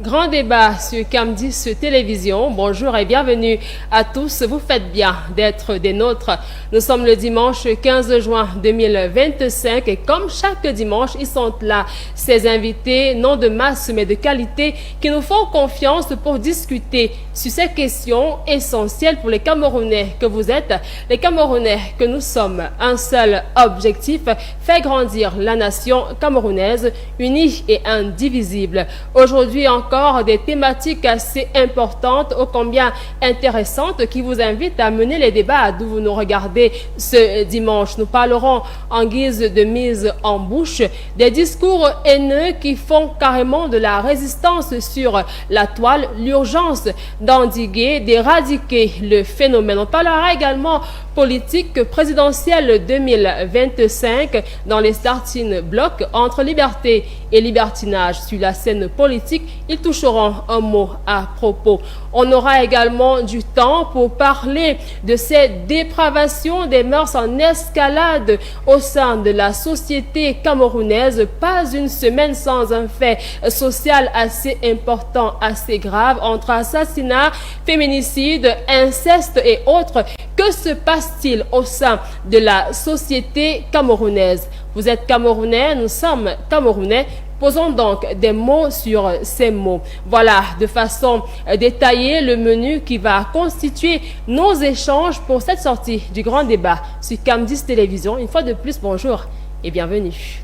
Grand débat sur Cam10 Télévision. Bonjour et bienvenue à tous. Vous faites bien d'être des nôtres. Nous sommes le dimanche 15 juin 2025 et comme chaque dimanche, ils sont là. Ces invités, non de masse mais de qualité, qui nous font confiance pour discuter sur ces questions essentielles pour les Camerounais que vous êtes, les Camerounais que nous sommes. Un seul objectif, faire grandir la nation camerounaise, unie et indivisible. Aujourd'hui encore des thématiques assez importantes, ô combien intéressantes, qui vous invitent à mener les débats d'où vous nous regardez ce dimanche. Nous parlerons en guise de mise en bouche des discours haineux qui font carrément de la résistance sur la toile, l'urgence d'endiguer, d'éradiquer le phénomène. On parlera également politique présidentielle 2025 dans les starting blocks entre liberté et libertinage sur la scène politique. Ils toucheront un mot à propos. On aura également du temps pour parler de ces dépravations des mœurs en escalade au sein de la société camerounaise. Pas une semaine sans un fait social assez important, assez grave, entre assassinat, féminicide, inceste et autres. Que se passe-t-il au sein de la société camerounaise? Vous êtes Camerounais, nous sommes Camerounais. Posons donc des mots sur ces mots. Voilà, de façon détaillée, le menu qui va constituer nos échanges pour cette sortie du grand débat sur Cam10 Télévision. Une fois de plus, bonjour et bienvenue.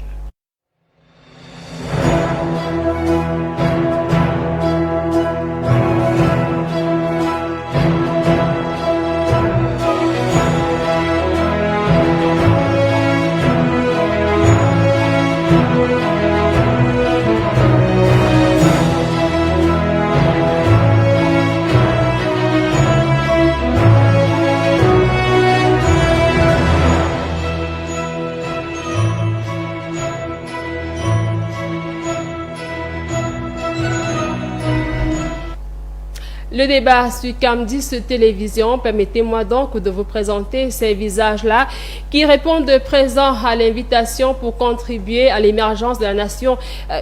Le débat sur Cam10 Télévision, permettez-moi donc de vous présenter ces visages-là qui répondent présent à l'invitation pour contribuer à l'émergence de la nation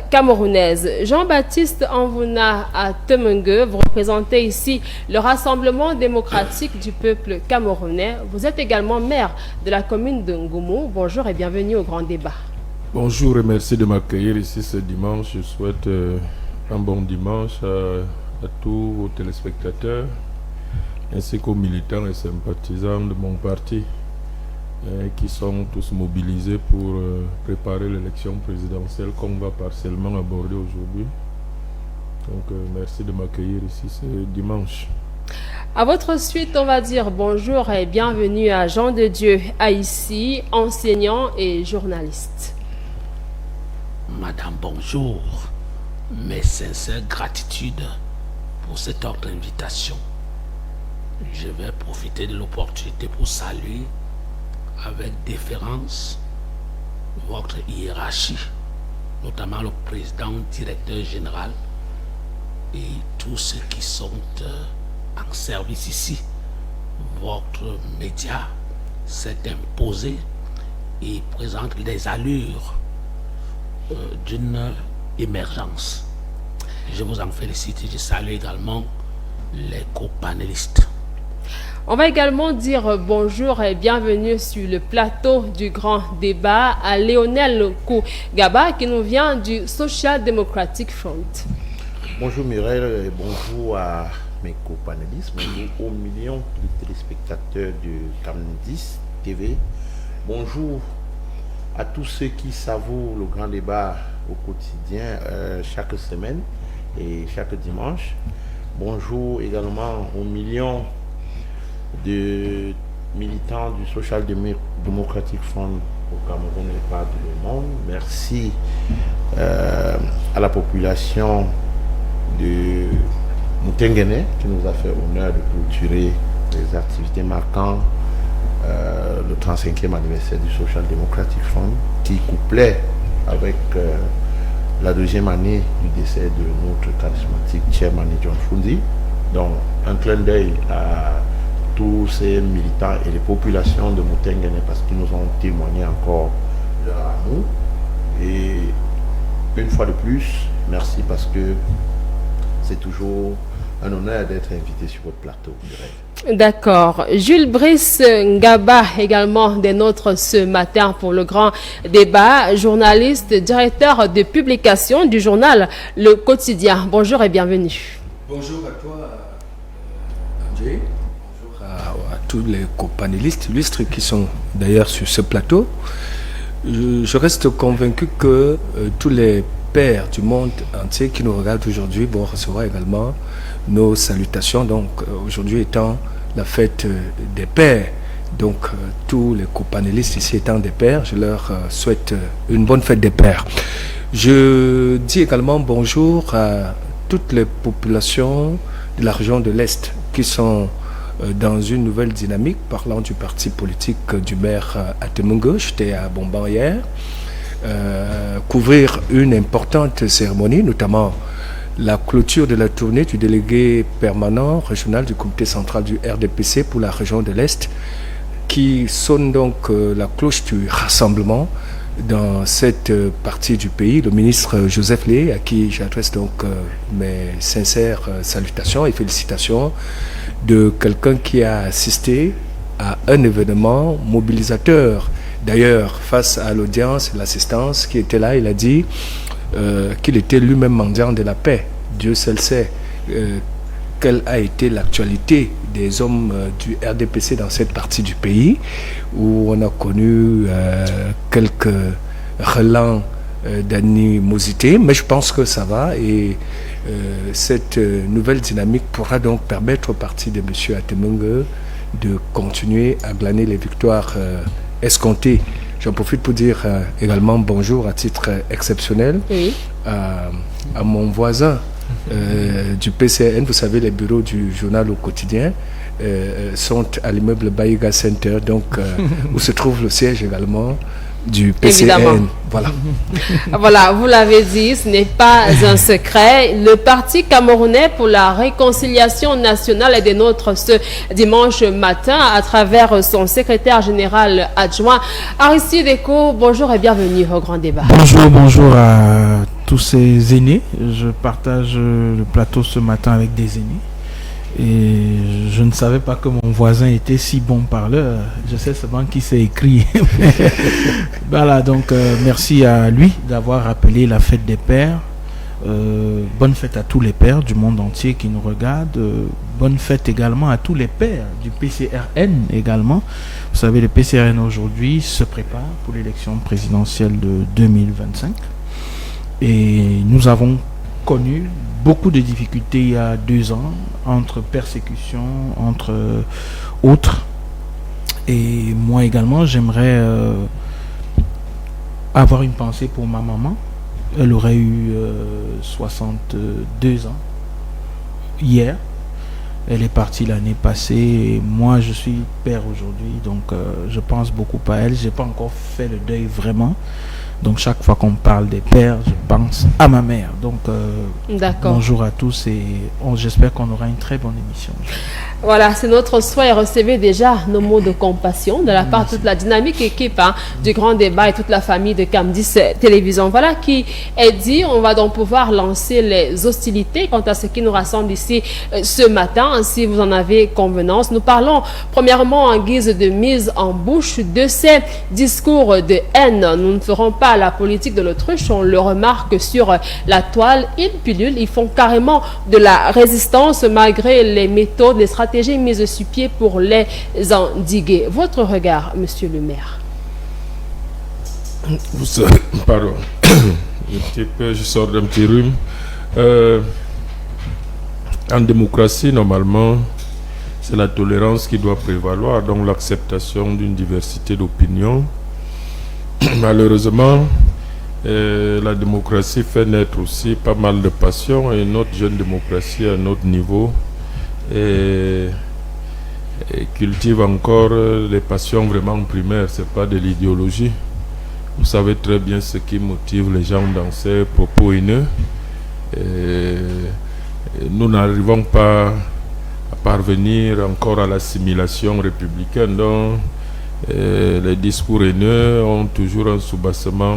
camerounaise. Jean-Baptiste Anvouna à Temengue, vous représentez ici le Rassemblement démocratique du peuple camerounais. Vous êtes également maire de la commune de Ngoumou. Bonjour et bienvenue au grand débat. Bonjour et merci de m'accueillir ici ce dimanche. Je souhaite un bon dimanche à tous vos téléspectateurs ainsi qu'aux militants et sympathisants de mon parti qui sont tous mobilisés pour préparer l'élection présidentielle qu'on va partiellement aborder aujourd'hui. Donc merci de m'accueillir ici ce dimanche. À votre suite, on va dire bonjour et bienvenue à Jean de Dieu Haïssi, enseignant et journaliste. Madame, bonjour. Mes sincères gratitudes pour cette autre invitation. Je vais profiter de l'opportunité pour saluer avec déférence votre hiérarchie, notamment le président, directeur général et tous ceux qui sont en service ici. Votre média s'est imposé et présente les allures d'une émergence. Je vous en félicite et je salue également les co-panélistes. On va également dire bonjour et bienvenue sur le plateau du grand débat à Lionel Kougaba qui nous vient du Social Democratic Front. Bonjour Muriel et bonjour à mes co-panélistes, bonjour aux millions de téléspectateurs de Cam10 TV. Bonjour à tous ceux qui savourent le grand débat au quotidien chaque semaine et chaque dimanche. Bonjour également aux millions de militants du Social Democratic Front au Cameroun et partout le monde. Merci à la population de Moutenguene qui nous a fait honneur de clôturer les activités marquant le 35e anniversaire du Social Democratic Front qui couplait avec la deuxième année du décès de notre charismatique chairman John Fundi. Donc un clin d'œil à tous ces militants et les populations de Moutenguene parce qu'ils nous ont témoigné encore leur amour. Et une fois de plus, merci parce que C'est toujours un honneur d'être invité sur votre plateau. D'accord. Jules Brice Ngaba, également des nôtres ce matin pour le grand débat, journaliste, directeur de publication du journal Le Quotidien. Bonjour et bienvenue. Bonjour à toi, André. Bonjour à tous les co-panélistes illustres qui sont d'ailleurs sur ce plateau. Je reste convaincu que tous les pères du monde entier qui nous regardent aujourd'hui vont recevoir également nos salutations. Donc aujourd'hui étant la fête des pères, donc tous les co-panélistes ici étant des pères, je leur souhaite une bonne fête des pères. Je dis également bonjour à toutes les populations de la région de l'Est qui sont dans une nouvelle dynamique, parlant du parti politique du maire Atemungo. J'étais à Bomban hier, couvrir une importante cérémonie, notamment la clôture de la tournée du délégué permanent régional du comité central du RDPC pour la région de l'Est, qui sonne donc la cloche du rassemblement dans cette partie du pays. Le ministre Joseph Lé, à qui j'adresse donc mes sincères salutations et félicitations, de quelqu'un qui a assisté à un événement mobilisateur. D'ailleurs, face à l'audience et l'assistance qui était là, il a dit qu'il était lui-même mendiant de la paix. Dieu seul sait quelle a été l'actualité des hommes du RDPC dans cette partie du pays, où on a connu quelques relents d'animosité, mais je pense que ça va, et cette nouvelle dynamique pourra donc permettre au parti de M. Atemungo de continuer à glaner les victoires escomptées. J'en profite pour dire également bonjour à titre exceptionnel à mon voisin du PCN. Vous savez, les bureaux du journal au quotidien sont à l'immeuble Baïga Center, donc où se trouve le siège également du PCN. Évidemment. Voilà. Voilà, vous l'avez dit, ce n'est pas un secret. Le Parti camerounais pour la réconciliation nationale est des nôtres ce dimanche matin à travers son secrétaire général adjoint Aristide Eko. Bonjour et bienvenue au grand débat. Bonjour à tous ces aînés. Je partage le plateau ce matin avec des aînés. Et je ne savais pas que mon voisin était si bon parleur. Je sais seulement qui s'est écrit. Voilà, donc merci à lui d'avoir rappelé la fête des pères. Bonne fête à tous les pères du monde entier qui nous regardent. Bonne fête également à tous les pères du PCRN également. Vous savez, le PCRN aujourd'hui se prépare pour l'élection présidentielle de 2025. Et nous avons connu beaucoup de difficultés il y a 2 ans, entre persécutions, entre autres. Et moi également, j'aimerais avoir une pensée pour ma maman. Elle aurait eu 62 ans hier. Elle est partie l'année passée. Et moi, je suis père aujourd'hui, donc je pense beaucoup à elle. Je n'ai pas encore fait le deuil vraiment. Donc chaque fois qu'on parle des pères, je pense à ma mère. Donc bonjour à tous et j'espère qu'on aura une très bonne émission. Voilà, c'est notre souhait et recevez déjà nos mots de compassion de la part de toute la dynamique équipe du grand débat et toute la famille de Cam10 Télévision. Voilà qui est dit. On va donc pouvoir lancer les hostilités quant à ce qui nous rassemble ici ce matin, si vous en avez convenance. Nous parlons premièrement en guise de mise en bouche de ces discours de haine. Nous ne ferons pas la politique de l'autruche, on le remarque sur la toile. Ils pullulent, ils font carrément de la résistance malgré les méthodes, les stratégies mises sur pied pour les endiguer. Votre regard, monsieur le maire? Vous savez, pardon, je sors d'un petit rhume. En démocratie, normalement, c'est la tolérance qui doit prévaloir, donc l'acceptation d'une diversité d'opinions. Malheureusement, la démocratie fait naître aussi pas mal de passions, et notre jeune démocratie à notre niveau et cultive encore les passions vraiment primaires. C'est pas de l'idéologie. Vous savez très bien ce qui motive les gens dans ces propos haineux. Nous n'arrivons pas à parvenir encore à l'assimilation républicaine. Donc les discours haineux ont toujours un soubassement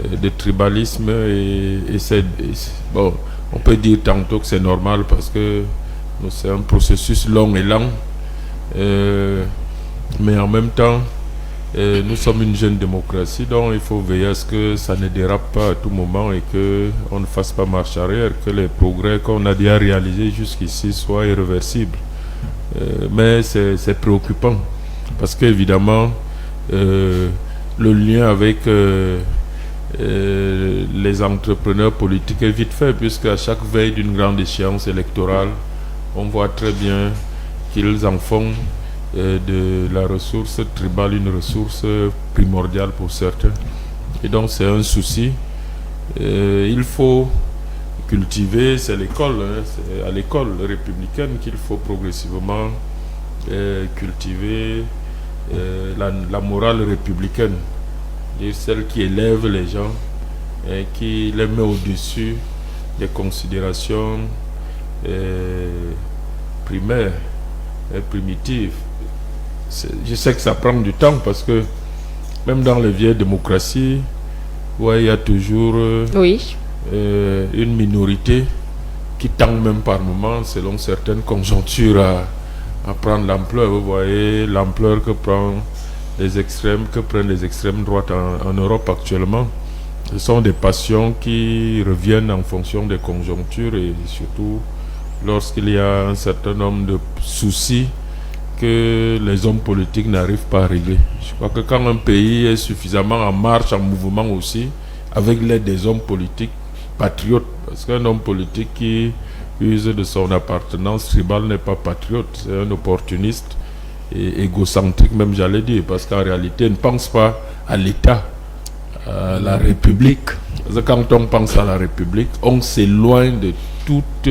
de tribalisme et bon, On peut dire tantôt que c'est normal parce que c'est un processus long et lent. Mais en même temps, nous sommes une jeune démocratie, donc il faut veiller à ce que ça ne dérape pas à tout moment et qu'on ne fasse pas marche arrière, que les progrès qu'on a déjà réalisés jusqu'ici soient irréversibles. Mais c'est préoccupant parce qu'évidemment, le lien avec les entrepreneurs politiques est vite fait, puisqu'à chaque veille d'une grande échéance électorale, on voit très bien qu'ils en font de la ressource tribale une ressource primordiale pour certains. Et donc c'est un souci. Il faut cultiver, c'est l'école, c'est à l'école républicaine qu'il faut progressivement cultiver la morale républicaine, et celle qui élève les gens et qui les met au-dessus des considérations primaires et primitives. Je sais que ça prend du temps parce que même dans les vieilles démocraties, il y a toujours une minorité qui tend même par moment, selon certaines conjonctures, à prendre l'ampleur. Vous voyez l'ampleur que prennent les extrêmes droites en Europe actuellement. Ce sont des passions qui reviennent en fonction des conjonctures et surtout lorsqu'il y a un certain nombre de soucis que les hommes politiques n'arrivent pas à régler. Je crois que quand un pays est suffisamment en marche, en mouvement aussi, avec l'aide des hommes politiques patriotes, parce qu'un homme politique qui use de son appartenance tribale n'est pas patriote, c'est un opportuniste et égocentrique même, j'allais dire, parce qu'en réalité, il ne pense pas à l'État, à la République. Parce que quand on pense à la République, on s'éloigne de toute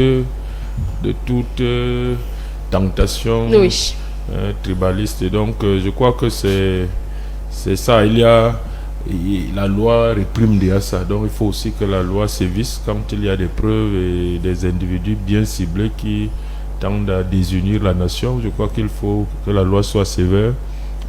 tentation tribaliste. Et donc, je crois que c'est ça. La loi réprime déjà ça. Donc, il faut aussi que la loi sévisse quand il y a des preuves et des individus bien ciblés qui tendent à désunir la nation. Je crois qu'il faut que la loi soit sévère.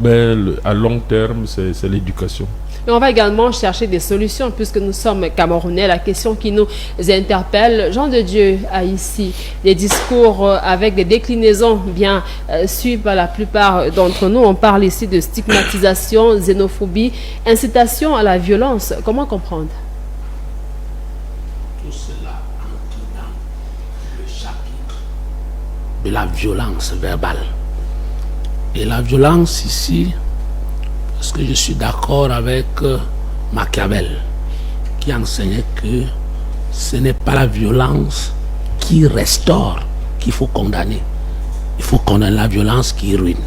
Mais à long terme, c'est l'éducation. Et on va également chercher des solutions puisque nous sommes Camerounais. La question qui nous interpelle, Jean de Dieu a ici des discours avec des déclinaisons bien suivies par la plupart d'entre nous. On parle ici de stigmatisation, xénophobie, incitation à la violence. Comment comprendre? Tout cela en tenant le chapitre de la violence verbale. Et la violence ici, parce que je suis d'accord avec Machiavel, qui enseignait que ce n'est pas la violence qui restaure qu'il faut condamner. Il faut condamner la violence qui ruine.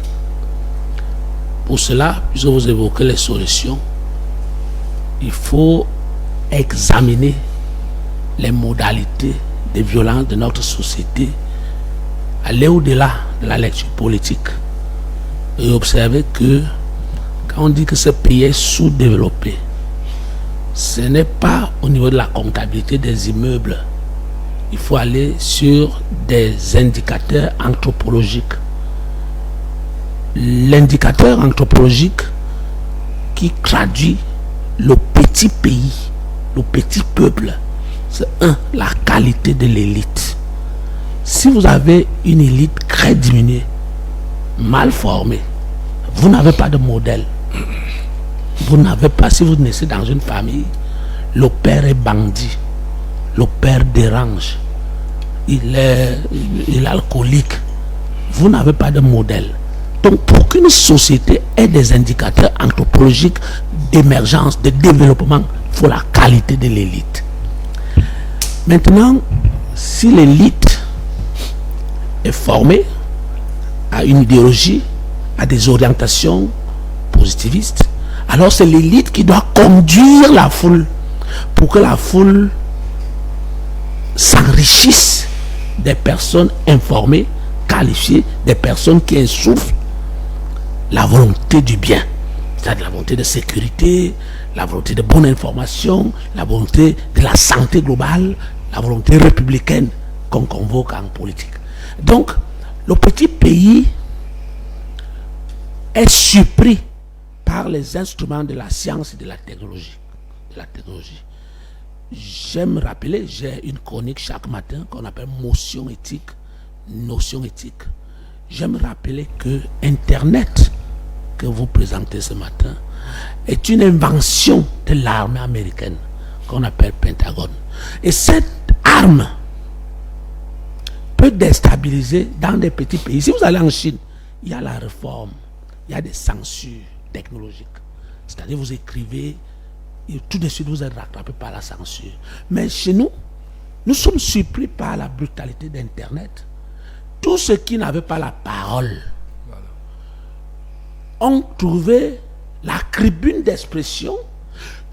Pour cela, puisque vous évoquez les solutions, il faut examiner les modalités de violence de notre société, aller au-delà de la lecture politique et observer que quand on dit que ce pays est sous-développé, ce n'est pas au niveau de la comptabilité des immeubles. Il faut aller sur des indicateurs anthropologiques. L'indicateur anthropologique qui traduit le petit pays, le petit peuple, c'est la qualité de l'élite. Si vous avez une élite très diminuée, mal formée, vous n'avez pas de modèle. Vous n'avez pas, si vous naissez dans une famille, le père est bandit, le père dérange, il est alcoolique, vous n'avez pas de modèle. Donc pour qu'une société ait des indicateurs anthropologiques d'émergence, de développement, il faut la qualité de l'élite. Maintenant, si l'élite est formée à une idéologie, à des orientations positivistes, alors c'est l'élite qui doit conduire la foule pour que la foule s'enrichisse des personnes informées, qualifiées, des personnes qui insufflent la volonté du bien, c'est-à-dire la volonté de sécurité, la volonté de bonne information, la volonté de la santé globale, la volonté républicaine qu'on convoque en politique. Donc, le petit pays est surpris par les instruments de la science et de la technologie. j'aime rappeler, j'ai une chronique chaque matin qu'on appelle motion éthique, notion éthique. J'aime rappeler que Internet que vous présentez ce matin est une invention de l'armée américaine qu'on appelle Pentagone. Et cette arme peut déstabiliser dans des petits pays. Si vous allez en Chine, il y a la réforme, il y a des censures technologiques. C'est-à-dire vous écrivez et tout de suite vous êtes rattrapé par la censure. Mais chez nous, nous sommes surpris par la brutalité d'Internet. Tous ceux qui n'avaient pas la parole ont trouvé la tribune d'expression.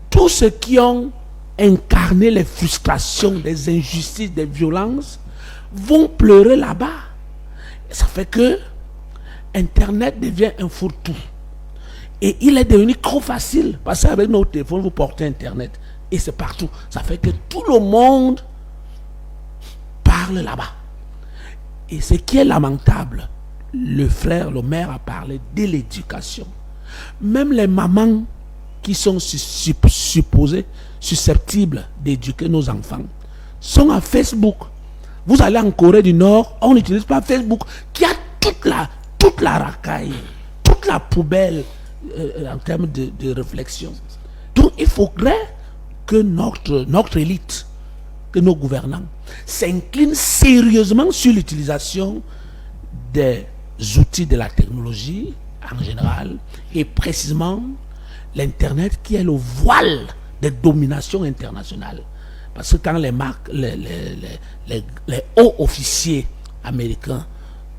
Tous ceux qui ont incarné les frustrations, des injustices, des violences vont pleurer là-bas. Et ça fait que Internet devient un fourre-tout. Et il est devenu trop facile. Parce qu'avec nos téléphones, vous portez Internet. Et c'est partout. Ça fait que tout le monde parle là-bas. Et ce qui est lamentable, le maire a parlé de l'éducation. Même les mamans qui sont supposées, susceptibles d'éduquer nos enfants, sont à Facebook. Vous allez en Corée du Nord, on n'utilise pas Facebook, qui a toute la racaille, toute la poubelle en termes de réflexion. Donc il faudrait que notre élite, que nos gouvernants s'inclinent sérieusement sur l'utilisation des outils de la technologie en général et précisément l'Internet qui est le voile de domination internationale. Parce que quand les hauts officiers américains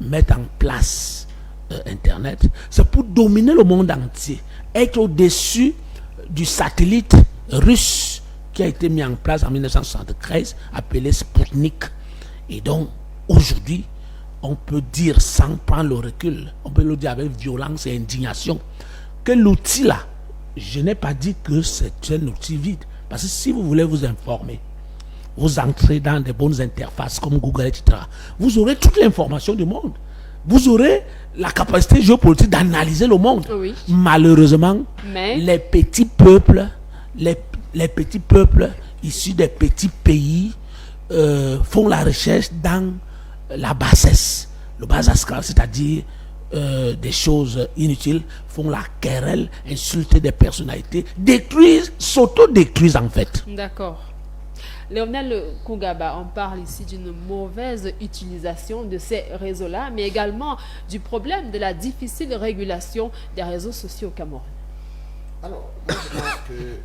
mettent en place Internet, c'est pour dominer le monde entier, être au-dessus du satellite russe qui a été mis en place en 1973, appelé Sputnik. Et donc, aujourd'hui, on peut dire sans prendre le recul, on peut le dire avec violence et indignation, que l'outil là, je n'ai pas dit que c'est un outil vide. Parce que si vous voulez vous informer, vous entrez dans des bonnes interfaces comme Google, etc., vous aurez toute l'information du monde. Vous aurez la capacité géopolitique d'analyser le monde. Oui. Malheureusement, les petits peuples, les petits peuples issus des petits pays font la recherche dans la bassesse, le bas esclave, c'est-à-dire des choses inutiles, font la querelle, insultent des personnalités, détruisent, s'auto-détruisent en fait. D'accord. Lionel Koungaba, on parle ici d'une mauvaise utilisation de ces réseaux-là, mais également du problème de la difficile régulation des réseaux sociaux au Cameroun. Alors, moi je pense que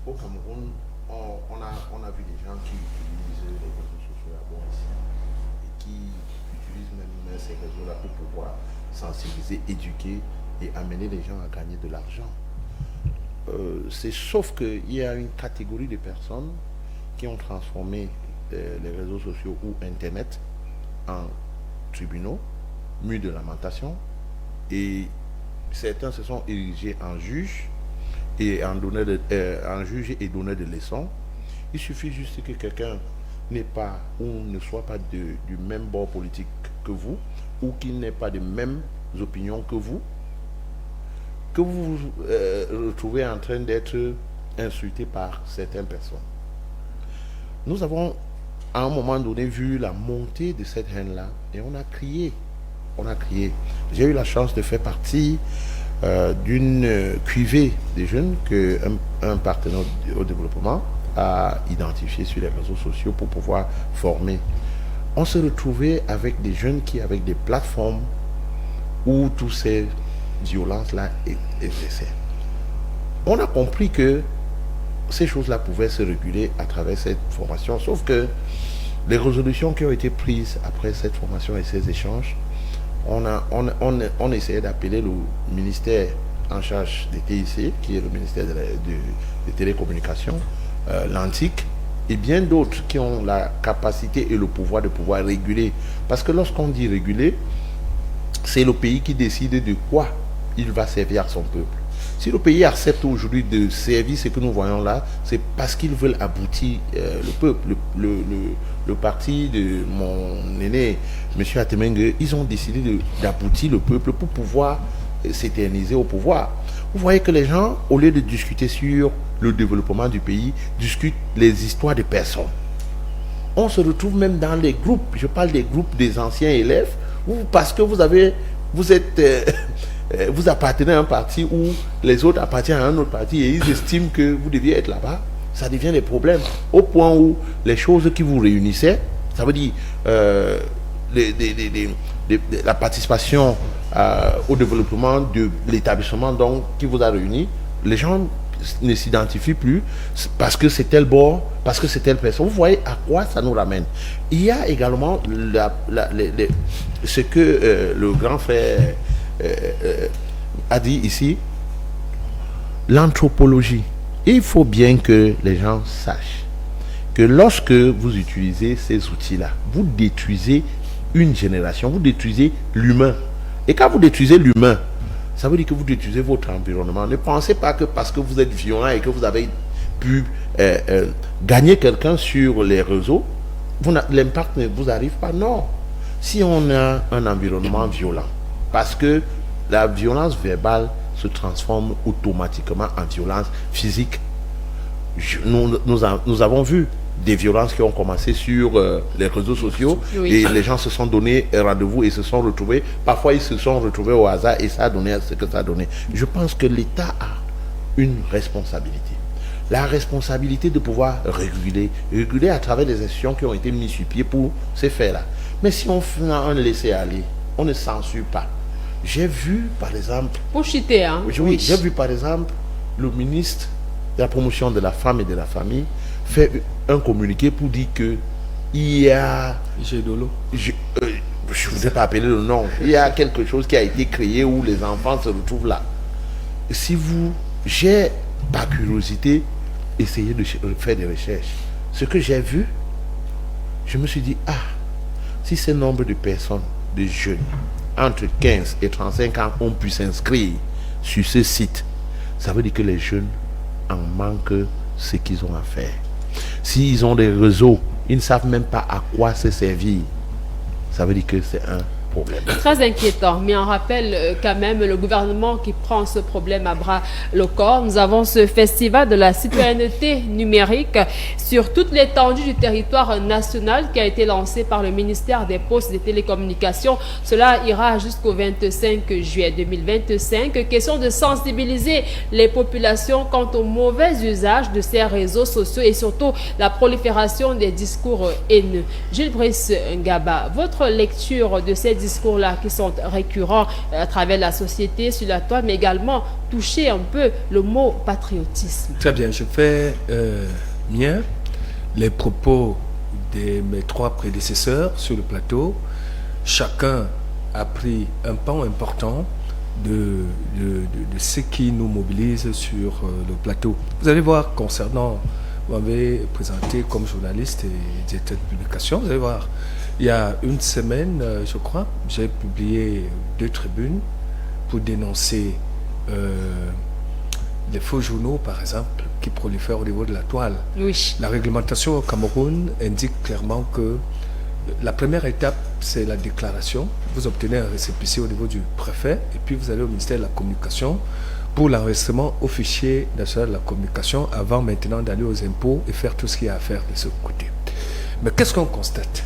au Cameroun, on a vu des gens qui utilisent les réseaux sociaux à bon escient et qui utilisent même ces réseaux-là pour pouvoir sensibiliser, éduquer et amener les gens à gagner de l'argent. C'est sauf qu'il y a une catégorie de personnes qui ont transformé les réseaux sociaux ou Internet en tribunaux, murs de lamentation, et certains se sont érigés en juges et en juges et donneurs de leçons. Il suffit juste que quelqu'un n'ait pas ou ne soit pas du même bord politique que vous, ou qu'il n'ait pas de mêmes opinions que vous vous retrouvez en train d'être insulté par certaines personnes. Nous avons à un moment donné vu la montée de cette haine-là et on a crié. J'ai eu la chance de faire partie d'une cuvée des jeunes qu'un partenaire au développement a identifié sur les réseaux sociaux pour pouvoir former. On se retrouvait avec des jeunes qui, avec des plateformes où tous ces violences-là exerçaient. On a compris que ces choses-là pouvaient se réguler à travers cette formation, sauf que les résolutions qui ont été prises après cette formation et ces échanges, on essayait d'appeler le ministère en charge des TIC, qui est le ministère des télécommunications, l'ANTIC, et bien d'autres qui ont la capacité et le pouvoir de pouvoir réguler. Parce que lorsqu'on dit réguler, c'est le pays qui décide de quoi il va servir son peuple. Si le pays accepte aujourd'hui de servir ce que nous voyons là, c'est parce qu'ils veulent aboutir le peuple. Le parti de mon aîné, M. Atemenge, ils ont décidé d'aboutir le peuple pour pouvoir s'éterniser au pouvoir. Vous voyez que les gens, au lieu de discuter sur le développement du pays, discutent les histoires des personnes. On se retrouve même dans les groupes. Je parle des groupes des anciens élèves, parce que vous appartenez à un parti où les autres appartiennent à un autre parti et ils estiment que vous deviez être là-bas. Ça devient des problèmes. Au point où les choses qui vous réunissaient, ça veut dire la participation au développement de l'établissement donc, qui vous a réuni, les gens ne s'identifient plus parce que c'est tel bord, parce que c'est telle personne. Vous voyez à quoi ça nous ramène. Il y a également ce que le grand frère a dit ici, l'anthropologie. Il faut bien que les gens sachent que lorsque vous utilisez ces outils-là, vous détruisez une génération, vous détruisez l'humain. Et quand vous détruisez l'humain, ça veut dire que vous détruisez votre environnement. Ne pensez pas que parce que vous êtes violent et que vous avez pu gagner quelqu'un sur les réseaux, l'impact ne vous arrive pas. Non. Si on a un environnement violent, parce que la violence verbale se transforme automatiquement en violence physique. Nous avons vu des violences qui ont commencé sur les réseaux sociaux, oui. Et les gens se sont donné rendez-vous et se sont retrouvés. Parfois, ils se sont retrouvés au hasard et ça a donné ce que ça a donné. Je pense que l'État a une responsabilité. La responsabilité de pouvoir réguler à travers les institutions qui ont été mises sur pied pour ces faits-là. Mais si on fait un laisser-aller, on ne censure pas. J'ai vu, par exemple... Pour chuter, hein? Oui, j'ai vu, par exemple, le ministre de la promotion de la femme et de la famille fait un communiqué pour dire que il y a... je ne vous ai pas appelé le nom. Il y a quelque chose qui a été créé où les enfants se retrouvent là. J'ai, par curiosité, essayé de faire des recherches. Ce que j'ai vu, je me suis dit, si ce nombre de personnes, de jeunes, entre 15 et 35 ans ont pu s'inscrire sur ce site, ça veut dire que les jeunes en manquent ce qu'ils ont à faire. S'ils ont des réseaux, ils ne savent même pas à quoi se servir. Ça veut dire que c'est un problème. Très inquiétant, mais on rappelle quand même le gouvernement qui prend ce problème à bras le corps. Nous avons ce festival de la citoyenneté numérique sur toute l'étendue du territoire national qui a été lancé par le ministère des Postes et des Télécommunications. Cela ira jusqu'au 25 juillet 2025. Question de sensibiliser les populations quant au mauvais usage de ces réseaux sociaux et surtout la prolifération des discours haineux. Gilles Brice Ngaba, votre lecture de ces discours-là qui sont récurrents à travers la société, sur la toile, mais également toucher un peu le mot patriotisme. Très bien, je fais mien les propos de mes trois prédécesseurs sur le plateau. Chacun a pris un pan important de ce qui nous mobilise sur le plateau. Vous allez voir, concernant, vous m'avez présenté comme journaliste et directeur de publication, vous allez voir, il y a une semaine, je crois, j'ai publié 2 tribunes pour dénoncer les faux journaux, par exemple, qui prolifèrent au niveau de la toile. Oui. La réglementation au Cameroun indique clairement que la première étape, c'est la déclaration. Vous obtenez un récépissé au niveau du préfet et puis vous allez au ministère de la Communication pour l'enregistrement au fichier national de la communication avant maintenant d'aller aux impôts et faire tout ce qu'il y a à faire de ce côté. Mais qu'est-ce qu'on constate ?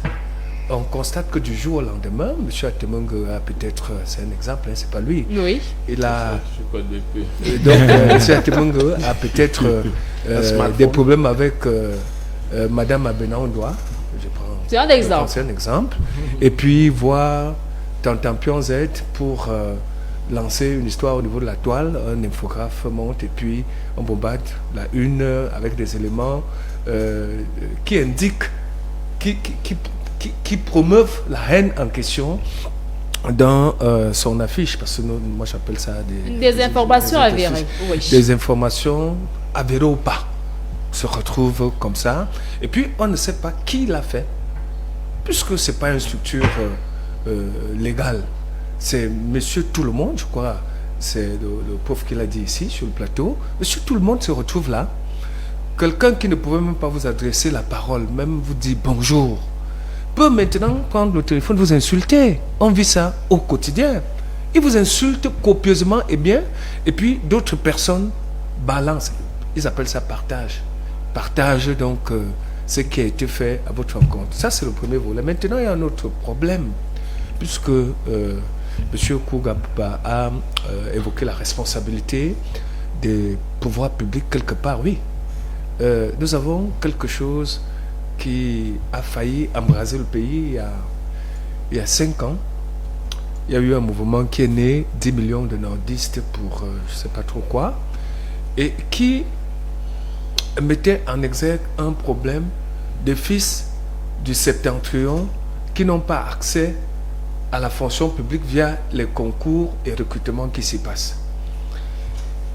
On constate que du jour au lendemain, M. Atemong a peut-être, c'est un exemple, hein, c'est pas lui. Oui. Il a, donc, M. Atemong a peut-être des problèmes avec Madame Abenaondoa. C'est un exemple. C'est un exemple. Et puis voir Tantampion Z pour lancer une histoire au niveau de la toile. Un infographe monte et puis on bombarde la une avec des éléments qui indiquent, qui promeuvent la haine en question dans son affiche, parce que moi j'appelle ça des informations avérées. Oui. Des informations avérées ou pas se retrouvent comme ça, et puis on ne sait pas qui l'a fait, puisque c'est pas une structure légale. C'est Monsieur Tout le Monde, je crois, c'est le prof qui l'a dit ici sur le plateau. Monsieur Tout le Monde se retrouve là. Quelqu'un qui ne pouvait même pas vous adresser la parole, même vous dire bonjour, peut maintenant prendre le téléphone, vous insulter. On vit ça au quotidien. Ils vous insultent copieusement et bien, et puis d'autres personnes balancent. Ils appellent ça partage. Partage donc ce qui a été fait à votre rencontre. Ça, c'est le premier volet. Maintenant, il y a un autre problème, puisque M. Kougaba a évoqué la responsabilité des pouvoirs publics quelque part. Oui, nous avons quelque chose qui a failli embraser le pays il y a 5 ans. Il y a eu un mouvement qui est né, 10 millions de nordistes pour je ne sais pas trop quoi, et qui mettait en exergue un problème de fils du septentrion qui n'ont pas accès à la fonction publique via les concours et recrutements qui s'y passent.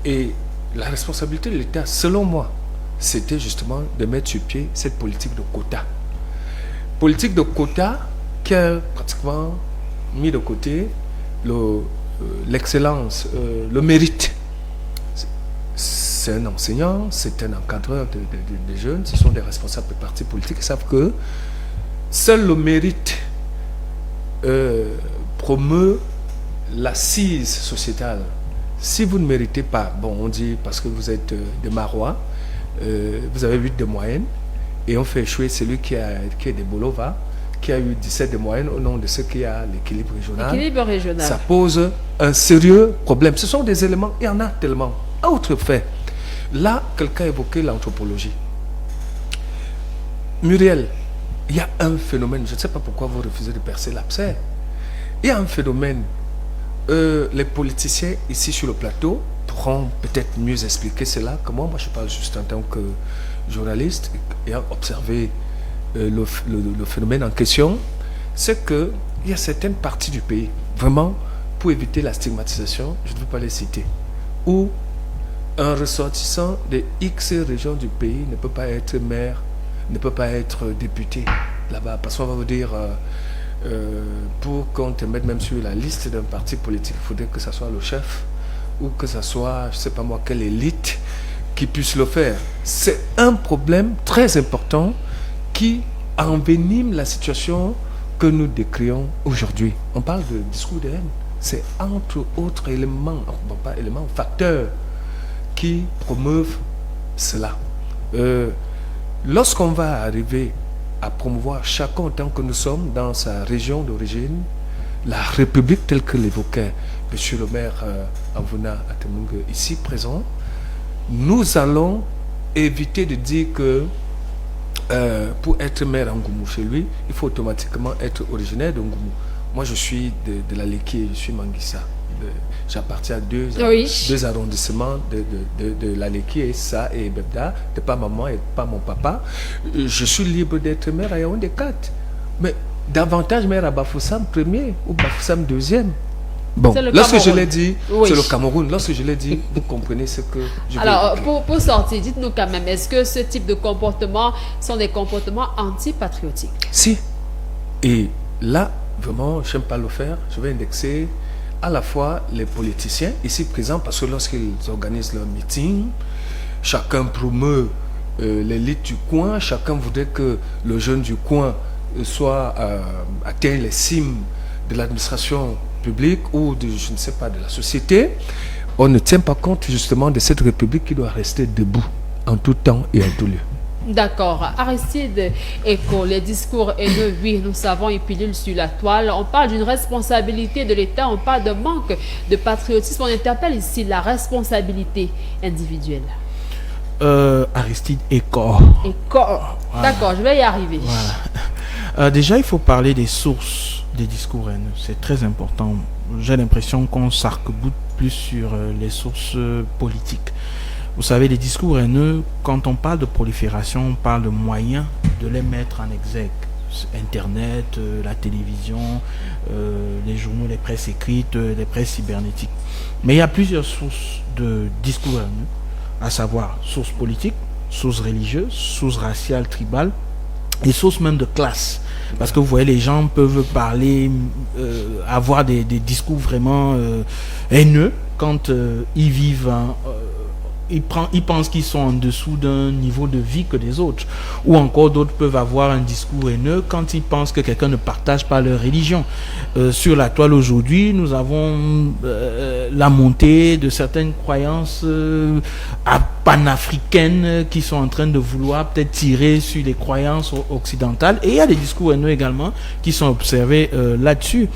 Et la responsabilité de l'État, selon moi, c'était justement de mettre sur pied cette politique de quota. Politique de quota qui a pratiquement mis de côté l'excellence, le mérite. C'est un enseignant, c'est un encadreur de jeunes, ce sont des responsables de partis politiques qui savent que seul le mérite promeut l'assise sociétale. Si vous ne méritez pas, bon, on dit parce que vous êtes des Marois, vous avez 8 de moyenne, et on fait échouer celui qui est des Bolova, qui a eu 17 de moyenne au nom de ce qui a l'équilibre régional. L'équilibre régional. Ça pose un sérieux problème. Ce sont des éléments, il y en a tellement. Autre fait, là, quelqu'un a évoqué l'anthropologie. Muriel, il y a un phénomène, je ne sais pas pourquoi vous refusez de percer l'abcès. Il y a un phénomène, les politiciens ici sur le plateau pourront peut-être mieux expliquer cela que moi. Moi, je parle juste en tant que journaliste et observé le phénomène en question. C'est qu'il y a certaines parties du pays, vraiment, pour éviter la stigmatisation, je ne veux pas les citer, où un ressortissant de X régions du pays ne peut pas être maire, ne peut pas être député là-bas, parce qu'on va vous dire pour qu'on te mette même sur la liste d'un parti politique, il faudrait que ce soit le chef ou que ce soit, je ne sais pas moi, quelle élite qui puisse le faire. C'est un problème très important qui envenime la situation que nous décrions aujourd'hui. On parle de discours de haine. C'est entre autres éléments, bon, pas éléments, facteurs qui promeuvent cela. Lorsqu'on va arriver à promouvoir chacun en tant que nous sommes dans sa région d'origine, la République telle que l'évoquait M. le maire Anvouna Atemungue ici présent, nous allons éviter de dire que pour être maire en Ngoumou chez lui, il faut automatiquement être originaire de Ngoumou. Moi je suis de la Léki, je suis Manguissa. J'appartiens à deux arrondissements de la Léki et ça et Bebda, de pas maman et pas mon papa. Je suis libre d'être maire à Yaoundé 4. Mais davantage maire à Bafoussam premier ou Bafoussam deuxième. Bon, lorsque je l'ai dit, c'est le Cameroun. Lorsque je l'ai dit, vous comprenez ce que je veux dire. Alors, pour sortir, dites-nous quand même, est-ce que ce type de comportements sont des comportements antipatriotiques? Si. Et là, vraiment, je n'aime pas le faire. Je vais indexer à la fois les politiciens ici présents, parce que lorsqu'ils organisent leur meeting, chacun promeut l'élite du coin, chacun voudrait que le jeune du coin soit atteint les cimes de l'administration publique ou de, je ne sais pas, de la société. On ne tient pas compte justement de cette République qui doit rester debout en tout temps et en tout lieu. D'accord. Aristide Eko, les discours haineux, oui, nous savons, ils pilulent sur la toile. On parle d'une responsabilité de l'État, on parle de manque de patriotisme. On interpelle ici la responsabilité individuelle. Aristide Eko. Voilà. D'accord, je vais y arriver. Voilà. Déjà, il faut parler des sources des discours haineux. C'est très important. J'ai l'impression qu'on s'arc-boute plus sur les sources politiques. Vous savez, les discours haineux, quand on parle de prolifération, on parle de moyens de les mettre en exergue. Internet, la télévision, les journaux, les presses écrites, les presses cybernétiques. Mais il y a plusieurs sources de discours haineux, à savoir sources politiques, sources religieuses, sources raciales, tribales, et sources même de classe. Parce que vous voyez, les gens peuvent parler, avoir des discours vraiment haineux quand ils vivent ils pensent qu'ils sont en dessous d'un niveau de vie que des autres. Ou encore d'autres peuvent avoir un discours haineux quand ils pensent que quelqu'un ne partage pas leur religion. Sur la toile aujourd'hui, nous avons la montée de certaines croyances panafricaines qui sont en train de vouloir peut-être tirer sur les croyances occidentales. Et il y a des discours haineux également qui sont observés là-dessus.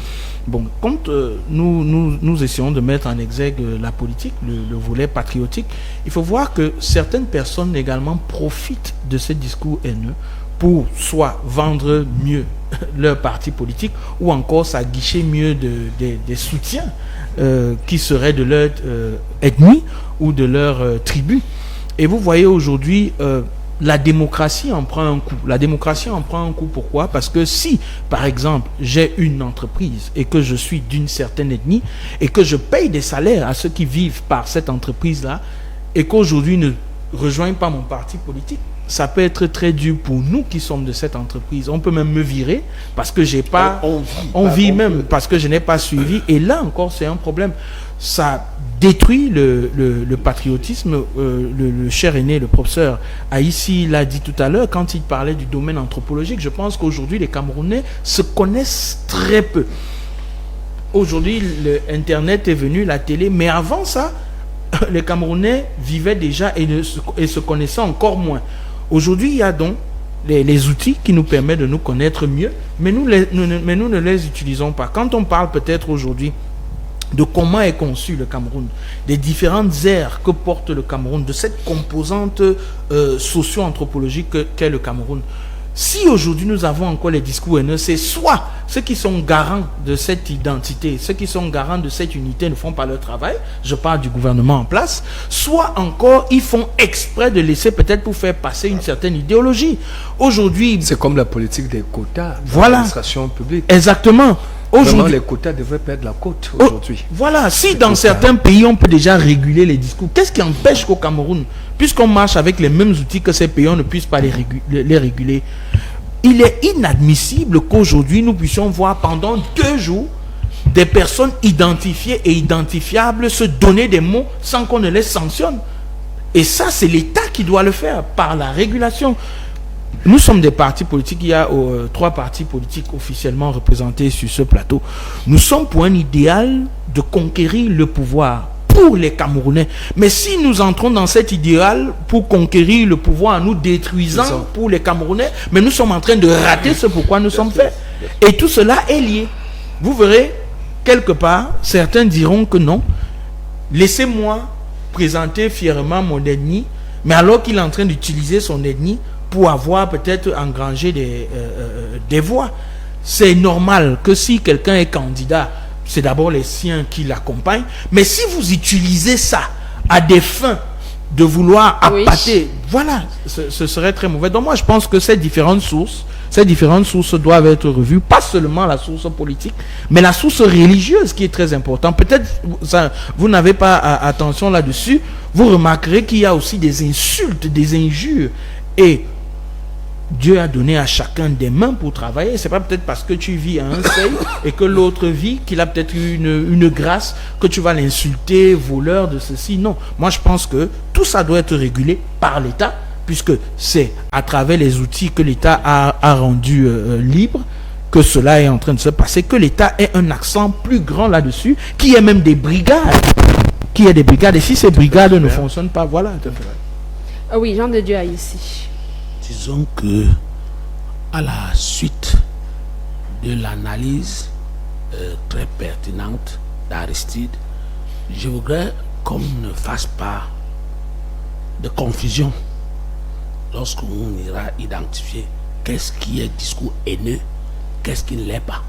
Bon, quand nous essayons de mettre en exergue la politique, le volet patriotique, il faut voir que certaines personnes également profitent de ces discours haineux pour soit vendre mieux leur parti politique ou encore s'aguicher mieux des soutiens qui seraient de leur ethnie ou de leur tribu. Et vous voyez aujourd'hui... la démocratie en prend un coup. La démocratie en prend un coup, pourquoi? Parce que si, par exemple, j'ai une entreprise et que je suis d'une certaine ethnie et que je paye des salaires à ceux qui vivent par cette entreprise-là et qu'aujourd'hui ne rejoignent pas mon parti politique, ça peut être très dur pour nous qui sommes de cette entreprise. On peut même me virer parce que j'ai pas... On vit même parce que je n'ai pas suivi. Et là encore, c'est un problème. Ça détruit le patriotisme. Le cher aîné, le professeur Aïssi l'a dit tout à l'heure quand il parlait du domaine anthropologique. Je pense qu'aujourd'hui, les Camerounais se connaissent très peu. Aujourd'hui, Internet est venu, la télé, mais avant ça, les Camerounais vivaient déjà et se connaissaient encore moins. Aujourd'hui, il y a donc les outils qui nous permettent de nous connaître mieux, mais nous ne les utilisons pas. Quand on parle peut-être aujourd'hui de comment est conçu le Cameroun, des différentes aires que porte le Cameroun, de cette composante socio-anthropologique qu'est le Cameroun. Si aujourd'hui nous avons encore les discours haineux, c'est soit ceux qui sont garants de cette identité, ceux qui sont garants de cette unité ne font pas leur travail, je parle du gouvernement en place, soit encore ils font exprès de laisser peut-être pour faire passer une certaine idéologie. Aujourd'hui... C'est comme la politique des quotas, voilà, l'administration publique. Exactement. Vraiment, les quotas devraient perdre la côte aujourd'hui. Voilà, si dans certains pays on peut déjà réguler les discours, qu'est-ce qui empêche qu'au Cameroun, puisqu'on marche avec les mêmes outils que ces pays, on ne puisse pas les réguler? Il est inadmissible qu'aujourd'hui nous puissions voir pendant 2 jours des personnes identifiées et identifiables se donner des mots sans qu'on ne les sanctionne. Et ça, c'est l'État qui doit le faire par la régulation. Nous sommes des partis politiques, il y a 3 partis politiques officiellement représentés sur ce plateau. Nous sommes pour un idéal de conquérir le pouvoir pour les Camerounais. Mais si nous entrons dans cet idéal pour conquérir le pouvoir en nous détruisant pour les Camerounais, mais nous sommes en train de rater ce pourquoi nous sommes faits. Et tout cela est lié. Vous verrez, quelque part, certains diront que non. Laissez-moi présenter fièrement mon ethnie, mais alors qu'il est en train d'utiliser son ethnie pour avoir peut-être engrangé des voix. C'est normal que si quelqu'un est candidat, c'est d'abord les siens qui l'accompagnent. Mais si vous utilisez ça à des fins de vouloir appâter, voilà, ce serait très mauvais. Donc moi, je pense que ces différentes sources doivent être revues. Pas seulement la source politique, mais la source religieuse qui est très importante. Peut-être vous n'avez pas attention là-dessus. Vous remarquerez qu'il y a aussi des insultes, des injures. Et Dieu a donné à chacun des mains pour travailler. C'est pas peut-être parce que tu vis à un seuil et que l'autre vit qu'il a peut-être une grâce que tu vas l'insulter, voleur de ceci. Non. Moi, je pense que tout ça doit être régulé par l'État, puisque c'est à travers les outils que l'État a rendu libres que cela est en train de se passer, que l'État ait un accent plus grand là-dessus, qu'il y ait même des brigades. Et si ces brigades ne fonctionnent pas, voilà. Ah oui, Jean de Dieu a ici. Disons que à la suite de l'analyse très pertinente d'Aristide, je voudrais qu'on ne fasse pas de confusion lorsqu'on ira identifier qu'est-ce qui est discours haineux, qu'est-ce qui ne l'est pas.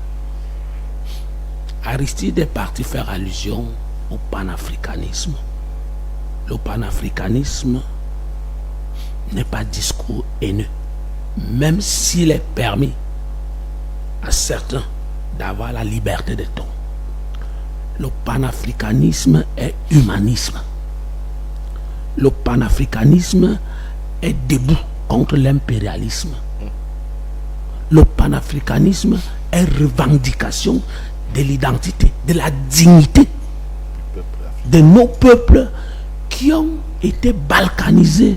Aristide est parti faire allusion au panafricanisme. Le panafricanisme n'est pas discours haineux, même s'il est permis à certains d'avoir la liberté de ton. Le panafricanisme est humanisme. Le panafricanisme est debout contre l'impérialisme. Le panafricanisme est revendication de l'identité, de la dignité de nos peuples qui ont été balkanisés,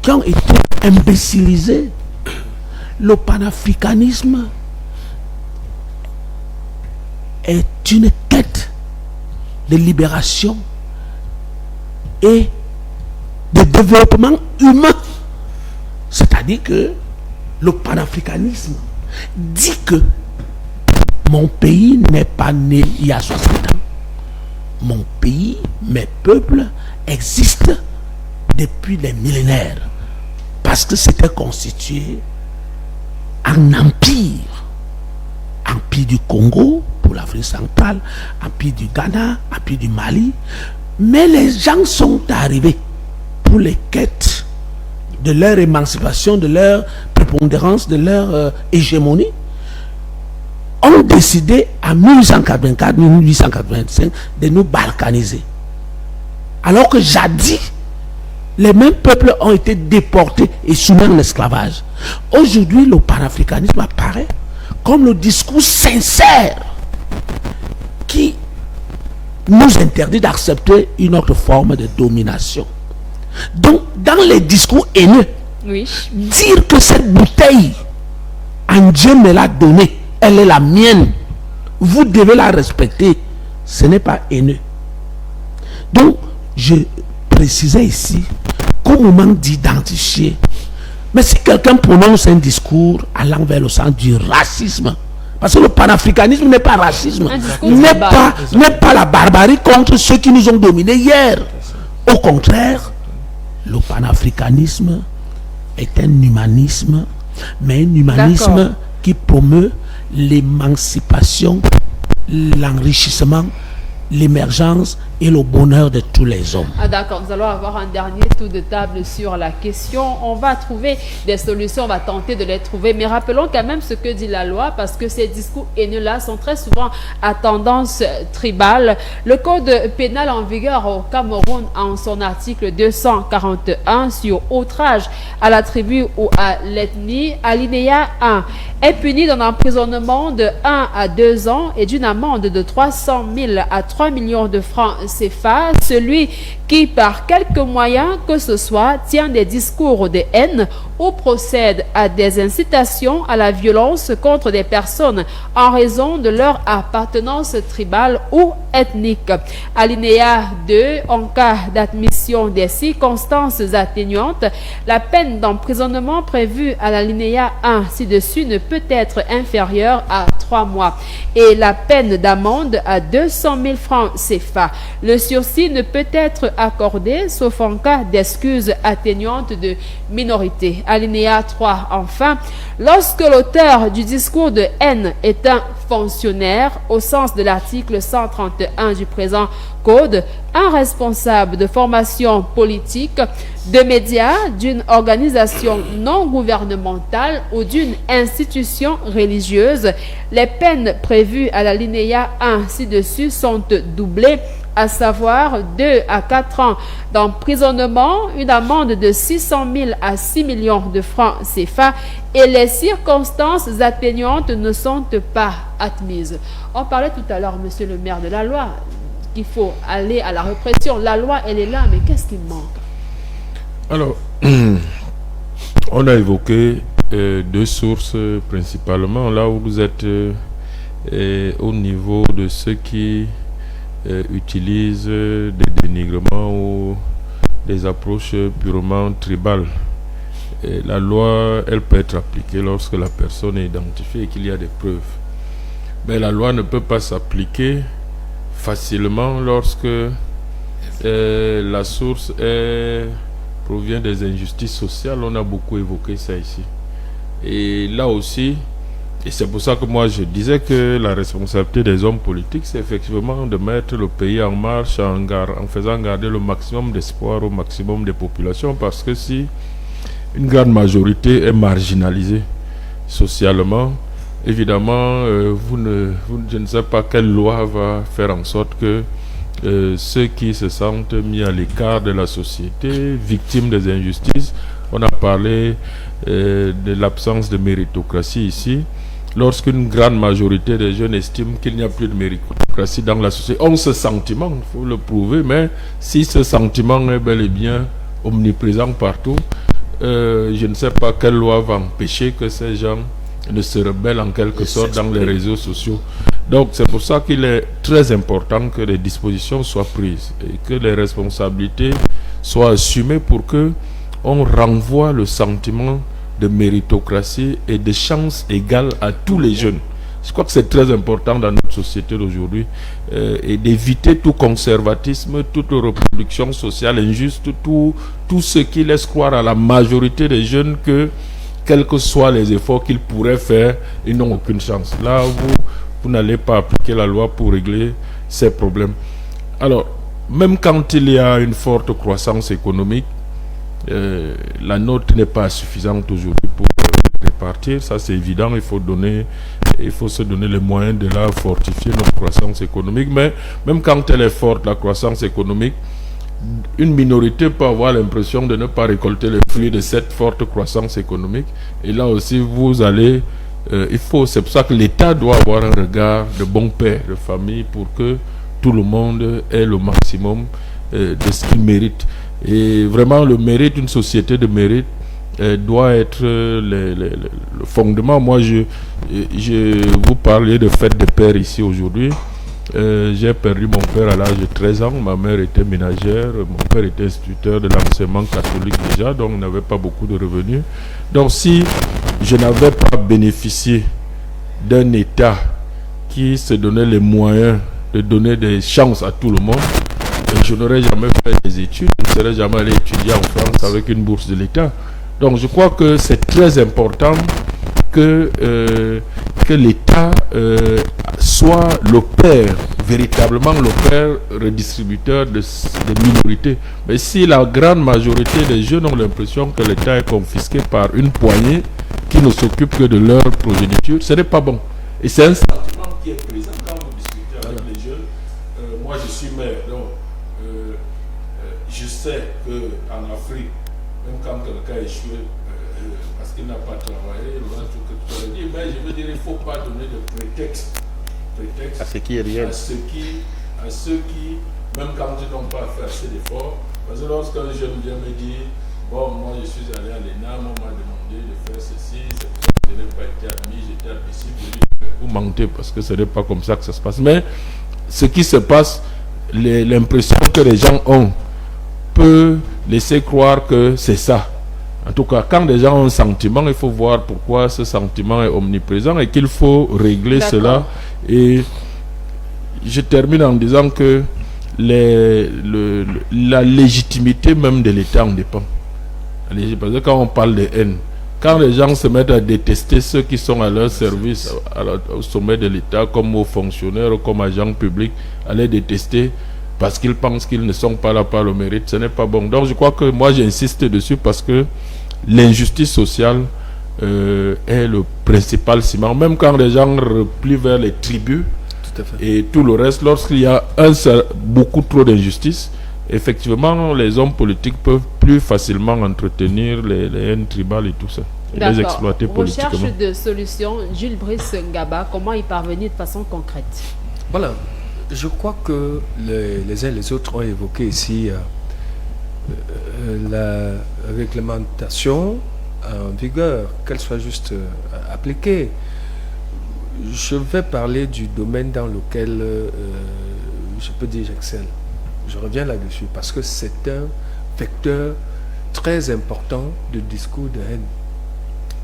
qui ont été imbécilisés. Le panafricanisme est une quête de libération et de développement humain. C'est-à-dire que le panafricanisme dit que mon pays n'est pas né il y a 60 ans. Mon pays, mes peuples existent depuis des millénaires parce que c'était constitué en empire. Empire du Congo pour l'Afrique centrale, empire du Ghana, empire du Mali. Mais les gens sont arrivés pour les quêtes de leur émancipation, de leur prépondérance, de leur hégémonie, ont décidé en 1884-1885 de nous balkaniser. Alors que jadis, les mêmes peuples ont été déportés et soumis en esclavage. Aujourd'hui, le panafricanisme apparaît comme le discours sincère qui nous interdit d'accepter une autre forme de domination. Donc, dans les discours haineux, dire que cette bouteille, un Dieu me l'a donnée, elle est la mienne, vous devez la respecter, ce n'est pas haineux. Donc, je précisais ici qu'au moment d'identifier, mais si quelqu'un prononce un discours allant vers le sens du racisme, parce que le panafricanisme n'est pas racisme, n'est pas la barbarie contre ceux qui nous ont dominés hier. Au contraire, le panafricanisme est un humanisme, mais un humanisme qui promeut l'émancipation, l'enrichissement, l'émergence et le bonheur de tous les hommes. Ah d'accord, nous allons avoir un dernier tour de table sur la question. On va trouver des solutions, on va tenter de les trouver, mais rappelons quand même ce que dit la loi, parce que ces discours haineux-là sont très souvent à tendance tribale. Le code pénal en vigueur au Cameroun, en son article 241 sur outrage à la tribu ou à l'ethnie, alinéa 1, est puni d'un emprisonnement de 1 à 2 ans et d'une amende de 300 000 à 3 millions de francs CFA, celui qui, par quelque moyen que ce soit, tient des discours de haine ou procède à des incitations à la violence contre des personnes en raison de leur appartenance tribale ou ethnique. Alinéa 2, en cas d'admission des circonstances atténuantes, la peine d'emprisonnement prévue à l'alinéa 1 ci-dessus ne peut être inférieure à 3 mois et la peine d'amende à 200 000 francs CFA. Le sursis ne peut être accordé sauf en cas d'excuses atténuantes de minorité. Alinéa 3, enfin, lorsque l'auteur du discours de haine est un fonctionnaire au sens de l'article 131 du présent code, un responsable de formation politique, de médias, d'une organisation non gouvernementale ou d'une institution religieuse, les peines prévues à l'alinéa 1 ci-dessus sont doublées, à savoir 2 à 4 ans d'emprisonnement, une amende de 600 000 à 6 millions de francs CFA et les circonstances atténuantes ne sont pas admises. On parlait tout à l'heure, monsieur le maire, de la loi, qu'il faut aller à la répression. La loi, elle est là, mais qu'est-ce qui manque? Alors, on a évoqué 2 sources principalement. Là où vous êtes au niveau de ceux qui utilisent des dénigrements ou des approches purement tribales. Et la loi, elle peut être appliquée lorsque la personne est identifiée et qu'il y a des preuves. Mais la loi ne peut pas s'appliquer facilement lorsque la source provient des injustices sociales. On a beaucoup évoqué ça ici. Et là aussi, et c'est pour ça que moi je disais que la responsabilité des hommes politiques, c'est effectivement de mettre le pays en marche en faisant garder le maximum d'espoir au maximum des populations, parce que si une grande majorité est marginalisée socialement, évidemment, je ne sais pas quelle loi va faire en sorte que ceux qui se sentent mis à l'écart de la société, victimes des injustices, on a parlé de l'absence de méritocratie ici, lorsqu'une grande majorité des jeunes estiment qu'il n'y a plus de méritocratie dans la société, ont ce sentiment, il faut le prouver, mais si ce sentiment est bel et bien omniprésent partout, je ne sais pas quelle loi va empêcher que ces gens ne se rebellent en quelque sorte dans les réseaux sociaux. Donc c'est pour ça qu'il est très important que les dispositions soient prises et que les responsabilités soient assumées pour que on renvoie le sentiment de méritocratie et de chances égales à tous les jeunes. Je crois que c'est très important dans notre société d'aujourd'hui et d'éviter tout conservatisme, toute reproduction sociale injuste, tout ce qui laisse croire à la majorité des jeunes que, quels que soient les efforts qu'ils pourraient faire, ils n'ont aucune chance. Là, vous n'allez pas appliquer la loi pour régler ces problèmes. Alors, même quand il y a une forte croissance économique, la note n'est pas suffisante aujourd'hui pour répartir, ça c'est évident, il faut se donner les moyens de la fortifier, notre croissance économique, mais même quand elle est forte, la croissance économique, une minorité peut avoir l'impression de ne pas récolter les fruits de cette forte croissance économique, et là aussi vous allez, c'est pour ça que l'État doit avoir un regard de bon père de famille pour que tout le monde ait le maximum de ce qu'il mérite. Et vraiment le mérite, une société de mérite doit être le fondement. Moi je vous parlais de fête des pères ici aujourd'hui. J'ai perdu mon père à l'âge de 13 ans, ma mère était ménagère, mon père était instituteur de l'enseignement catholique déjà, donc il n'avait pas beaucoup de revenus. Donc si je n'avais pas bénéficié d'un État qui se donnait les moyens de donner des chances à tout le monde, je n'aurais jamais fait des études, je ne serais jamais allé étudier en France avec une bourse de l'État. Donc je crois que c'est très important que l'État soit le père, véritablement le père redistributeur des minorités. Mais si la grande majorité des jeunes ont l'impression que l'État est confisqué par une poignée qui ne s'occupe que de leur progéniture, ce n'est pas bon. Et c'est un sentiment qui est présent quand vous discutez avec les jeunes. Moi je suis maire, donc je sais qu'en Afrique, même quand quelqu'un échoue parce qu'il n'a pas travaillé, voilà tout que tu as dit, mais je veux dire, il ne faut pas donner de prétexte à ce qui est réel. À ceux qui, même quand ils n'ont pas fait assez d'efforts, parce que lorsqu'un jeune vient me dire, bon, moi je suis allé à l'ENAM, on m'a demandé de faire ceci, c'est pour ça que je n'ai pas été admis, j'étais admissible, je dis, vous mentez parce que ce n'est pas comme ça que ça se passe. Mais ce qui se passe, l'impression que les gens ont peut laisser croire que c'est ça. En tout cas, quand les gens ont un sentiment, il faut voir pourquoi ce sentiment est omniprésent et qu'il faut régler cela. Et je termine en disant que la légitimité même de l'État en dépend. Parce que quand on parle de haine, quand les gens se mettent à détester ceux qui sont à leur service, au sommet de l'État, comme aux fonctionnaires, comme agents publics, à les détester parce qu'ils pensent qu'ils ne sont pas là par le mérite, ce n'est pas bon. Donc je crois que moi j'insiste dessus parce que l'injustice sociale est le principal ciment. Même quand les gens replient vers les tribus et tout le reste, lorsqu'il y a beaucoup trop d'injustice, effectivement les hommes politiques peuvent plus facilement entretenir les haines tribales et tout ça. Les exploiter politiquement. Recherche de solutions, Jules Brice Ngaba, comment y parvenir de façon concrète? Voilà. Je crois que les uns et les autres ont évoqué ici la réglementation en vigueur, qu'elle soit juste appliquée. Je vais parler du domaine dans lequel je peux dire j'excelle. Je reviens là-dessus parce que c'est un vecteur très important de discours de haine,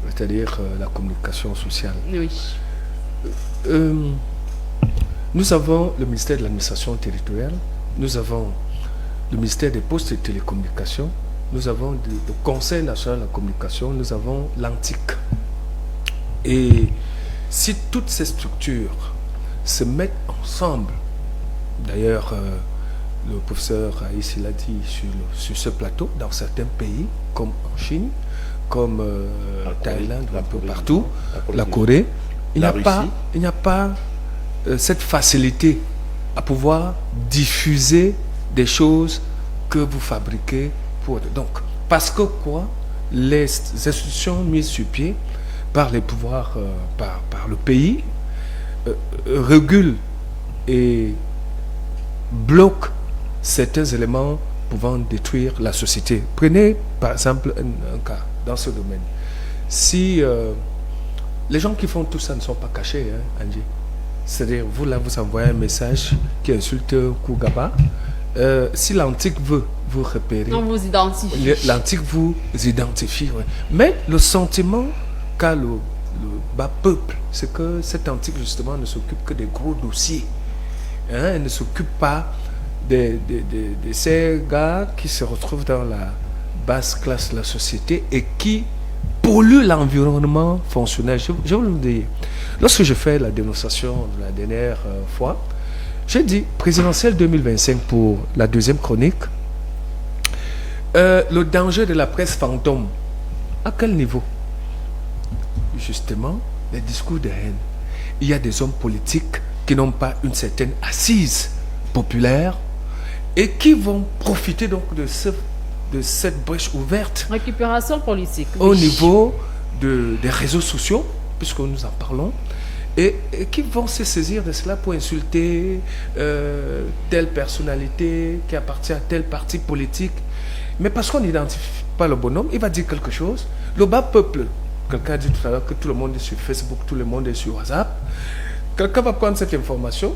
c'est-à-dire la communication sociale. Oui. Nous avons le ministère de l'administration territoriale, nous avons le ministère des postes et télécommunications, nous avons le Conseil national de la communication, nous avons l'ANTIC. Et si toutes ces structures se mettent ensemble, d'ailleurs le professeur Aïssi l'a dit sur ce plateau, dans certains pays, comme en Chine, comme Thaïlande, un peu partout, la Corée, il n'y a pas cette facilité à pouvoir diffuser des choses que vous fabriquez pour... Donc, parce que quoi? Les institutions mises sur pied par les pouvoirs, par le pays, régule et bloque certains éléments pouvant détruire la société. Prenez par exemple un cas dans ce domaine. Si les gens qui font tout ça ne sont pas cachés, hein, Angie. C'est-à-dire, vous là, vous envoyez un message qui insulte Kougaba. Si l'antique veut vous repérer, on vous identifie. L'antique vous identifie. Ouais. Mais le sentiment qu'a le bas peuple, c'est que cet antique justement ne s'occupe que des gros dossiers. Hein, elle ne s'occupe pas de ces gars qui se retrouvent dans la basse classe de la société et qui polluent l'environnement fonctionnel. Je vais vous le dire. Lorsque je fais la dénonciation la dernière fois, j'ai dit présidentielle 2025 pour la deuxième chronique. Le danger de la presse fantôme, à quel niveau? Justement, les discours de haine. Il y a des hommes politiques qui n'ont pas une certaine assise populaire et qui vont profiter donc de cette brèche ouverte. Récupération politique. Au niveau des réseaux sociaux, puisque nous en parlons, et qui vont se saisir de cela pour insulter telle personnalité qui appartient à tel parti politique. Mais parce qu'on n'identifie pas le bonhomme, il va dire quelque chose. Le bas peuple, quelqu'un a dit tout à l'heure que tout le monde est sur Facebook, tout le monde est sur WhatsApp. Quelqu'un va prendre cette information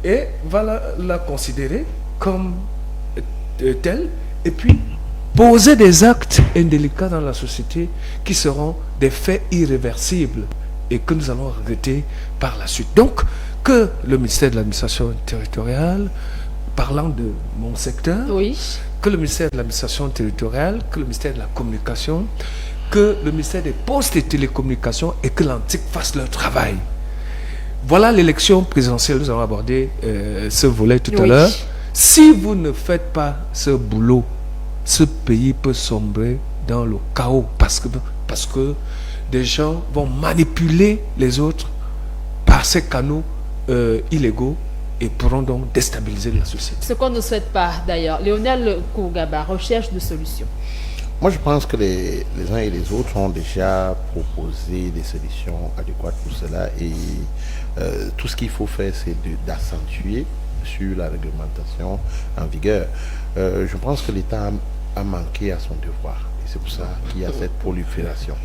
et va la considérer comme telle et puis poser des actes indélicats dans la société qui seront des faits irréversibles et que nous allons regretter par la suite. Donc, que le ministère de l'administration territoriale, parlant de mon secteur, oui, que le ministère de l'administration territoriale, que le ministère de la communication, que le ministère des postes et télécommunications et que l'antique fasse leur travail. Voilà l'élection présidentielle, nous allons aborder ce volet tout à l'heure. Si vous ne faites pas ce boulot, ce pays peut sombrer dans le chaos parce que des gens vont manipuler les autres par ces canaux illégaux et pourront donc déstabiliser la société. Ce qu'on ne souhaite pas d'ailleurs. Lionel Kougaba, recherche de solutions. Moi, je pense que les uns et les autres ont déjà proposé des solutions adéquates pour cela et tout ce qu'il faut faire, c'est d'accentuer sur la réglementation en vigueur. Je pense que l'État a manqué à son devoir et c'est pour ça qu'il y a cette prolifération.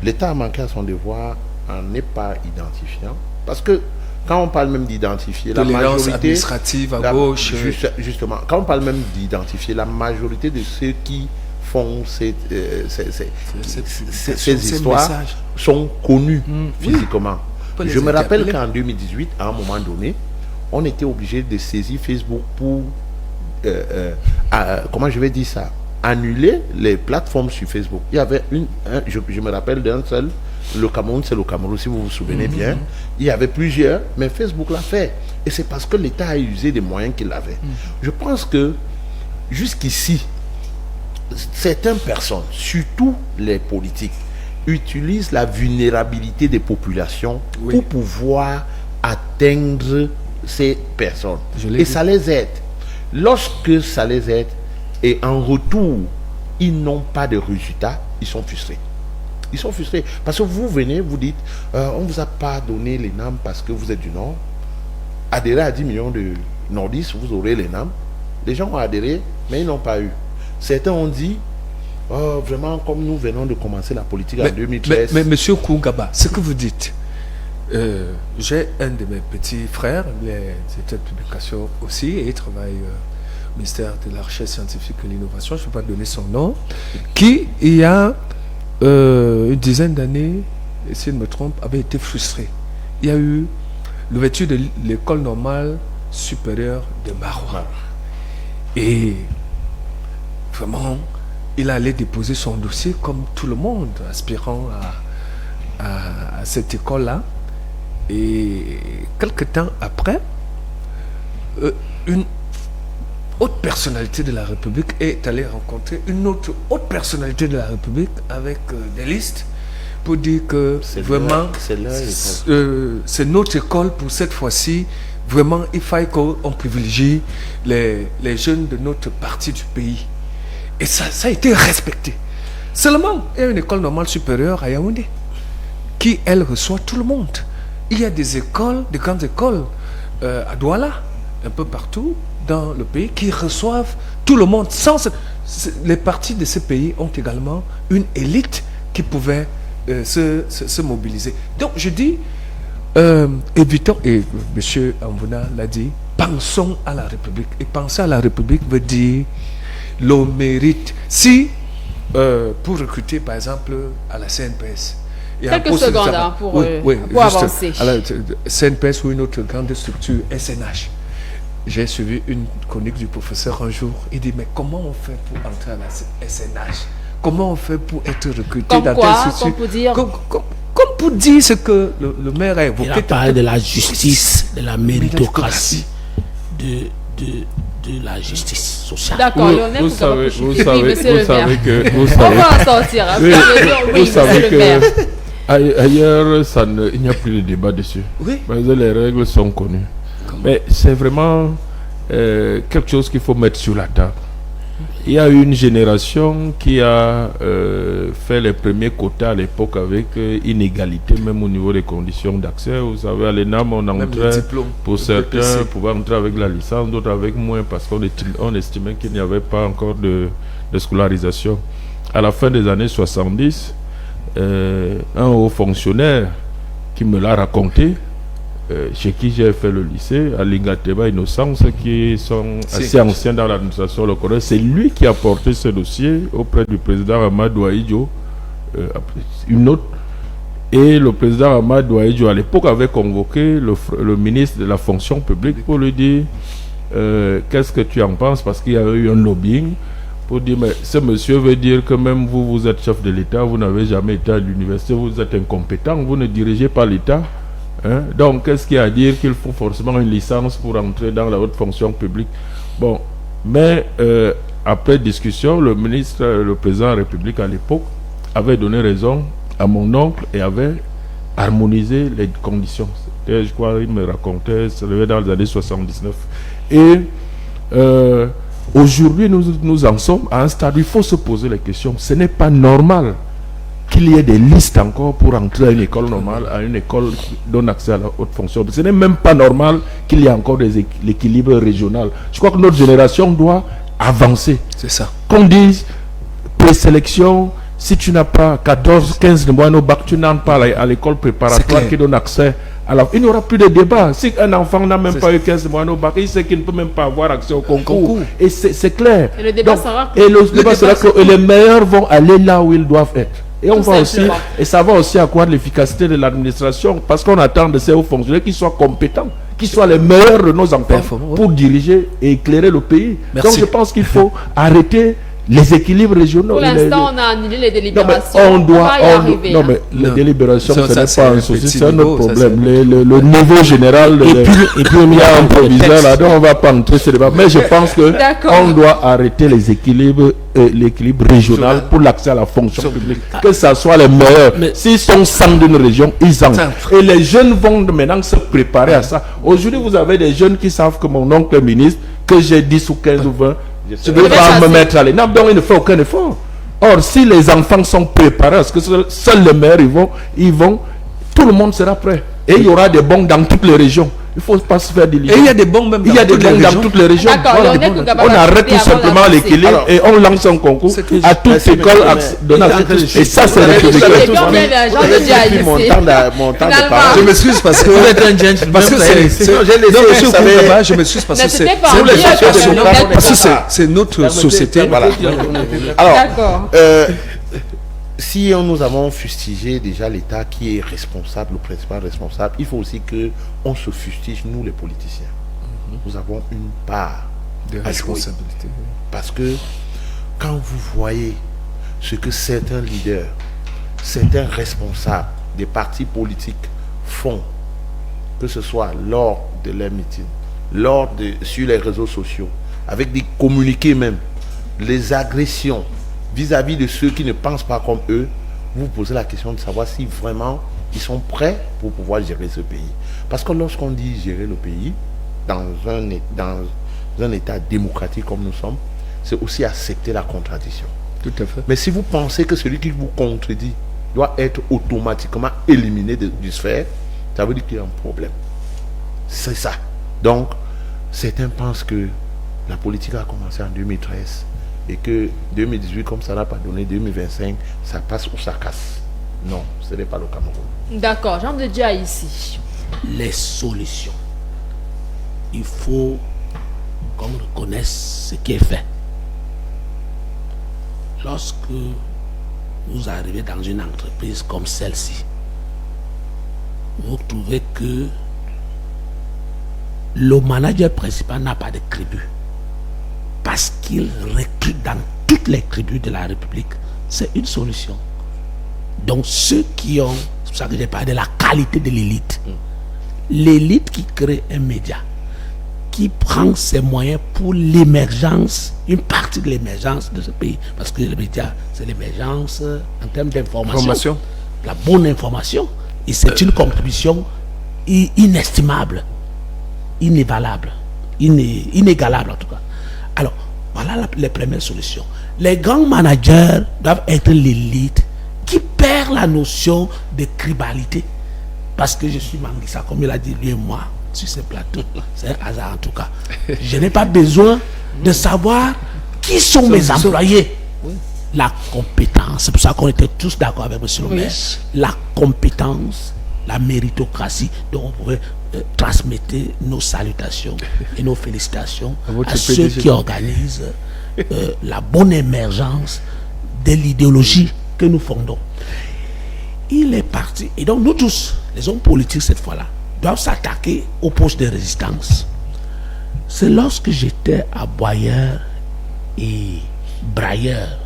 L'État a manqué à son devoir en n'est pas identifiant parce que quand on parle même d'identifier la majorité administrative à gauche, justement, quand on parle même d'identifier la majorité de ceux qui font ces histoires sont connus physiquement. Je me rappelle qu'en 2018, à un moment donné, on était obligé de saisir Facebook pour, comment je vais dire ça, annuler les plateformes sur Facebook. Il y avait je me rappelle d'un seul, le Cameroun, c'est le Cameroun, si vous vous souvenez bien. Il y avait plusieurs, mais Facebook l'a fait. Et c'est parce que l'État a usé des moyens qu'il avait. Je pense que jusqu'ici, certaines personnes, surtout les politiques, utilisent la vulnérabilité des populations pour pouvoir atteindre ces personnes. Et ça les aide. Lorsque ça les aide, et en retour, ils n'ont pas de résultats, ils sont frustrés. Ils sont frustrés. Parce que vous venez, vous dites, on ne vous a pas donné les NAM parce que vous êtes du Nord. Adhérez à 10 millions de nordistes, vous aurez les NAM. Les gens ont adhéré, mais ils n'ont pas eu. Certains ont dit, vraiment, comme nous venons de commencer la politique en 2013. Mais monsieur Kougaba, ce que vous dites, j'ai un de mes petits frères, il est de publication aussi, et il travaille au ministère de la Recherche scientifique et de l'innovation, je ne vais pas donner son nom, qui, il y a une dizaine d'années, si je ne me trompe, avait été frustré. Il y a eu l'ouverture de l'école normale supérieure de Maroua. Et vraiment, il allait déposer son dossier comme tout le monde, aspirant à cette école-là. Et quelque temps après, une haute personnalité de la République est allée rencontrer une autre haute personnalité de la République avec des listes pour dire que vraiment c'est notre école pour cette fois-ci. Vraiment, il faille qu'on privilégie les jeunes de notre partie du pays. Et ça a été respecté. Seulement, il y a une école normale supérieure à Yaoundé. qui, elle, reçoit tout le monde. Il y a des écoles, des grandes écoles à Douala, un peu partout dans le pays, qui reçoivent tout le monde. Les partis de ces pays ont également une élite qui pouvait se mobiliser. Donc je dis, évitons, et M. Amvouna l'a dit, pensons à la République. Et penser à la République veut dire le mérite. Si, pour recruter par exemple à la CNPS, quelques secondes pour avancer. À la CNPS ou une autre grande structure, SNH. J'ai suivi une chronique du professeur un jour. Il dit, mais comment on fait pour entrer à la SNH? Comment on fait pour être recruté comme dans quoi, telle structure? comme pour dire... Comme pour dire ce que le maire a évoqué. Il a parlé de la justice, de la méritocratie, de la justice sociale. D'accord, Lionel, vous savez que on va en sortir. Vous savez que ailleurs, il n'y a plus de débat dessus. Oui. Parce que les règles sont connues. Mais c'est vraiment quelque chose qu'il faut mettre sur la table. Il y a une génération qui a fait les premiers quotas à l'époque avec inégalité, même au niveau des conditions d'accès. Vous savez, à l'ENAM, on entrait, pour certains, pouvoir entrer avec la licence, d'autres avec moins, parce qu'on estimait qu'il n'y avait pas encore de scolarisation. À la fin des années 70, un haut fonctionnaire qui me l'a raconté, chez qui j'ai fait le lycée, à Lingateba Innocence, qui sont assez anciens dans l'administration locale. C'est lui qui a porté ce dossier auprès du président Amadou Ahidjo, une autre. Et le président Amadou Ahidjo, à l'époque, avait convoqué le ministre de la fonction publique pour lui dire qu'est-ce que tu en penses, parce qu'il y a eu un lobbying pour dire, mais ce monsieur veut dire que même vous êtes chef de l'État, vous n'avez jamais été à l'université, vous êtes incompétent, vous ne dirigez pas l'État. Hein? Donc, qu'est-ce qu'il y a à dire qu'il faut forcément une licence pour entrer dans la haute fonction publique? Bon, mais après discussion, le président de la République à l'époque avait donné raison à mon oncle et avait harmonisé les conditions. Et je crois qu'il me racontait, ça devait dans les années 79. Et aujourd'hui, nous en sommes à un stade où il faut se poser la question. Ce n'est pas normal qu'il y ait des listes encore pour entrer à une école normale, à une école qui donne accès à la haute fonction. Ce n'est même pas normal qu'il y ait encore l'équilibre régional. Je crois que notre génération doit avancer. C'est ça. Qu'on dise présélection, si tu n'as pas 14, 15 de moyenne au bac, tu n'entres pas à l'école préparatoire qui donne accès. Alors, il n'y aura plus de débat. Si un enfant n'a même pas eu 15 de moyenne au bac, il sait qu'il ne peut même pas avoir accès au concours. Et c'est clair. Et le débat sera que les meilleurs vont aller là où ils doivent être. Et on va aussi, et ça va aussi accroître l'efficacité de l'administration, parce qu'on attend de ces hauts fonctionnaires qu'ils soient compétents, qu'ils soient les meilleurs de nos enfants pour diriger et éclairer le pays. Merci. Donc je pense qu'il faut arrêter les équilibres régionaux. Pour l'instant, on a annulé les délibérations. Les délibérations, ce n'est pas un souci, c'est un autre problème. Le niveau général, et puis il y a un proviseur là-dedans, on ne va pas entrer ce débat. Mais je pense qu'on doit arrêter l'équilibre régional pour l'accès à la fonction publique. Que ce soit les meilleurs. S'ils sont 100 d'une région, ils entrent. Et les jeunes vont maintenant se préparer à ça. Aujourd'hui, vous avez des jeunes qui savent que mon oncle est ministre, que j'ai 10 ou 15 ou 20, je ne vais pas me mettre à l'ENAM, donc il ne fait aucun effort. Or, si les enfants sont préparés, parce que seuls les maires ils vont, tout le monde sera prêt. Et il y aura des bons dans toutes les régions. Il ne faut pas se faire délirer. Et il y a des bons même dans toutes les régions. D'accord, on arrête tout simplement l'équilibre et on lance un concours à toute école de et ça, c'est républicain. Je m'excuse parce que vous êtes un gentleman. Je m'excuse parce que c'est notre société. Alors, si nous avons fustigé déjà l'État qui est responsable, le principal responsable, il faut aussi qu'on se fustige, nous les politiciens. Nous avons une part de responsabilité. Parce que quand vous voyez ce que certains leaders, certains responsables des partis politiques font, que ce soit lors de leurs meetings, sur les réseaux sociaux, avec des communiqués même, les agressions vis-à-vis de ceux qui ne pensent pas comme eux, vous posez la question de savoir si vraiment ils sont prêts pour pouvoir gérer ce pays. Parce que lorsqu'on dit gérer le pays dans un état démocratique comme nous sommes, c'est aussi accepter la contradiction. Tout à fait. Mais si vous pensez que celui qui vous contredit doit être automatiquement éliminé du sphère, ça veut dire qu'il y a un problème. C'est ça. Donc, certains pensent que la politique a commencé en 2013 et que 2018, comme ça n'a pas donné, 2025, ça passe ou ça casse. Non, ce n'est pas le Cameroun. D'accord, Jean de Dia ici. Les solutions. Il faut qu'on reconnaisse ce qui est fait. Lorsque vous arrivez dans une entreprise comme celle-ci, vous trouvez que le manager principal n'a pas de tribu parce qu'il recrute dans toutes les tribus de la République. C'est une solution. Donc ceux qui ont, c'est pour ça que j'ai parlé de la qualité de l'élite. L'élite qui crée un média, qui prend ses moyens pour l'émergence, une partie de l'émergence de ce pays. Parce que le média, c'est l'émergence en termes d'information, la bonne information. Et c'est une contribution inestimable, inégalable en tout cas. Alors, voilà les premières solutions. Les grands managers doivent être l'élite qui perd la notion de tribalité. Parce que je suis Manguissa, comme il a dit lui et moi, sur ce plateau. C'est un hasard en tout cas. Je n'ai pas besoin de savoir qui sont mes employés. La compétence, c'est pour ça qu'on était tous d'accord avec M. le maire. La compétence, la méritocratie, dont on pouvait transmettre nos salutations et nos félicitations à ceux qui organisent la bonne émergence de l'idéologie que nous fondons. Il est parti. Et donc nous tous, les hommes politiques cette fois-là, doivent s'attaquer aux postes de résistance. C'est lorsque j'étais à Boyeur et Brailleur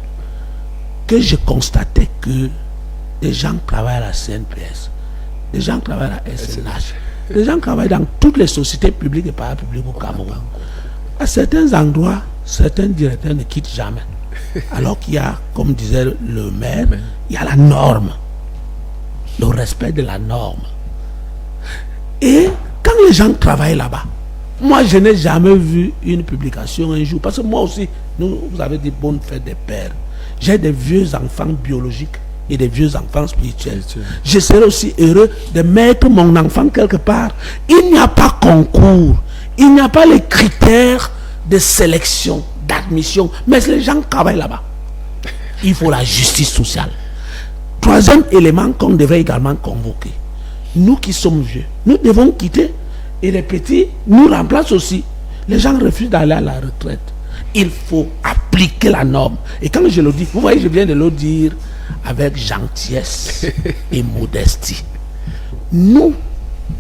que je constatais que des gens travaillent à la CNPS, des gens travaillent à la SNH, des gens travaillent dans toutes les sociétés publiques et parapubliques au Cameroun. À certains endroits, certains directeurs ne quittent jamais. Alors qu'il y a, comme disait le maire, il y a la norme, le respect de la norme. Et quand les gens travaillent là-bas, moi je n'ai jamais vu une publication un jour, parce que moi aussi, vous avez dit bonne fête des pères. J'ai des vieux enfants biologiques et des vieux enfants spirituels. Je serais aussi heureux de mettre mon enfant quelque part. Il n'y a pas concours, il n'y a pas les critères de sélection, d'admission, mais les gens travaillent là-bas. Il faut la justice sociale. Troisième élément qu'on devrait également convoquer. Nous qui sommes vieux, nous devons quitter et les petits nous remplacent aussi. Les gens refusent d'aller à la retraite. Il faut appliquer la norme. Et quand je le dis, vous voyez, je viens de le dire avec gentillesse et modestie. Nous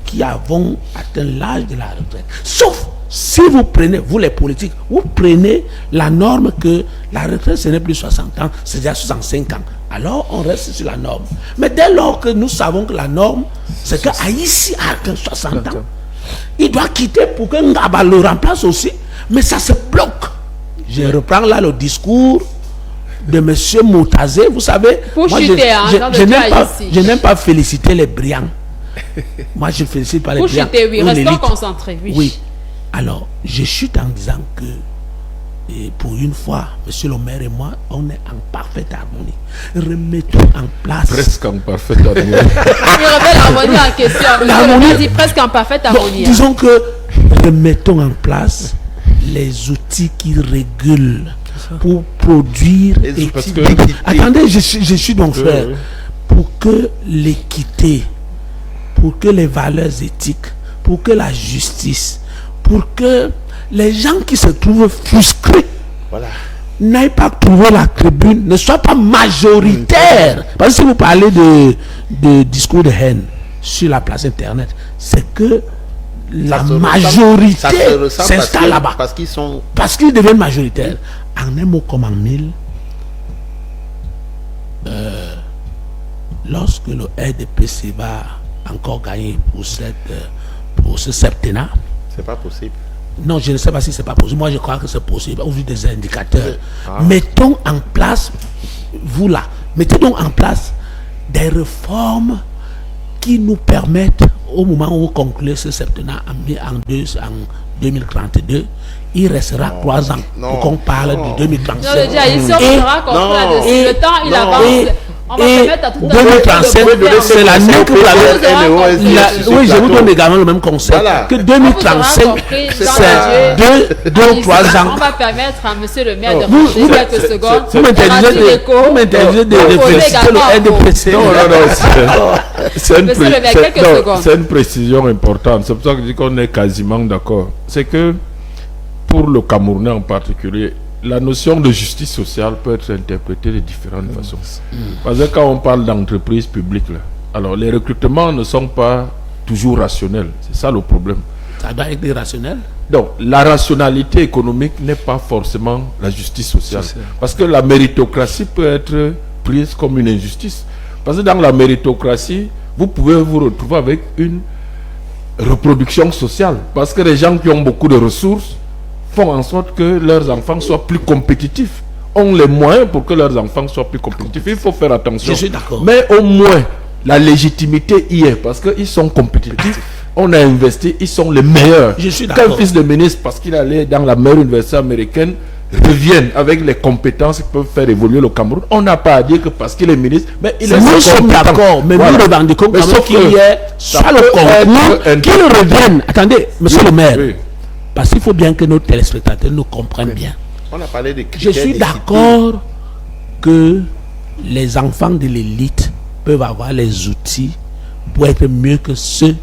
qui avons atteint l'âge de la retraite, sauf si vous prenez, vous les politiques, vous prenez la norme que la retraite ce n'est plus 60 ans, c'est déjà 65 ans. Alors on reste sur la norme. Mais dès lors que nous savons que la norme, c'est qu'Aïssi a atteint 60 ans, il doit quitter pour que Ngaba le remplace aussi. Mais ça se bloque. Je reprends là le discours de M. Moutazé. Vous savez, moi, je n'aime pas féliciter les brillants. Moi, je félicite pas les brillants. Oui, restons concentrés. Oui. Alors, je chute en disant que, et pour une fois, M. le maire et moi, on est en parfaite harmonie. Remettons en place. Presque en parfaite harmonie. Il remet l'harmonie en question. L'harmonie dit presque en parfaite harmonie. Donc, disons que remettons en place les outils qui régulent pour produire attendez, je suis donc frère. Pour que l'équité, pour que les valeurs éthiques, pour que la justice, pour que les gens qui se trouvent frustrés n'aillent pas trouver la tribune, ne soient pas majoritaires. Parce que si vous parlez de discours de haine sur la place internet, c'est que la majorité s'installe là-bas. Parce qu'ils deviennent majoritaires. En un mot comme en mille, lorsque le RDPC va encore gagner pour ce septennat, c'est pas possible. Non, je ne sais pas si c'est pas possible. Moi, je crois que c'est possible au vu des indicateurs. Mettons en place, vous là, mettez donc en place des réformes qui nous permettent, au moment où vous concluez ce septennat en 2032, il restera 3 ans pour qu'on parle de 2035. Le temps, il avance. On va Et permettre à tout un 2035, c'est l'année que vous avez. Oui, je vous donne également le même conseil. Voilà. Que 2035, c'est deux ou 3 ans. On va permettre à monsieur le maire de Vous rentrer quelques secondes. Vous m'interrogez de réfléchir le RDPC. Non, c'est Monsieur le maire, quelques secondes. c'est une précision importante. C'est pour ça que je dis qu'on est quasiment d'accord. C'est que pour le Camerounais en particulier, la notion de justice sociale peut être interprétée de différentes façons. Parce que quand on parle d'entreprise publique, là, alors les recrutements ne sont pas toujours rationnels. C'est ça le problème. Ça doit être rationnel. Donc, la rationalité économique n'est pas forcément la justice sociale. Parce que la méritocratie peut être prise comme une injustice. Parce que dans la méritocratie, vous pouvez vous retrouver avec une reproduction sociale. Parce que les gens qui ont beaucoup de ressources font en sorte que leurs enfants soient plus compétitifs, ont les moyens pour que leurs enfants soient plus compétitifs. Il faut faire attention. Je suis d'accord. Mais au moins, la légitimité y est parce qu'ils sont compétitifs. On a investi, ils sont les meilleurs. Je suis d'accord. Qu'un fils de ministre, parce qu'il allait dans la meilleure université américaine, revienne avec les compétences qui peuvent faire évoluer le Cameroun. On n'a pas à dire que parce qu'il est ministre, mais il est Nous sommes compétent. d'accord, mais Voilà. nous revendiquons Mais quand même sauf qu'il que y ait ça soit le peut concours, être qu'il revienne. Attendez, monsieur le maire, Oui. parce qu'il faut bien que nos téléspectateurs nous comprennent bien. On a parlé de Je critères suis d'équité. d'accord que les enfants de l'élite peuvent avoir les outils pour être mieux que ceux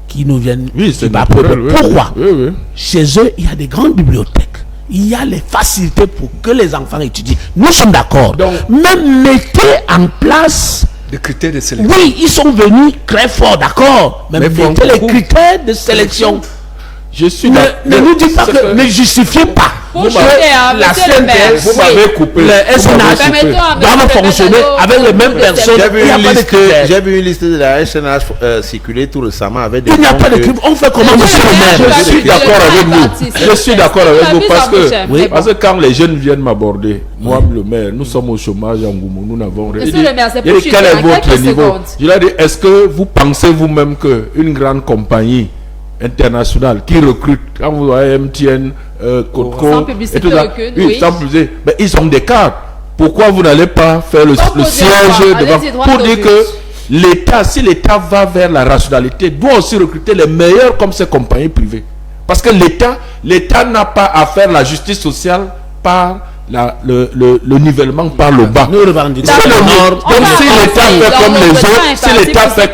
qui nous viennent Oui, du c'est bas naturel. peuple. Oui, Pourquoi? oui, oui. Chez eux, il y a des grandes bibliothèques. Il y a les facilités pour que les enfants étudient. Nous sommes d'accord. Donc- Même mettez en place. Des critères de sélection. Oui, ils sont venus très forts, d'accord. Mais Mais faut mettez les encore- critères de sélection. Je suis Ne d'accord. nous dites pas C'est que. Ne justifiez pas. Pour Que juger, hein, la monsieur le maire. CNTS, Vous m'avez coupé. le Vous m'avez SNH coupé. Permettons à doivent monsieur le fonctionner maire avec les mêmes de personnes. J'ai Il vu, n'y a une pas de liste, critères. j'ai vu une liste de la SNH circuler tout récemment avec des Il n'y a noms pas de que- crime. On fait comment, monsieur le maire? Je suis d'accord avec vous. Je suis d'accord avec vous parce que, Oui. parce que quand les jeunes viennent m'aborder, moi le maire, nous sommes au chômage en Goumou, nous n'avons rien. Monsieur le maire, c'est Je pour dis, quel chuter est en votre quelques niveau? secondes. Je leur dis, est-ce que vous pensez vous-même qu'une grande compagnie internationale qui recrute, quand vous voyez MTN, Codco, Sans publicité et tout ça, aucune, oui, oui. sans publicité, mais ils ont des cadres. Pourquoi vous n'allez pas faire le Opposez-vous, siège devant allez-y, droit pour au dire but. que l'État, si l'État va vers la rationalité, doit aussi recruter les meilleurs comme ces compagnies privées. Parce que l'État n'a pas à faire la justice sociale par le nivellement par le bas. Nous revendiquons. C'est le nord. On Donc va si l'État avancer fait dans comme les notre autres, temps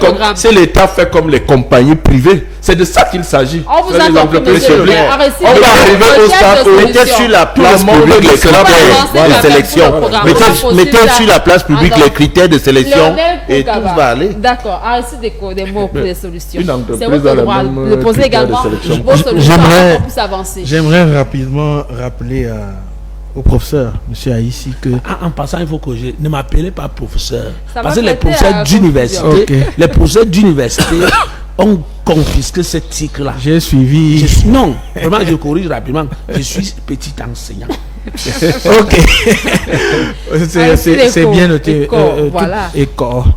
imparti si l'État fait comme les compagnies privées, c'est de ça qu'il s'agit. On vous C'est a les compris, entreprises monsieur le publiques. maire. Arrêtez On va de- arriver au recherche stade de où solutions. Mettez sur la Tout le place monde publique veut les des critères avancer de avec sélection. le programme. On va Mettez poursuivre sur la place publique Alors, les critères de sélection Lionel et tout Koukaba. va aller. D'accord, arrêtez des mots pour des solutions. Une entreprise C'est votre a le droit même de poser critère de également sélection. vos solutions J'aimerais- afin qu'on puisse avancer. J'aimerais rapidement rappeler au professeur, M. Haïssi, que En passant, il faut que je ne m'appelez pas professeur. Ça Parce va que les prêter professeurs à d'université, confusion. Ok. les professeurs d'université ont confisqué ce titre-là. j'ai suivi. Non, vraiment, je corrige rapidement. Je suis petit enseignant. Ok. C'est bien noté. Et corps, voilà. Et corps.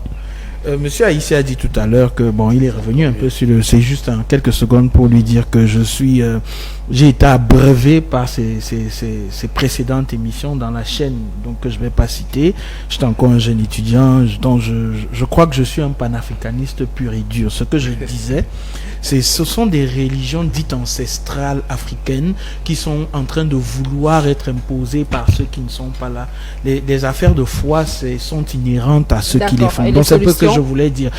Monsieur Haïssi a dit tout à l'heure que bon, il est revenu un peu sur le. C'est juste en quelques secondes pour lui dire que j'ai été abreuvé par ces précédentes émissions dans la chaîne, donc que je vais pas citer. J'étais encore un jeune étudiant, donc je crois que je suis un panafricaniste pur et dur. Ce que je disais, ce sont des religions dites ancestrales africaines qui sont en train de vouloir être imposées par ceux qui ne sont pas là. Les affaires de foi sont inhérentes à ceux qui les D'accord. font. Et Donc les c'est un peu ce que solutions? je voulais dire.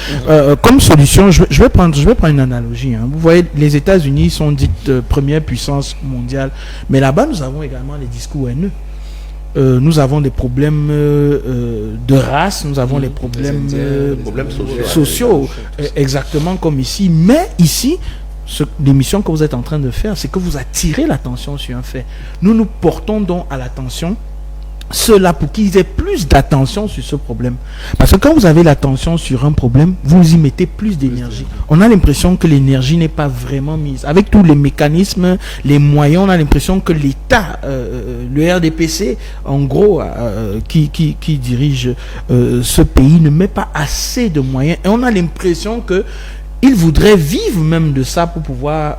Comme solution, je vais prendre une analogie. Hein. Vous voyez, les États-Unis sont dites première puissance mondiale, mais là-bas nous avons également les discours haineux. Nous avons des problèmes de race, nous avons les problèmes Problèmes sociaux, exactement comme ici. Mais ici, l'émission que vous êtes en train de faire, c'est que vous attirez l'attention sur un fait. Nous nous portons donc à l'attention cela pour qu'ils aient plus d'attention sur ce problème. Parce que quand vous avez l'attention sur un problème, vous y mettez plus d'énergie. On a l'impression que l'énergie n'est pas vraiment mise. Avec tous les mécanismes, les moyens, on a l'impression que l'État, le RDPC, en gros, qui dirige ce pays, ne met pas assez de moyens. Et on a l'impression que il voudrait vivre même de ça pour pouvoir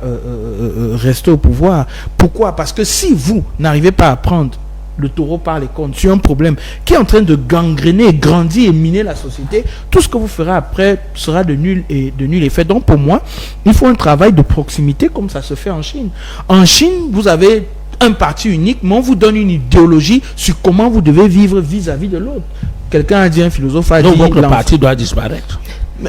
rester au pouvoir. Pourquoi? Parce que si vous n'arrivez pas à prendre le taureau par les cornes sur un problème qui est en train de gangréner, grandir et miner la société, tout ce que vous ferez après sera de nul effet. Donc pour moi, il faut un travail de proximité comme ça se fait en Chine. En Chine, vous avez un parti unique, mais on vous donne une idéologie sur comment vous devez vivre vis-à-vis de l'autre. Quelqu'un a dit, un philosophe a dit... Donc le parti doit disparaître.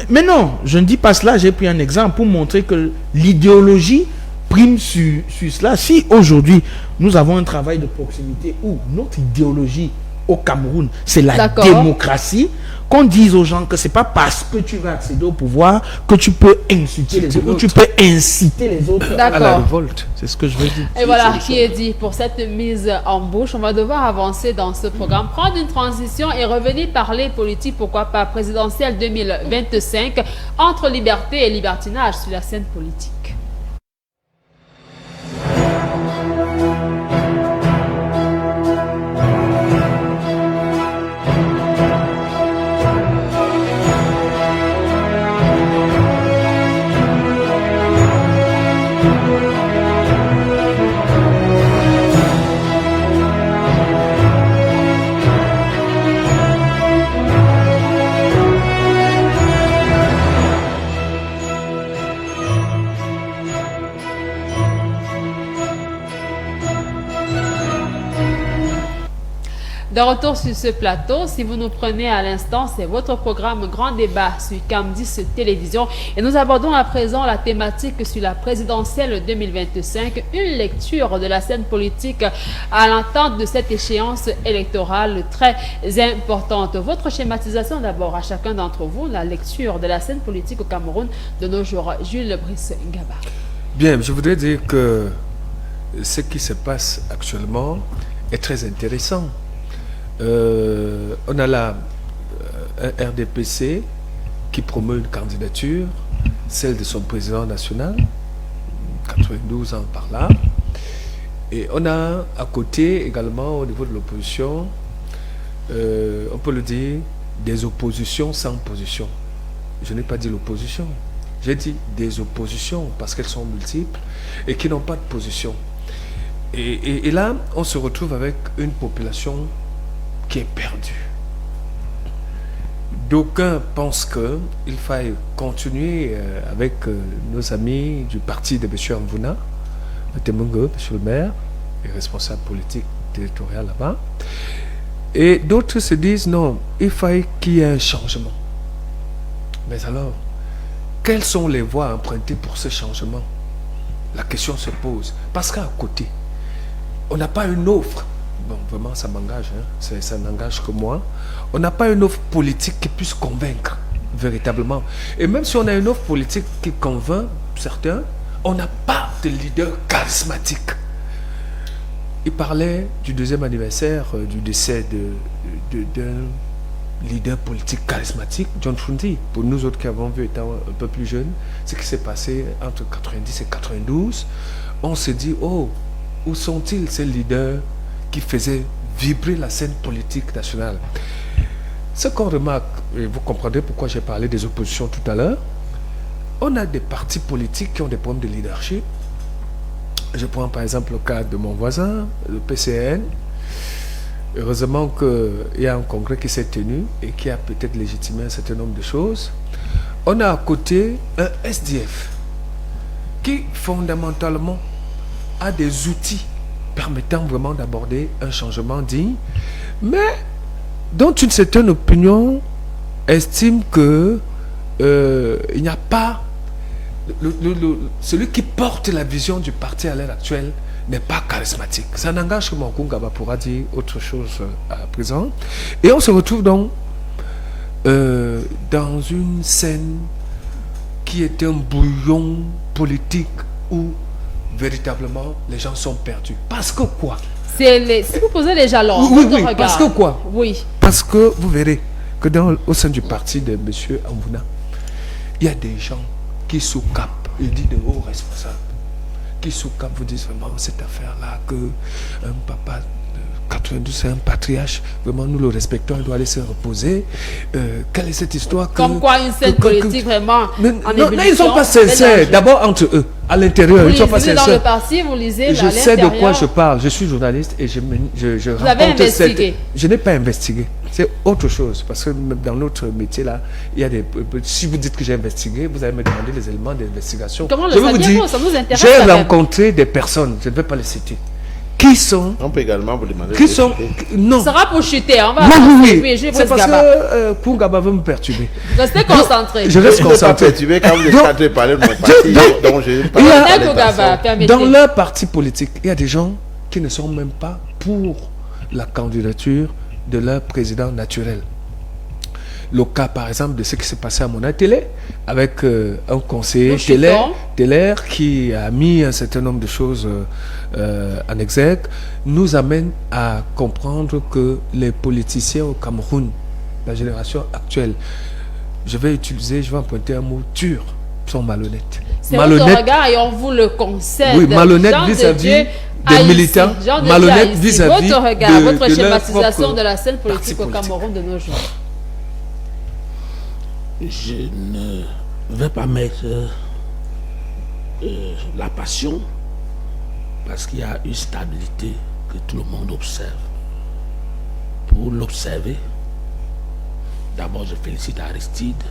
Mais non, je ne dis pas cela. J'ai pris un exemple pour montrer que l'idéologie prime sur cela. Si aujourd'hui, nous avons un travail de proximité où notre idéologie au Cameroun, c'est la démocratie, qu'on dise aux gens que c'est pas parce que tu vas accéder au pouvoir que tu peux insulter les autres, tu peux inciter les autres à la révolte. C'est ce que je veux dire. Et voilà qui est dit pour cette mise en bouche. On va devoir avancer dans ce programme, prendre une transition et revenir parler politique, pourquoi pas présidentielle 2025, entre liberté et libertinage sur la scène politique. De retour sur ce plateau, si vous nous prenez à l'instant, c'est votre programme Grand Débat sur CAM10 Télévision. Et nous abordons à présent la thématique sur la présidentielle 2025, une lecture de la scène politique à l'entente de cette échéance électorale très importante. Votre schématisation d'abord à chacun d'entre vous, la lecture de la scène politique au Cameroun de nos jours. Jules Brice Ngaba. Bien, je voudrais dire que ce qui se passe actuellement est très intéressant. On a là un RDPC qui promeut une candidature, celle de son président national, 92 ans par là. Et on a à côté également au niveau de l'opposition, on peut le dire, des oppositions sans position. Je n'ai pas dit l'opposition, j'ai dit des oppositions parce qu'elles sont multiples et qui n'ont pas de position. Et là, on se retrouve avec une population qui est perdu. D'aucuns pensent qu'il faille continuer avec nos amis du parti de M. Amvouna, M. le maire, et responsable politique territorial là-bas. Et d'autres se disent non, il faille qu'il y ait un changement. Mais alors, quelles sont les voies empruntées pour ce changement? La question se pose. Parce qu'à côté, on n'a pas une offre. Bon, vraiment, ça m'engage, hein. Ça n'engage que moi. On n'a pas une offre politique qui puisse convaincre, véritablement. Et même si on a une offre politique qui convainc certains, on n'a pas de leader charismatique. Il parlait du 2e anniversaire du décès d'un leader politique charismatique, John Fundi. Pour nous autres qui avons vu étant un peu plus jeunes, ce qui s'est passé entre 90 et 92, on s'est dit, oh, où sont-ils ces leaders qui faisait vibrer la scène politique nationale? Ce qu'on remarque, et vous comprendrez pourquoi j'ai parlé des oppositions tout à l'heure, on a des partis politiques qui ont des problèmes de leadership. Je prends par exemple le cas de mon voisin, le PCN. Heureusement qu'il y a un congrès qui s'est tenu et qui a peut-être légitimé un certain nombre de choses. On a à côté un SDF qui fondamentalement a des outils permettant vraiment d'aborder un changement digne, mais dont une certaine opinion estime que il n'y a pas celui qui porte la vision du parti à l'heure actuelle n'est pas charismatique. Ça n'engage que mon Kungaba pourra dire autre chose à présent. Et on se retrouve donc dans une scène qui est un bouillon politique où véritablement les gens sont perdus. Parce que quoi? Si vous posez les jalons, oui, parce que quoi? Oui. Parce que vous verrez que au sein du parti de M. Amvouna, il y a des gens qui sous-capent, il dit de hauts responsables, qui sous-capent, vous disent vraiment cette affaire-là, que un papa de 92, c'est un patriarche, vraiment nous le respectons, il doit aller se reposer. Quelle est cette histoire comme quoi une scène politique vraiment en non, ils ne sont pas sincères, d'abord entre eux. à l'intérieur. Vous Ils sont pas lisez dans sincères. le parti, vous lisez à Je l'intérieur. sais de quoi je parle. Je suis journaliste et je Vous avez raconte investigué. Je n'ai pas investigué. C'est autre chose. Parce que dans notre métier là, il y a des. Si vous dites que j'ai investigué, vous allez me demander les éléments d'investigation. Comment le Je vais vous saviez-vous? dire, Ça vous intéresse j'ai quand même. rencontré des personnes, je ne vais pas les citer, qui sont. On peut également vous demander. Qui sont. Non. Ça sera pour chuter. On va Oui. je vais C'est parce Gaba. que Koungaba veut me perturber. Restez concentrés. Je reste Je ne suis pas concentré. perturbé quand vous êtes Donc- en train de parler de mon parti. Donc je Il y a- parle Restez Gaba, permettez. Dans leur parti politique, il y a des gens qui ne sont même pas pour la candidature de leur président naturel. Le cas, par exemple, de ce qui s'est passé à Mona Télé, avec un conseiller Nous Teller qui a mis un certain nombre de choses en exergue, nous amène à comprendre que les politiciens au Cameroun, la génération actuelle, je vais emprunter un mot dur, sont malhonnêtes. C'est votre regard et on vous le concède. Oui, malhonnête Jean de vis-à-vis Dieu des Haïti. militants, Jean de Dieu malhonnête Haïti. vis-à-vis Votre regard, de votre leur schématisation propre de la scène politique parti au Cameroun de nos jours. Je ne vais pas mettre la passion parce qu'il y a une stabilité que tout le monde observe. Pour l'observer, d'abord je félicite Aristide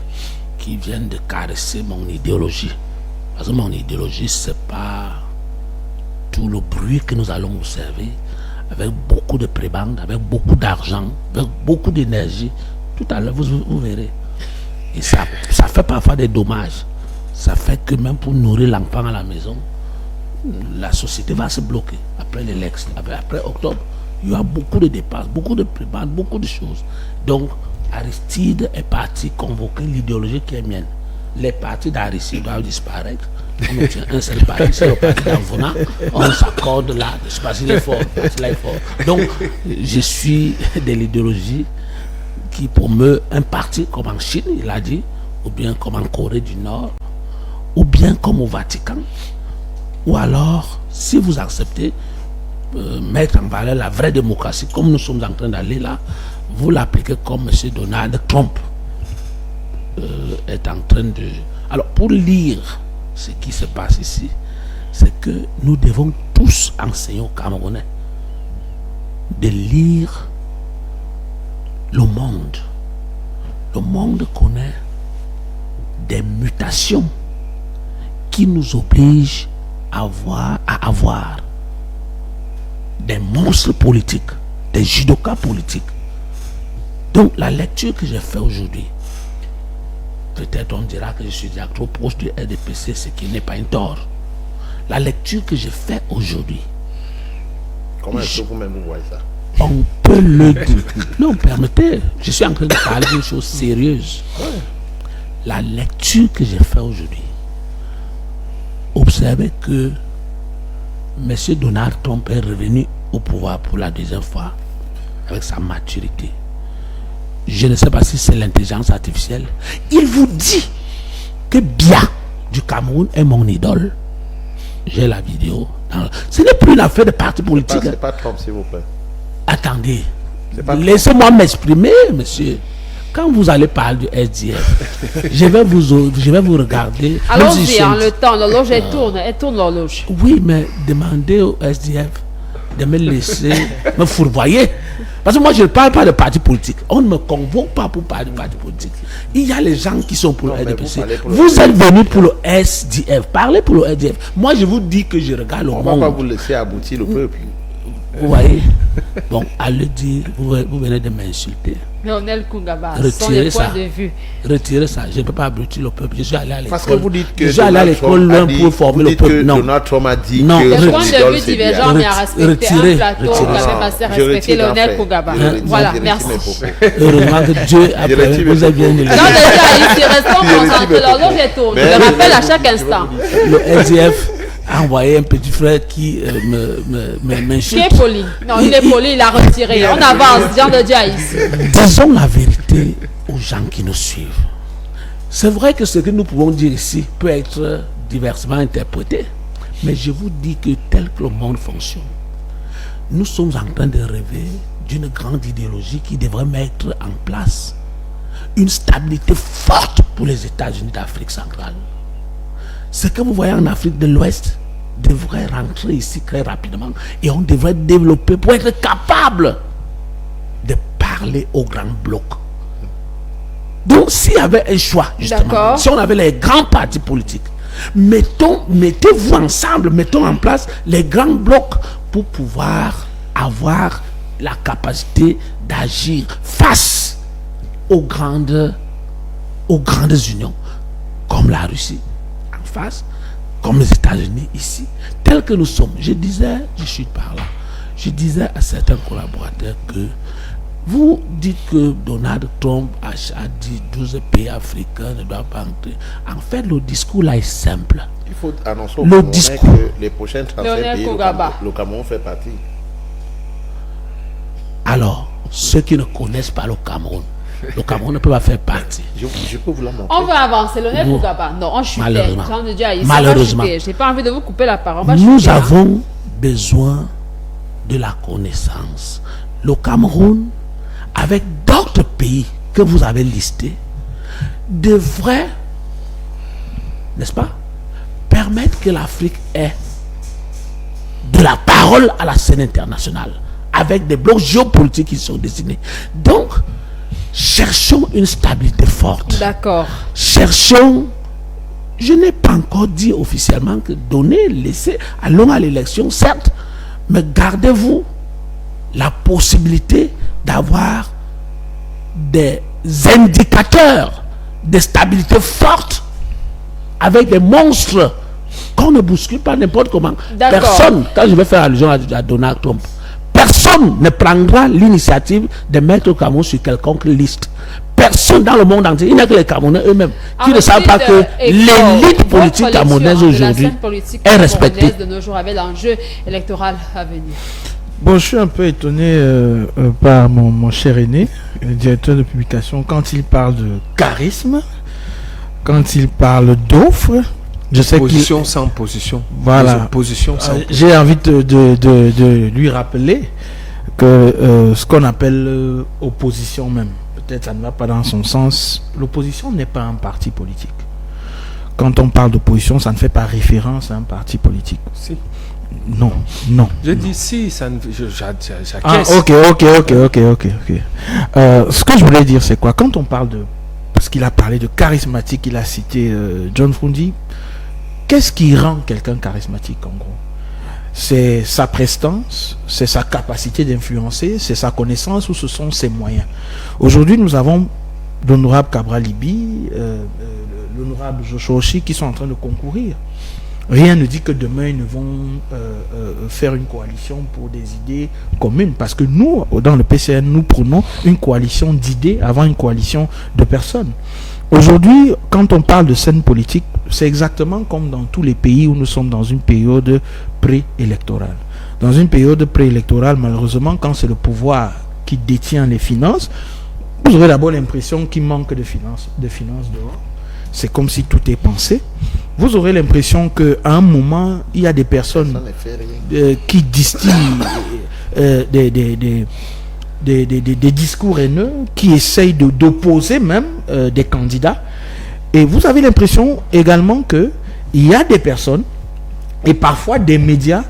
qui vient de caresser mon idéologie. Parce que mon idéologie, c'est pas tout le bruit que nous allons observer avec beaucoup de prébendes, avec beaucoup d'argent, avec beaucoup d'énergie. Tout à l'heure, vous verrez. Et ça fait parfois des dommages. Ça fait que même pour nourrir l'enfant à la maison, la société va se bloquer. Après l'élection, après octobre, il y aura beaucoup de dépenses, beaucoup de prébendes, beaucoup de choses. Donc, Aristide est parti convoquer l'idéologie qui est mienne. Les partis d'Aristide doivent disparaître. On obtient un seul parti, c'est le parti d'Anvona. On s'accorde là, ce parti-là est fort, ce parti-là est fort. Donc, je suis de l'idéologie qui promeut un parti comme en Chine, il a dit, ou bien comme en Corée du Nord, ou bien comme au Vatican, ou alors, si vous acceptez, mettre en valeur la vraie démocratie, comme nous sommes en train d'aller là, vous l'appliquez comme M. Donald Trump est en train de... Alors, pour lire ce qui se passe ici, c'est que nous devons tous enseigner aux Camerounais de lire le monde. Le monde connaît des mutations qui nous obligent à avoir des monstres politiques, des judokas politiques. Donc la lecture que j'ai faite aujourd'hui, peut-être on dira que je suis déjà trop proche du RDPC, ce qui n'est pas un tort. La lecture que j'ai faite aujourd'hui, comment est-ce que vous-même vous voyez ça? on peut le dire. Non, permettez, je suis en train de parler d'une chose sérieuse. La lecture que j'ai faite aujourd'hui, observez que M. Donald Trump est revenu au pouvoir pour la deuxième fois avec sa maturité. Je ne sais pas si c'est l'intelligence artificielle. Il vous dit que Biya du Cameroun est mon idole. J'ai la vidéo. Ce n'est plus une affaire de parti politique. C'est pas Trump, s'il vous plaît. Attendez, pas laissez-moi m'exprimer, monsieur. Quand vous allez parler du SDF, je vais vous regarder. Allons-y, le temps, l'horloge, elle tourne l'horloge. Oui, mais demandez au SDF de me laisser me fourvoyer. Parce que moi, je ne parle pas de parti politique. On ne me convoque pas pour parler de parti politique. Il y a les gens qui sont pour le RDPC. Vous êtes venus pour le SDF. Parlez pour le SDF. Moi, je vous dis que je regarde le monde. On ne va pas vous laisser aboutir le peuple. Vous voyez? Bon, à le dire, vous venez de m'insulter. Lionel Koungaba, ce sont les points de vue. Retirez ça. Je ne peux pas abrutir le peuple. Je suis allé à l'école. Parce que vous dites que je suis allé à l'école loin pour former le peuple. Non. Donald Trump a dit Non. que Des points de vue divergents, mais à respecter un plateau, retirez. quand même assez respecter Lionel Koungaba. Voilà, merci. Heureusement que Dieu a prévu. Vous avez bien élevé. Dans le cas ici, restons concentrés. L'horloge est tournée. Je le rappelle à chaque instant. Le SDF a envoyé un petit frère qui m'insulte. Qui est poli. Non, il est poli, il a retiré. On avance, Jean de Diaïs. Disons la vérité aux gens qui nous suivent. C'est vrai que ce que nous pouvons dire ici peut être diversement interprété. Mais je vous dis que tel que le monde fonctionne, nous sommes en train de rêver d'une grande idéologie qui devrait mettre en place une stabilité forte pour les États-Unis d'Afrique centrale. Ce que vous voyez en Afrique de l'Ouest devrait rentrer ici très rapidement et on devrait développer pour être capable de parler aux grands blocs. Donc s'il y avait un choix, justement, si on avait les grands partis politiques, mettez-vous ensemble, mettons en place les grands blocs pour pouvoir avoir la capacité d'agir face aux grandes unions, comme la Russie en face, comme les États-Unis ici, tels que nous sommes. Je disais à certains collaborateurs que vous dites que Donald Trump a dit 12 pays africains ne doivent pas entrer. En fait, le discours là est simple. Il faut annoncer au Camerounais que les prochains 35 pays, le Cameroun fait partie. Alors, ceux qui ne connaissent pas le Cameroun ne peut pas faire partie. Je peux vous la montrer. On va avancer. Lionel Kougaba. Non, on chutait. Malheureusement. J'ai pas envie de vous couper la parole. Nous avons besoin de la connaissance. Le Cameroun, avec d'autres pays que vous avez listés, devrait, n'est-ce pas, permettre que l'Afrique ait de la parole à la scène internationale, avec des blocs géopolitiques qui sont dessinés. Donc, cherchons une stabilité forte. D'accord. Cherchons, je n'ai pas encore dit officiellement que allons à l'élection, certes, mais gardez-vous la possibilité d'avoir des indicateurs de stabilité forte avec des monstres qu'on ne bouscule pas n'importe comment. Personne, quand je vais faire allusion à Donald Trump, personne ne prendra l'initiative de mettre le Cameroun sur quelconque liste. Personne dans le monde entier, il n'y a que les Camerounais eux-mêmes qui ne savent pas que l'élite politique camerounaise aujourd'hui est respectée. De nos jours avec l'enjeu électoral à venir. Bon, je suis un peu étonné par mon cher aîné, le directeur de publication, quand il parle de charisme, quand il parle d'offres. Je sais position sans position. Voilà. Position sans position. J'ai envie de lui rappeler que ce qu'on appelle opposition même, peut-être ça ne va pas dans son sens. L'opposition n'est pas un parti politique. Quand on parle d'opposition, ça ne fait pas référence à un parti politique. Si. Non. Je dis si, ça ne... j'acquiesce. Ok. Ce que je voulais dire, c'est quoi? Quand on parle de... Parce qu'il a parlé de charismatique, il a cité John Fundi. Qu'est-ce qui rend quelqu'un charismatique, en gros? C'est sa prestance, c'est sa capacité d'influencer, c'est sa connaissance ou ce sont ses moyens. Aujourd'hui, nous avons l'honorable Cabral Libi, l'honorable Joshua Oshie qui sont en train de concourir. Rien ne dit que demain ils ne vont faire une coalition pour des idées communes, parce que nous, dans le PCN, nous prenons une coalition d'idées avant une coalition de personnes. Aujourd'hui, quand on parle de scène politique, c'est exactement comme dans tous les pays où nous sommes dans une période préélectorale. Dans une période préélectorale, malheureusement, quand c'est le pouvoir qui détient les finances, vous aurez d'abord l'impression qu'il manque de finances dehors. C'est comme si tout est pensé. Vous aurez l'impression qu'à un moment, il y a des personnes qui distillent des discours haineux, qui essayent d'opposer même des candidats. Et vous avez l'impression également qu'il y a des personnes et parfois des médias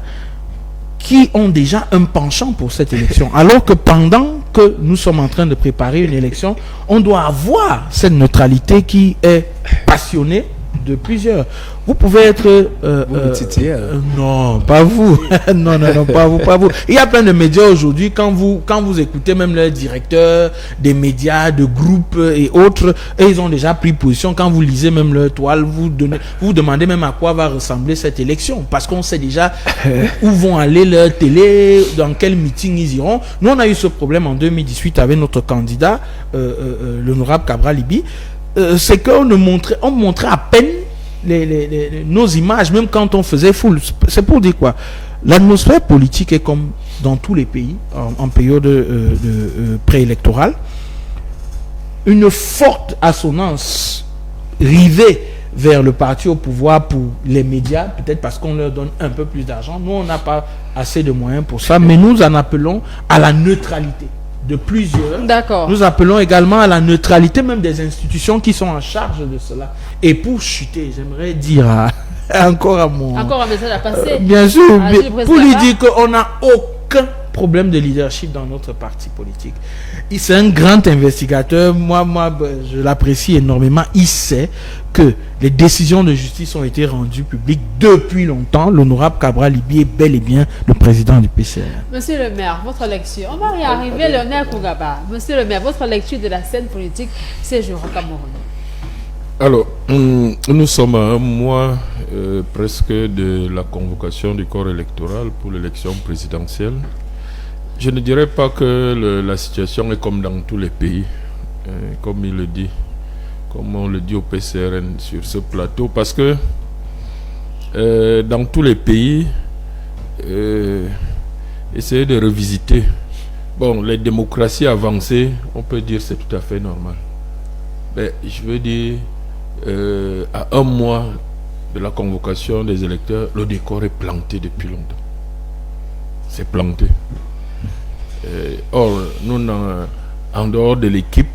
qui ont déjà un penchant pour cette élection. Alors que pendant que nous sommes en train de préparer une élection, on doit avoir cette neutralité qui est passionnée de plusieurs. Vous pouvez être... non, pas vous. non, pas vous. Il y a plein de médias aujourd'hui, quand vous écoutez même les directeurs des médias, de groupes et autres, et ils ont déjà pris position. Quand vous lisez même leur toile, vous demandez même à quoi va ressembler cette élection, parce qu'on sait déjà où vont aller leur télé, dans quel meeting ils iront. Nous, on a eu ce problème en 2018 avec notre candidat, l'honorable Cabral Libi. C'est qu'on montrait à peine nos images, même quand on faisait full. C'est pour dire quoi? L'atmosphère politique est comme dans tous les pays en période préélectorale. Une forte assonance rivée vers le parti au pouvoir pour les médias, peut-être parce qu'on leur donne un peu plus d'argent. Nous, on n'a pas assez de moyens pour ça, mais nous en appelons à la neutralité de plusieurs. D'accord. Nous appelons également à la neutralité même des institutions qui sont en charge de cela. Et pour chuter, j'aimerais dire Encore à mon... Encore un message à passer. Bien sûr, Ah, mais je le pour lui précise dire qu'on n'a aucun problème de leadership dans notre parti politique. C'est un grand investigateur. Moi, je l'apprécie énormément. Il sait que les décisions de justice ont été rendues publiques depuis longtemps. L'honorable Cabral Libier est bel et bien le président du PCRN. Monsieur le maire, votre lecture. On va y arriver, Léonel Kougaba. Monsieur le maire, votre lecture de la scène politique ces jours au Cameroun. Alors, nous sommes à un mois presque de la convocation du corps électoral pour l'élection présidentielle. Je ne dirais pas que la situation est comme dans tous les pays, comme il le dit, comme on le dit au PCRN sur ce plateau, parce que dans tous les pays, essayer de revisiter. Bon, les démocraties avancées, on peut dire c'est tout à fait normal. Mais je veux dire, à un mois de la convocation des électeurs, le décor est planté depuis longtemps. C'est planté. Or, nous, en dehors de l'équipe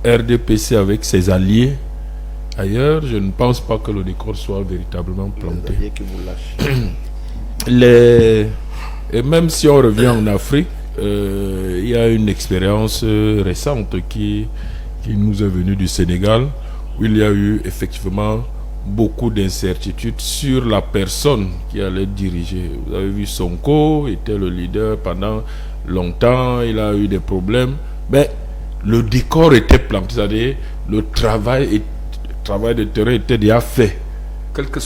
RDPC avec ses alliés, ailleurs, je ne pense pas que le décor soit véritablement planté. Et même si on revient en Afrique, il y a une expérience récente qui nous est venue du Sénégal, où il y a eu effectivement beaucoup d'incertitudes sur la personne qui allait diriger. Vous avez vu, Sonko était le leader pendant longtemps, il a eu des problèmes, mais le décor était planté, c'est-à-dire le travail de terrain était déjà fait. Quel que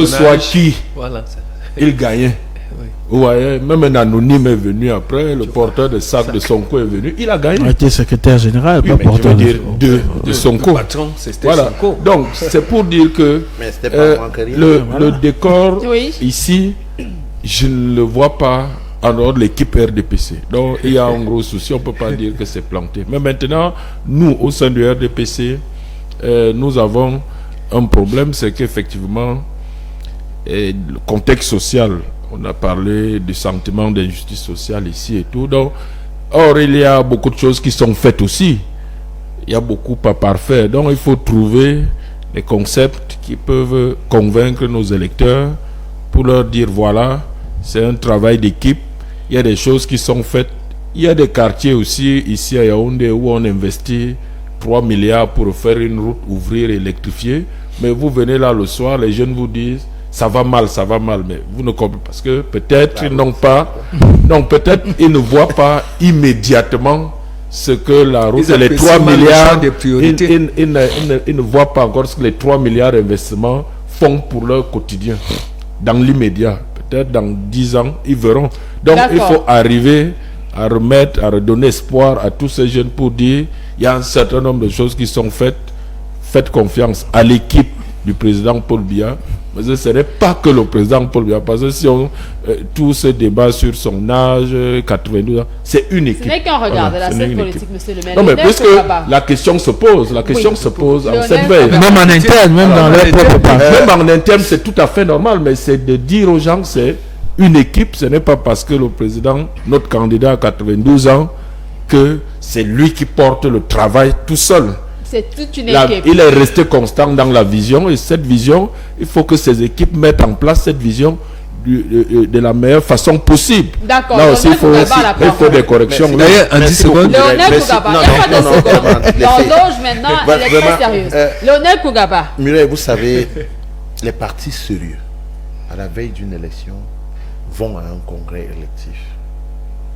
soit qui, voilà, il gagnait. Oui. Ouais, même un anonyme est venu après, le porteur de sac de Sonko est venu, il a gagné. Il a été secrétaire général, Oui, pas mais je porteur veux dire de Sonko. Le patron, c'était Voilà. Sonko. Donc, c'est pour dire que Mais c'était pas moi qui ai le décor Oui. ici, je ne le vois pas en dehors de l'équipe RDPC. Donc, il y a un gros souci, on ne peut pas dire que c'est planté. Mais maintenant, nous, au sein du RDPC, nous avons un problème, c'est qu'effectivement, le contexte social, on a parlé du sentiment d'injustice sociale ici et tout. Donc, or, il y a beaucoup de choses qui sont faites aussi. Il y a beaucoup à parfaire. Donc, il faut trouver des concepts qui peuvent convaincre nos électeurs pour leur dire, voilà, c'est un travail d'équipe. Il y a des choses qui sont faites. Il y a des quartiers aussi, ici à Yaoundé, où on investit 3 milliards pour faire une route, ouvrir, électrifier. Mais vous venez là le soir, les jeunes vous disent, ça va mal, mais vous ne comprenez pas. Parce que peut-être ils n'ont pas, non, peut-être ils ne voient pas immédiatement ce que la route, les 3 milliards, ils ne voient pas encore ce que les 3 milliards d'investissements font pour leur quotidien, dans l'immédiat. Peut-être dans 10 ans, ils verront. Donc il faut arriver à remettre, à redonner espoir à tous ces jeunes pour dire, il y a un certain nombre de choses qui sont faites. Faites confiance à l'équipe du président Paul Biya. Mais ce n'est pas que le président Paul Biya, parce que si on tout ce débat sur son âge, 92 ans, c'est une équipe. Ce n'est qu'un regard de la scène politique, équipe. monsieur le maire. Non, mais puisque la question se pose, se pose en cette veille. Même en interne, même dans leur propre parti. Même en interne, c'est tout à fait normal, mais c'est de dire aux gens, c'est une équipe, ce n'est pas parce que le président, notre candidat à 92 ans, que c'est lui qui porte le travail tout seul. C'est toute une équipe. Il est resté constant dans la vision, et cette vision, il faut que ces équipes mettent en place cette vision de la meilleure façon possible. D'accord. Là aussi, il faut des corrections. D'ailleurs, en 10 secondes. Léonel Kougaba, il n'y a pas de secondes. L'horloge maintenant, elle est très sérieuse. Léonel Kougaba. Mireille, vous savez, les partis sérieux, à la veille d'une élection, vont à un congrès électif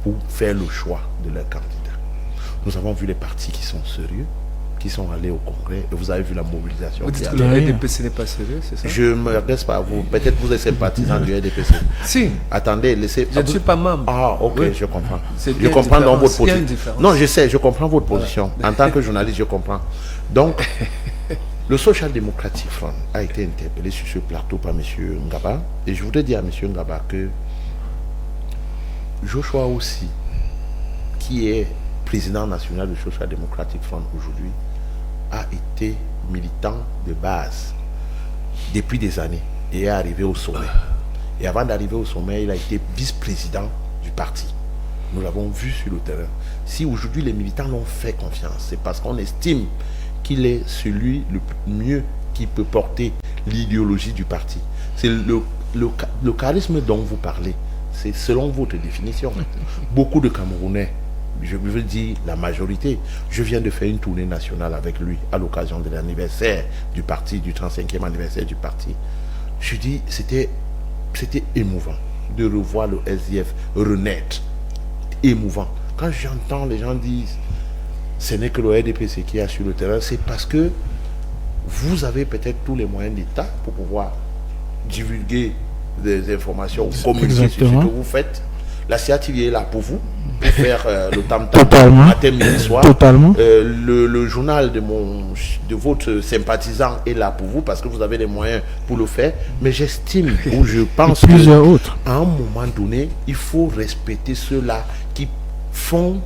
pour faire le choix de leur candidat. Nous avons vu les partis qui sont sérieux, qui sont allés au congrès, et vous avez vu la mobilisation. Vous dites que le RDPC n'est pas sérieux, c'est ça? Je ne me adresse pas à vous. Peut-être vous êtes sympathisant du RDPC. Si. Attendez, laissez... Je ne suis pas membre. Ah, ok, Oui. je comprends. C'est Je bien comprends dans votre il y a une position. différence. Non, je sais, je comprends votre position. En tant que journaliste, je comprends. Donc, le Social Democratic Front a été interpellé sur ce plateau par M. Ngaba. Et je voudrais dire à M. Ngaba que Joshua aussi, qui est président national du Social Democratic Front aujourd'hui, a été militant de base depuis des années et est arrivé au sommet. Et avant d'arriver au sommet, il a été vice-président du parti. Nous l'avons vu sur le terrain. Si aujourd'hui les militants l'ont fait confiance, c'est parce qu'on estime qu'il est celui le mieux qui peut porter l'idéologie du parti. C'est le charisme dont vous parlez. C'est selon votre définition. Beaucoup de Camerounais, je veux dire la majorité, je viens de faire une tournée nationale avec lui à l'occasion de l'anniversaire du parti, du 35e anniversaire du parti. Je dis, c'était émouvant de revoir le SDF renaître. Émouvant. Quand j'entends les gens dire, ce n'est que le RDPC qui est sur le terrain, c'est parce que vous avez peut-être tous les moyens d'État pour pouvoir divulguer des informations, communiquer sur ce que vous faites. La CATV est là pour vous, pour faire le tam-tam matin, midi, soir. Totalement. Le journal de votre sympathisant est là pour vous parce que vous avez les moyens pour le faire. Mais j'estime, ou je pense plusieurs autres. À un moment donné, il faut respecter ceux-là qui font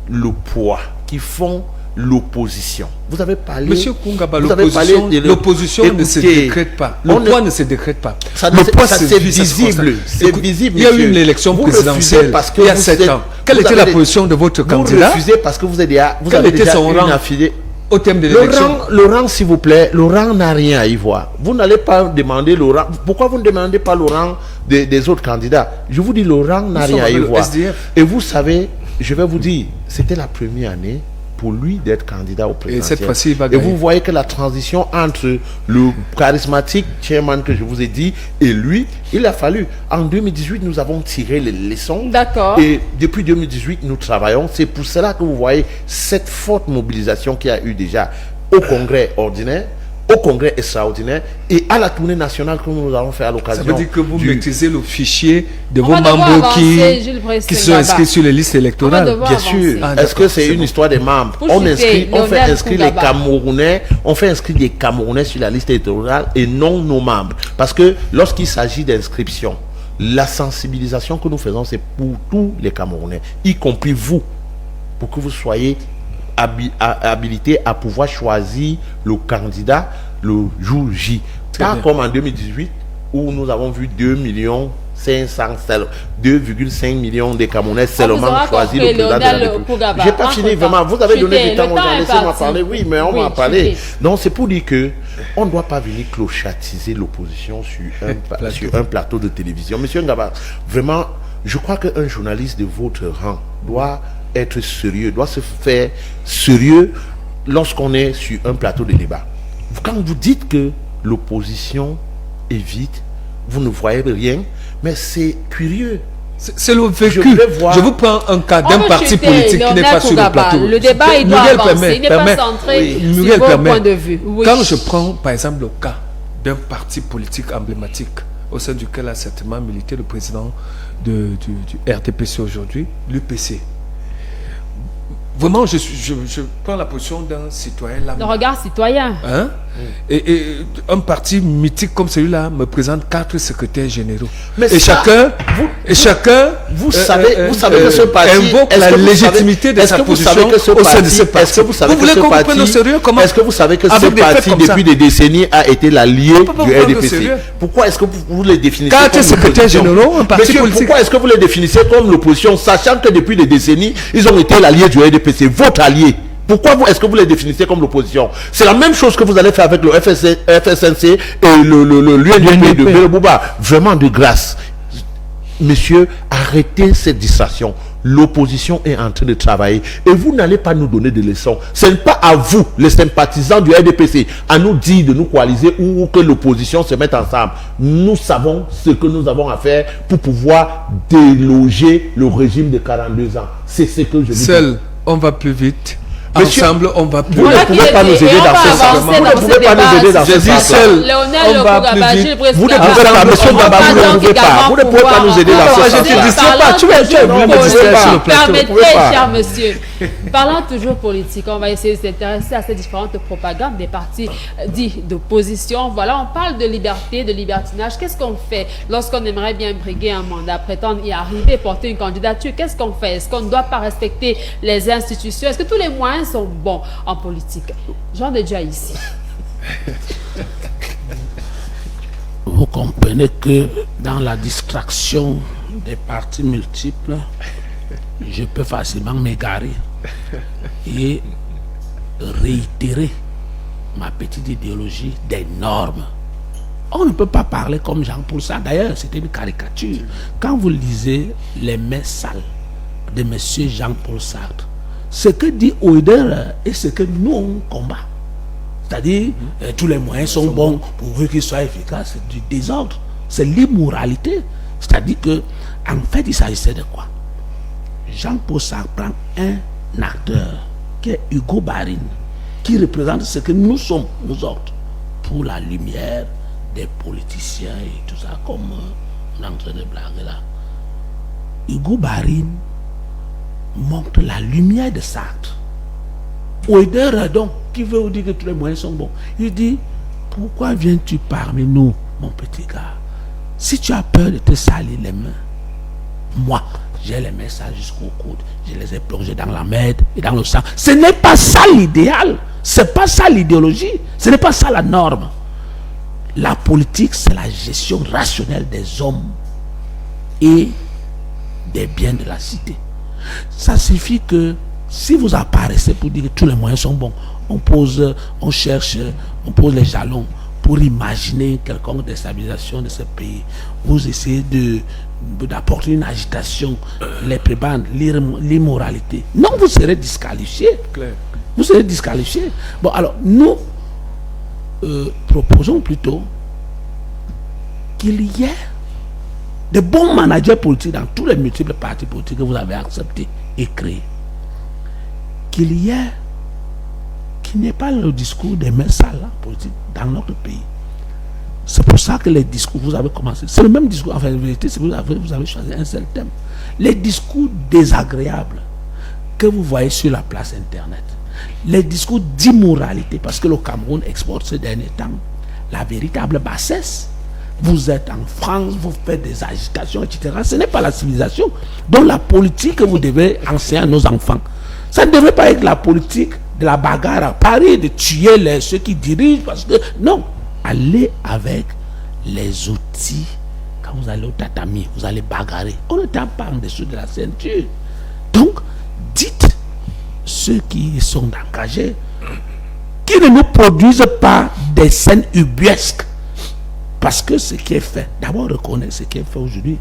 le poids, qui font l'opposition. Vous avez parlé... Monsieur Kungaba, l'opposition ne se décrète pas. Le poids ne se décrète pas. Le poids, c'est visible. C'est visible. Il y a eu une élection présidentielle il y a 7 ans. Quelle était la position de votre candidat? Vous refusez parce que vous avez déjà une affiliée au thème de l'élection. Laurent, s'il vous plaît, Laurent n'a rien à y voir. Vous n'allez pas demander Laurent. Pourquoi vous ne demandez pas Laurent des autres candidats? Je vous dis, Laurent n'a rien à y voir. Et vous savez, je vais vous dire, c'était la première année pour lui d'être candidat au présidentiel. Et cette fois-ci, il va gagner. Et vous voyez que la transition entre le charismatique chairman que je vous ai dit et lui, il a fallu. En 2018, nous avons tiré les leçons. D'accord. Et depuis 2018, nous travaillons. C'est pour cela que vous voyez cette forte mobilisation qu'il y a eu déjà au congrès ordinaire, au congrès extraordinaire et à la tournée nationale que nous allons faire à l'occasion. Ça veut dire que vous maîtrisez le fichier de vos membres qui sont inscrits sur les listes électorales. Bien sûr. Est-ce que c'est une histoire des membres? On fait inscrire les Camerounais, on fait inscrire les Camerounais sur la liste électorale et non nos membres. Parce que lorsqu'il s'agit d'inscription, la sensibilisation que nous faisons, c'est pour tous les Camerounais, y compris vous, pour que vous soyez habilité à pouvoir choisir le candidat le jour J. Pas comme en 2018 où nous avons vu 2,5 millions de Camerounais seulement choisir le président de la République. J'ai pas fini vraiment. Vous avez donné du temps aux gens. Laissez-moi parler. Oui, mais on m'a parlé. Donc c'est pour dire que on ne doit pas venir clochatiser l'opposition sur un plateau de télévision. Monsieur Ngaba, vraiment, je crois qu'un journaliste de votre rang doit être sérieux, doit se faire sérieux lorsqu'on est sur un plateau de débat. Quand vous dites que l'opposition est vide, vous ne voyez rien, mais c'est curieux. C'est le vécu. Je vous prends un cas d'un parti politique qui n'est pas sur le plateau. Le débat, il doit avancer, il n'est pas centré sur vos points de vue. Oui. Quand je prends, par exemple, le cas d'un parti politique emblématique, au sein duquel a certainement milité le président du RDPC aujourd'hui, l'UPC. Vraiment, je prends la position d'un citoyen là. Le regard citoyen. Hein? Et un parti mythique comme celui-là me présente 4 secrétaires généraux. Mais et chacun, vous savez que ce parti invoque la légitimité de sa position au sein de ce parti. Vous voulez qu'on prenne au sérieux? Comment? Est-ce que vous savez que ce parti, depuis des décennies, a été l'allié du RDPC? Pourquoi est-ce que vous les définissez 4 secrétaires généraux, un parti politique. Pourquoi est-ce que vous les définissez comme l'opposition, sachant que depuis des décennies, ils ont été l'allié du RDPC, votre allié? Pourquoi est-ce que vous les définissez comme l'opposition? C'est la même chose que vous allez faire avec le FSNC et l'UNDP de Belobouba. Vraiment de grâce. Messieurs, arrêtez cette distraction. L'opposition est en train de travailler et vous n'allez pas nous donner des leçons. Ce n'est pas à vous, les sympathisants du RDPC, à nous dire de nous coaliser ou que l'opposition se mette ensemble. Nous savons ce que nous avons à faire pour pouvoir déloger le régime de 42 ans. C'est ce que je dis. Seul, on va plus vite. Ensemble, on va plus. Vous ne pouvez pas nous aider dans ce sens. Vous ne pouvez pas nous aider dans ce sens. Je dis seul, on va plus vite. Vous ne pouvez pas, monsieur Ngaba, vous ne pouvez pas. Vous ne pouvez pas nous aider dans ce sens. Je ne dis pas, tu es venu me distraire sur le plateau. Permettez, cher monsieur. Parlant toujours politique, on va essayer de s'intéresser à ces différentes propagandes des partis dits d'opposition. Voilà, on parle de liberté, de libertinage. Qu'est-ce qu'on fait lorsqu'on aimerait bien briguer un mandat, prétendre y arriver, porter une candidature? Qu'est-ce qu'on fait? Est-ce qu'on ne doit pas respecter les institutions? Est-ce que tous les moyens sont bons en politique? Jean de Dieu ici. Vous comprenez que dans la distraction des partis multiples, je peux facilement m'égarer et réitérer ma petite idéologie des normes On ne peut pas parler comme Jean-Paul Sartre. D'ailleurs, c'était une caricature. Quand vous lisez les mains sales de M. Jean-Paul Sartre, ce que dit Oeder et ce que nous on combat, c'est-à-dire tous les moyens sont bons pourvu qu'ils soient efficaces, c'est du désordre, c'est l'immoralité. C'est-à-dire que, en fait, il s'agissait de quoi? Jean-Paul Sartre prend un acteur qui est Hugo Barine, qui représente ce que nous sommes, nous autres, pour la lumière des politiciens et tout ça, comme on est en train de blaguer là. Hugo Barine montre la lumière de Sartre. Oeder, donc, qui veut vous dire que tous les moyens sont bons, il dit, pourquoi viens-tu parmi nous, mon petit gars? Si tu as peur de te salir les mains, moi, j'ai les mains sales jusqu'au coude, je les ai plongées dans la merde et dans le sang. Ce n'est pas ça l'idéal, c'est pas ça l'idéologie, ce n'est pas ça la norme. La politique, c'est la gestion rationnelle des hommes et des biens de la cité. Ça signifie que si vous apparaissez pour dire que tous les moyens sont bons, on pose les jalons pour imaginer une quelconque déstabilisation de ce pays. Vous essayez d'apporter une agitation, les prébendes, l'immoralité. Non, vous serez disqualifié. Vous serez disqualifié. Bon, alors, nous proposons plutôt qu'il y ait de bons managers politiques dans tous les multiples partis politiques que vous avez acceptés et créés. Qu'il n'y ait pas le discours des mains sales politiques dans notre pays. C'est pour ça que les discours, vous avez commencé, c'est le même discours, enfin en vérité, vous avez choisi un seul thème. Les discours désagréables que vous voyez sur la place internet, les discours d'immoralité, parce que le Cameroun exporte ces derniers temps la véritable bassesse. Vous êtes en France, vous faites des agitations, etc. Ce n'est pas la civilisation. Donc la politique que vous devez enseigner à nos enfants, ça ne devrait pas être la politique de la bagarre à Paris, de tuer ceux qui dirigent, parce que non, allez avec les outils. Quand vous allez au tatami, vous allez bagarrer. On ne tape pas en dessous de la ceinture. Donc, dites ceux qui sont engagés qui ne nous produisent pas des scènes ubuesques. Parce que ce qui est fait, d'abord reconnaître ce qui est fait aujourd'hui.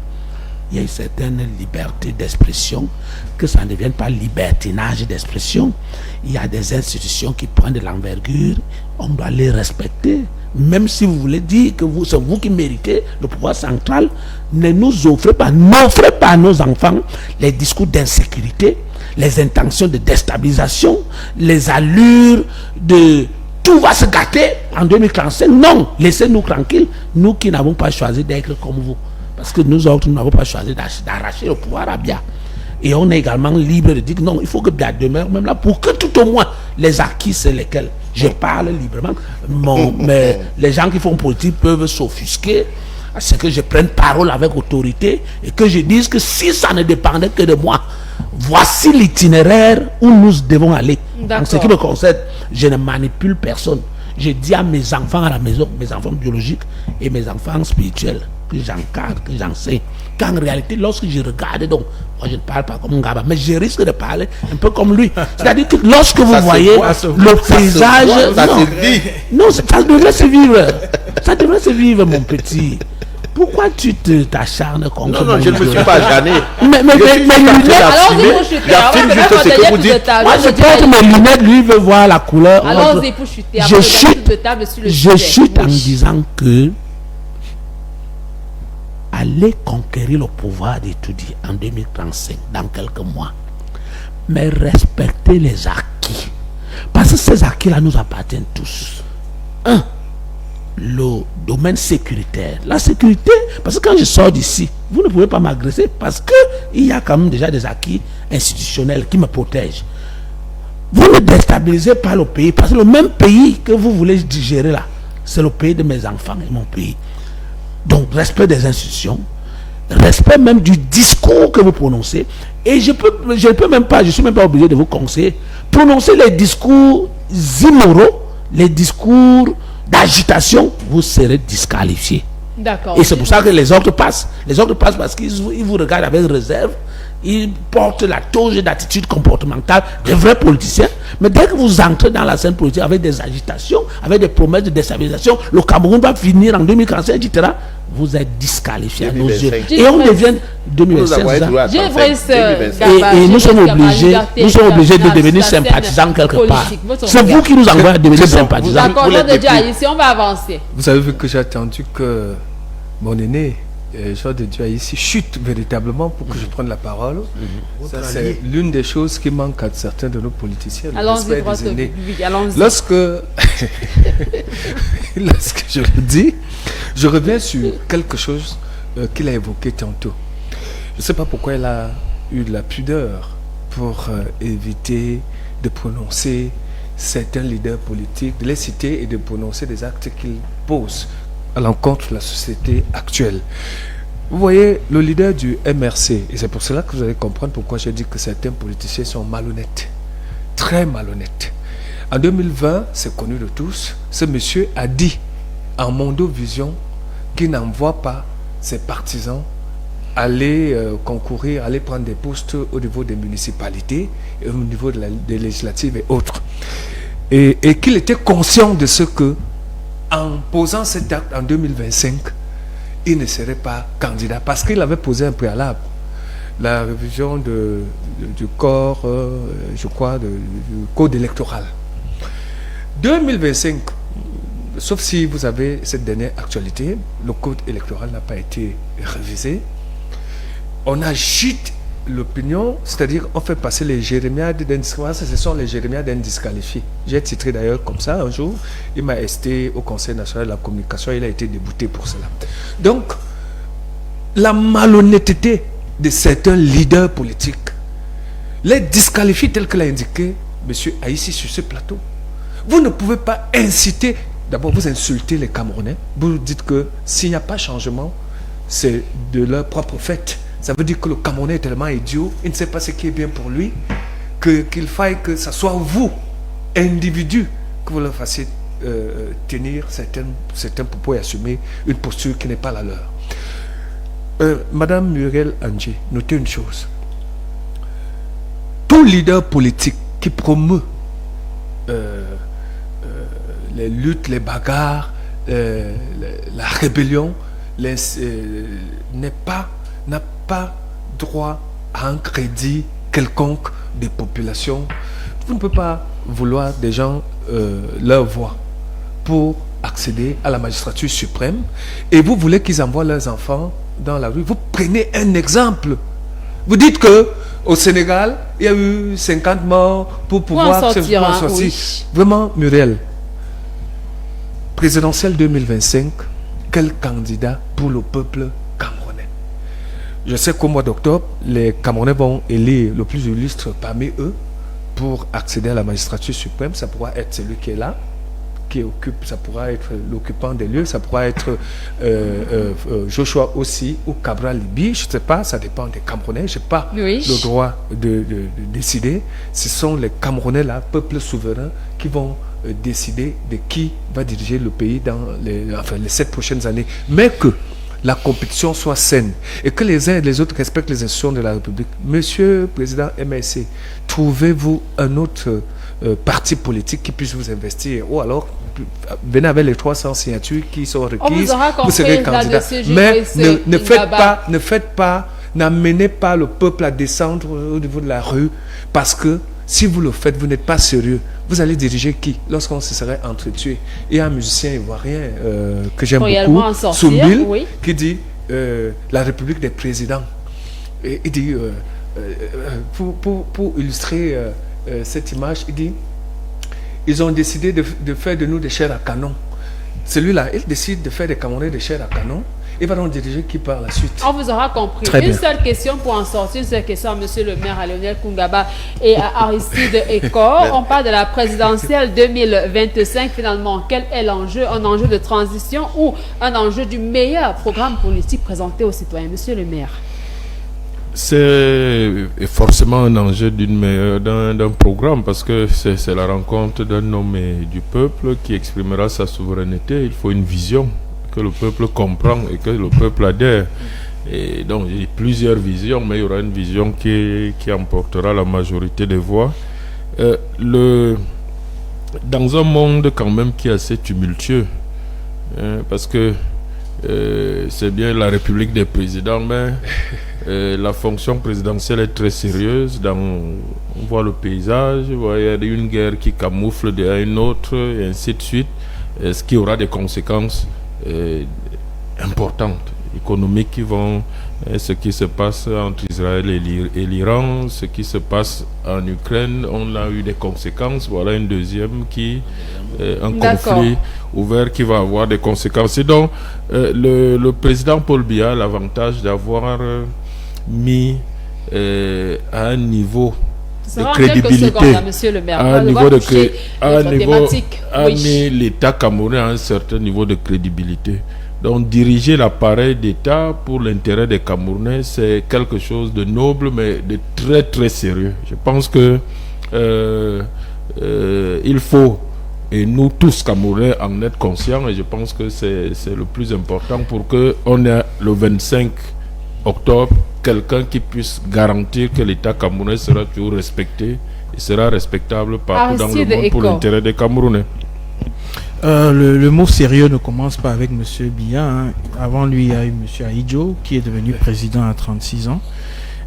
Il y a une certaine liberté d'expression, que ça ne devienne pas libertinage d'expression. Il y a des institutions qui prennent de l'envergure, on doit les respecter. Même si vous voulez dire que c'est vous qui méritez le pouvoir central, ne nous offrez pas, n'offrez pas à nos enfants les discours d'insécurité, les intentions de déstabilisation, les allures de tout va se gâter en 2035. Non, laissez-nous tranquilles, nous qui n'avons pas choisi d'être comme vous. Parce que nous autres, nous n'avons pas choisi d'arracher le pouvoir à Bia. Et on est également libre de dire que non, il faut que Bia demeure même là pour que tout au moins les acquis, c'est lesquels je parle librement. Mais les gens qui font politique peuvent s'offusquer à ce que je prenne parole avec autorité et que je dise que si ça ne dépendait que de moi, voici l'itinéraire où nous devons aller. En ce qui me concerne, je ne manipule personne. Je dis à mes enfants à la maison, mes enfants biologiques et mes enfants spirituels, que j'encadre, que j'enseigne, qu'en réalité, lorsque je regarde, donc, moi je ne parle pas comme un gaba, mais je risque de parler un peu comme lui. C'est-à-dire que lorsque vous voyez le paysage, non, ça devrait se vivre. Ça devrait se vivre, mon petit. Pourquoi tu t'acharnes contre Non, je ne me suis pas acharné. Mais j'affirme juste ce que vous dites. Moi, je porte mes lunettes, lui veut voir la couleur. Allons-y pour chuter. Je chute en disant que allez conquérir le pouvoir d'étudier en 2035, dans quelques mois. Mais respectez les acquis. Parce que ces acquis-là nous appartiennent tous. Le domaine sécuritaire. La sécurité, parce que quand je sors d'ici, vous ne pouvez pas m'agresser parce qu'il y a quand même déjà des acquis institutionnels qui me protègent. Vous ne déstabilisez pas le pays, parce que le même pays que vous voulez digérer là, c'est le pays de mes enfants et mon pays. Donc, respect des institutions, respect même du discours que vous prononcez. Et je ne suis même pas obligé de vous conseiller. Prononcez les discours immoraux, les discours d'agitation, vous serez disqualifié. D'accord. Et c'est pour ça que les autres passent. Les autres passent parce qu'ils vous regardent avec réserve. ils portent la toge d'attitude comportementale des vrais politiciens. Mais dès que vous entrez dans la scène politique avec des agitations, avec des promesses de déstabilisation, le Cameroun va finir en 2045, etc. Vous êtes disqualifié à nos yeux. Et on devient 2025. Et nous sommes obligés de devenir sympathisants quelque part. C'est vous qui nous envoyez à devenir sympathisants. D'accord, ici on va avancer. Vous avez vu que j'ai attendu que mon aîné, Jean de Dieu ici, chute véritablement pour que je prenne la parole. Ça, c'est l'une des choses qui manque à certains de nos politiciens. Allons-y, droit au but. Lorsque je le dis, je reviens sur quelque chose qu'il a évoqué tantôt. Je ne sais pas pourquoi il a eu de la pudeur pour éviter de prononcer certains leaders politiques, de les citer et de prononcer des actes qu'ils posent à l'encontre de la société actuelle. Vous voyez, le leader du MRC, et c'est pour cela que vous allez comprendre pourquoi j'ai dit que certains politiciens sont malhonnêtes, très malhonnêtes. En 2020, c'est connu de tous, ce monsieur a dit en Mondovision qu'il n'envoie pas ses partisans aller concourir, aller prendre des postes au niveau des municipalités, et au niveau des législatives et autres. Et qu'il était conscient de ce que, en posant cet acte en 2025, il ne serait pas candidat parce qu'il avait posé un préalable. La révision du corps, je crois, du code électoral. 2025, sauf si vous avez cette dernière actualité, le code électoral n'a pas été révisé. On agite l'opinion, c'est-à-dire on fait passer les jérémiades d'indisqualifiés. Ce sont les jérémiades indisqualifiés. J'ai titré d'ailleurs comme ça un jour. Il m'a esté au Conseil national de la communication. Il a été débouté pour cela. Donc, la malhonnêteté de certains leaders politiques les disqualifie tel que l'a indiqué M. Aïssi sur ce plateau. Vous ne pouvez pas inciter, d'abord vous insultez les Camerounais. Vous dites que s'il n'y a pas changement, c'est de leur propre fait. Ça veut dire que le Camerounais est tellement idiot, il ne sait pas ce qui est bien pour lui, qu'il faille que ce soit vous, individu, que vous leur fassiez tenir certains propos et assumer une posture qui n'est pas la leur. Madame Muriel Andjé, notez une chose. Tout leader politique qui promeut les luttes, les bagarres, la rébellion, n'a pas droit à un crédit quelconque des populations. Vous ne pouvez pas vouloir des gens leur voix pour accéder à la magistrature suprême et vous voulez qu'ils envoient leurs enfants dans la rue. Vous prenez un exemple. Vous dites que au Sénégal, il y a eu 50 morts pour pouvoir sortir. Oui. Vraiment, Muriel, présidentielle 2025, quel candidat pour le peuple camerounais? Je sais qu'au mois d'octobre, les Camerounais vont élire le plus illustre parmi eux pour accéder à la magistrature suprême. Ça pourra être celui qui est là, qui occupe, ça pourra être l'occupant des lieux, ça pourra être Joshua aussi ou Cabral Libi, je ne sais pas, ça dépend des Camerounais, je n'ai pas le droit de décider. Ce sont les Camerounais, là, peuple souverain, qui vont décider de qui va diriger le pays dans les 7 prochaines années. Mais que la compétition soit saine et que les uns et les autres respectent les institutions de la République. Monsieur le Président MSC, trouvez-vous un autre parti politique qui puisse vous investir, ou alors venez avec les 300 signatures qui sont requises, vous serez candidat. Mais ne faites pas, n'amenez pas le peuple à descendre au niveau de la rue, parce que si vous le faites, vous n'êtes pas sérieux. Vous allez diriger qui lorsqu'on se serait entretué? Il y a un musicien ivoirien que j'aime beaucoup, Soumbil, qui dit la République des présidents. Et il dit, pour illustrer cette image, il dit, ils ont décidé de faire de nous des chairs à canon. Celui-là, il décide de faire des Camerounais des chairs à canon. Il va donc diriger qui par la suite? On vous aura compris. Très une bien. Seule question pour en sortir, une seule question à monsieur le maire, à Lionel Koungaba et à Aristide Ekor. On parle de la présidentielle 2025. Finalement, quel est l'enjeu? Un enjeu de transition ou un enjeu du meilleur programme politique présenté aux citoyens? Monsieur le maire. C'est forcément un enjeu d'un programme, parce que c'est la rencontre d'un homme et du peuple qui exprimera sa souveraineté. Il faut une vision que le peuple comprend et que le peuple adhère. Et donc, il y a plusieurs visions, mais il y aura une vision qui emportera la majorité des voix. Dans un monde quand même qui est assez tumultueux, parce que c'est bien la République des présidents, mais la fonction présidentielle est très sérieuse. On voit le paysage, il y a une guerre qui camoufle derrière une autre, et ainsi de suite, ce qui aura des conséquences importantes, économiques, qui vont... ce qui se passe entre Israël et l'Iran, ce qui se passe en Ukraine, on a eu des conséquences. Voilà une deuxième un conflit ouvert qui va avoir des conséquences. Et donc, le président Paul Biya a l'avantage d'avoir mis à un niveau de crédibilité, a mis l'État camerounais à un certain niveau de crédibilité. Donc diriger l'appareil d'État pour l'intérêt des Camerounais, c'est quelque chose de noble, mais de très très sérieux. Je pense que il faut, et nous tous Camerounais, en être conscients, et je pense que c'est le plus important pour qu'on ait le 25 octobre quelqu'un qui puisse garantir que l'État camerounais sera toujours respecté et sera respectable partout dans le monde pour l'intérêt des Camerounais. Le mot sérieux ne commence pas avec M. Biya. Avant lui, il y a eu M. Ahidjo, qui est devenu président à 36 ans.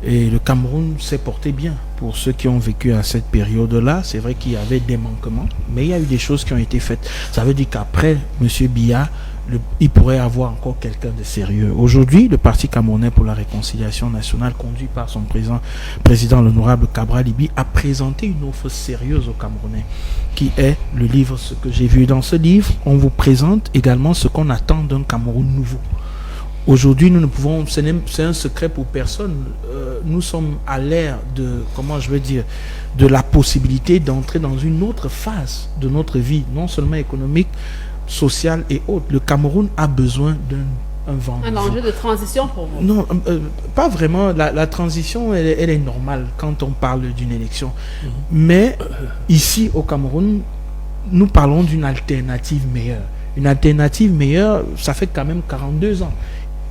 Et le Cameroun s'est porté bien. Pour ceux qui ont vécu à cette période-là, c'est vrai qu'il y avait des manquements, mais il y a eu des choses qui ont été faites. Ça veut dire qu'après M. Biya, il pourrait avoir encore quelqu'un de sérieux. Aujourd'hui, le Parti camerounais pour la réconciliation nationale, conduit par son président l'honorable Cabral Libi, a présenté une offre sérieuse aux Camerounais, qui est le livre Ce que j'ai vu. Dans ce livre, on vous présente également ce qu'on attend d'un Cameroun nouveau. Aujourd'hui, nous ne pouvons, c'est un secret pour personne, nous sommes à l'ère de, de la possibilité d'entrer dans une autre phase de notre vie, non seulement économique, sociale et autres. Le Cameroun a besoin d'un vent. Un enjeu de transition pour vous? Non, pas vraiment. La transition, elle est normale quand on parle d'une élection. Mais ici, au Cameroun, nous parlons d'une alternative meilleure. Une alternative meilleure, ça fait quand même 42 ans.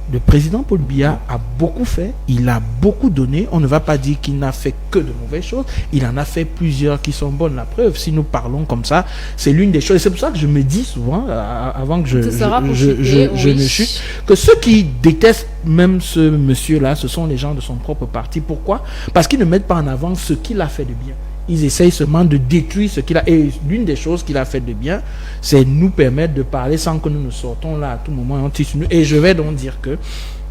Le président Paul Biya a beaucoup fait, il a beaucoup donné. On ne va pas dire qu'il n'a fait que de mauvaises choses. Il en a fait plusieurs qui sont bonnes. La preuve, si nous parlons comme ça, c'est l'une des choses. Et c'est pour ça que je me dis souvent, avant que je ne chute, que ceux qui détestent même ce monsieur-là, ce sont les gens de son propre parti. Pourquoi? Parce qu'ils ne mettent pas en avant ce qu'il a fait de bien. Ils essayent seulement de détruire ce qu'il a. Et l'une des choses qu'il a fait de bien, c'est nous permettre de parler sans que nous nous sortons là à tout moment. Et je vais donc dire que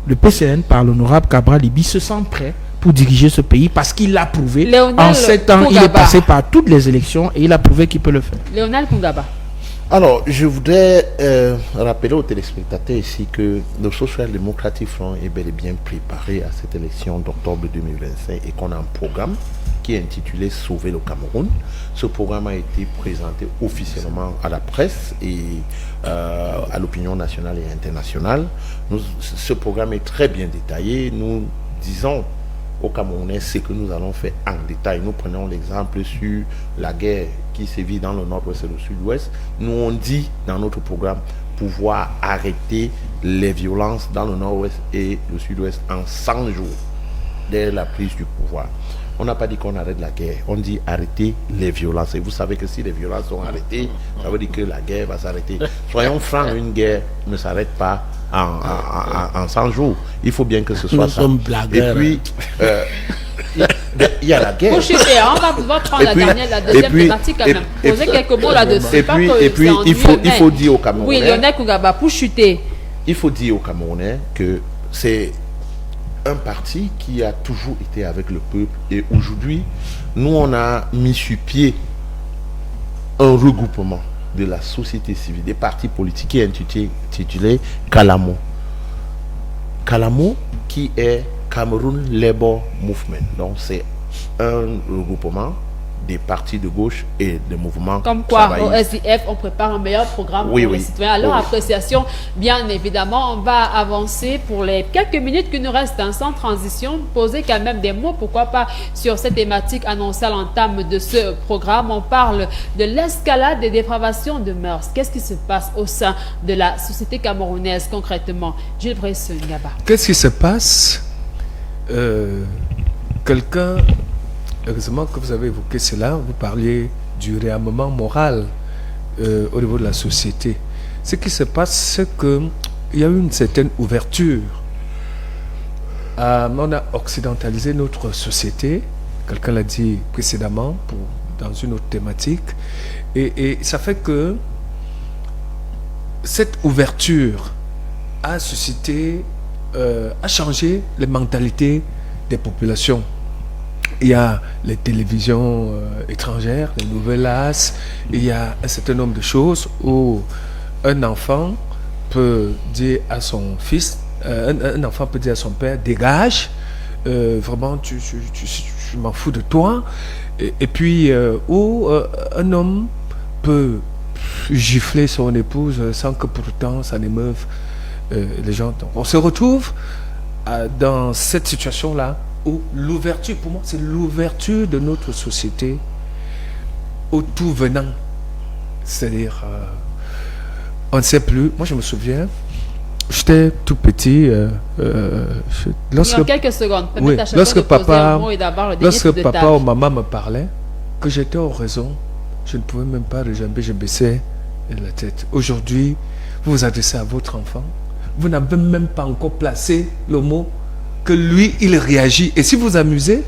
le PCN, par l'honorable Cabral Libi, se sent prêt pour diriger ce pays parce qu'il l'a prouvé. Léonel en 7 ans, il est passé par toutes les élections et il a prouvé qu'il peut le faire. Léonel Kungaba. Alors, je voudrais rappeler aux téléspectateurs ici que le Social Democratic Front est bel et bien préparé à cette élection d'octobre 2025 et qu'on a un programme qui est intitulé Sauver le Cameroun. Ce programme a été présenté officiellement à la presse et à l'opinion nationale et internationale. Ce programme est très bien détaillé. Nous disons aux Camerounais ce que nous allons faire en détail. Nous prenons l'exemple sur la guerre qui sévit dans le nord-ouest et le sud-ouest. Nous, on dit dans notre programme pouvoir arrêter les violences dans le nord-ouest et le sud-ouest en 100 jours dès la prise du pouvoir. On n'a pas dit qu'on arrête la guerre, on dit arrêter les violences. Et vous savez que si les violences sont arrêtées, ça veut dire que la guerre va s'arrêter. Soyons francs, une guerre ne s'arrête pas en 100 jours. Il faut bien que ce soit ça. Et puis, il y a la guerre. On va pouvoir prendre la deuxième thématique quand même. Poser quelques mots là-dessus. Et puis il faut dire aux Camerounais. Oui, Lionel Kungaba, pour chuter. Il faut dire aux Camerounais que c'est un parti qui a toujours été avec le peuple et aujourd'hui, nous on a mis sur pied un regroupement de la société civile, des partis politiques qui est intitulé Calamo. Calamo qui est Cameroun Labour Movement. Donc c'est un regroupement des partis de gauche et des mouvements comme quoi, au travaillistes. SDF, on prépare un meilleur programme Oui, pour oui. les citoyens. Alors, Oui. appréciation, bien évidemment, on va avancer pour les quelques minutes qui nous restent sans transition. Poser quand même des mots, pourquoi pas, sur cette thématique annoncée à l'entame de ce programme. On parle de l'escalade des dépravations de mœurs. Qu'est-ce qui se passe au sein de la société camerounaise concrètement? Gilles Bresson, Gaba. Qu'est-ce qui se passe? Quelqu'un, heureusement que vous avez évoqué cela, vous parliez du réarmement moral au niveau de la société. Ce qui se passe, c'est qu'il y a eu une certaine ouverture. On a occidentalisé notre société, quelqu'un l'a dit précédemment, dans une autre thématique, et ça fait que cette ouverture a suscité, a changé les mentalités des populations. Il y a les télévisions étrangères, les novellas, il y a un certain nombre de choses où un enfant peut dire à son fils, un enfant peut dire à son père, dégage, vraiment je m'en fous de toi. Et puis où un homme peut gifler son épouse sans que pourtant ça n'émeuve les gens. Donc, on se retrouve dans cette situation-là où l'ouverture, pour moi, c'est l'ouverture de notre société au tout venant. C'est-à-dire, on ne sait plus. Moi, je me souviens, j'étais tout petit. En quelques secondes, oui, lorsque papa papa ou maman me parlait, que j'étais en raison, je ne pouvais même pas rejamber, je baissais la tête. Aujourd'hui, vous vous adressez à votre enfant, vous n'avez même pas encore placé le mot que lui, il réagit. Et si vous amusez,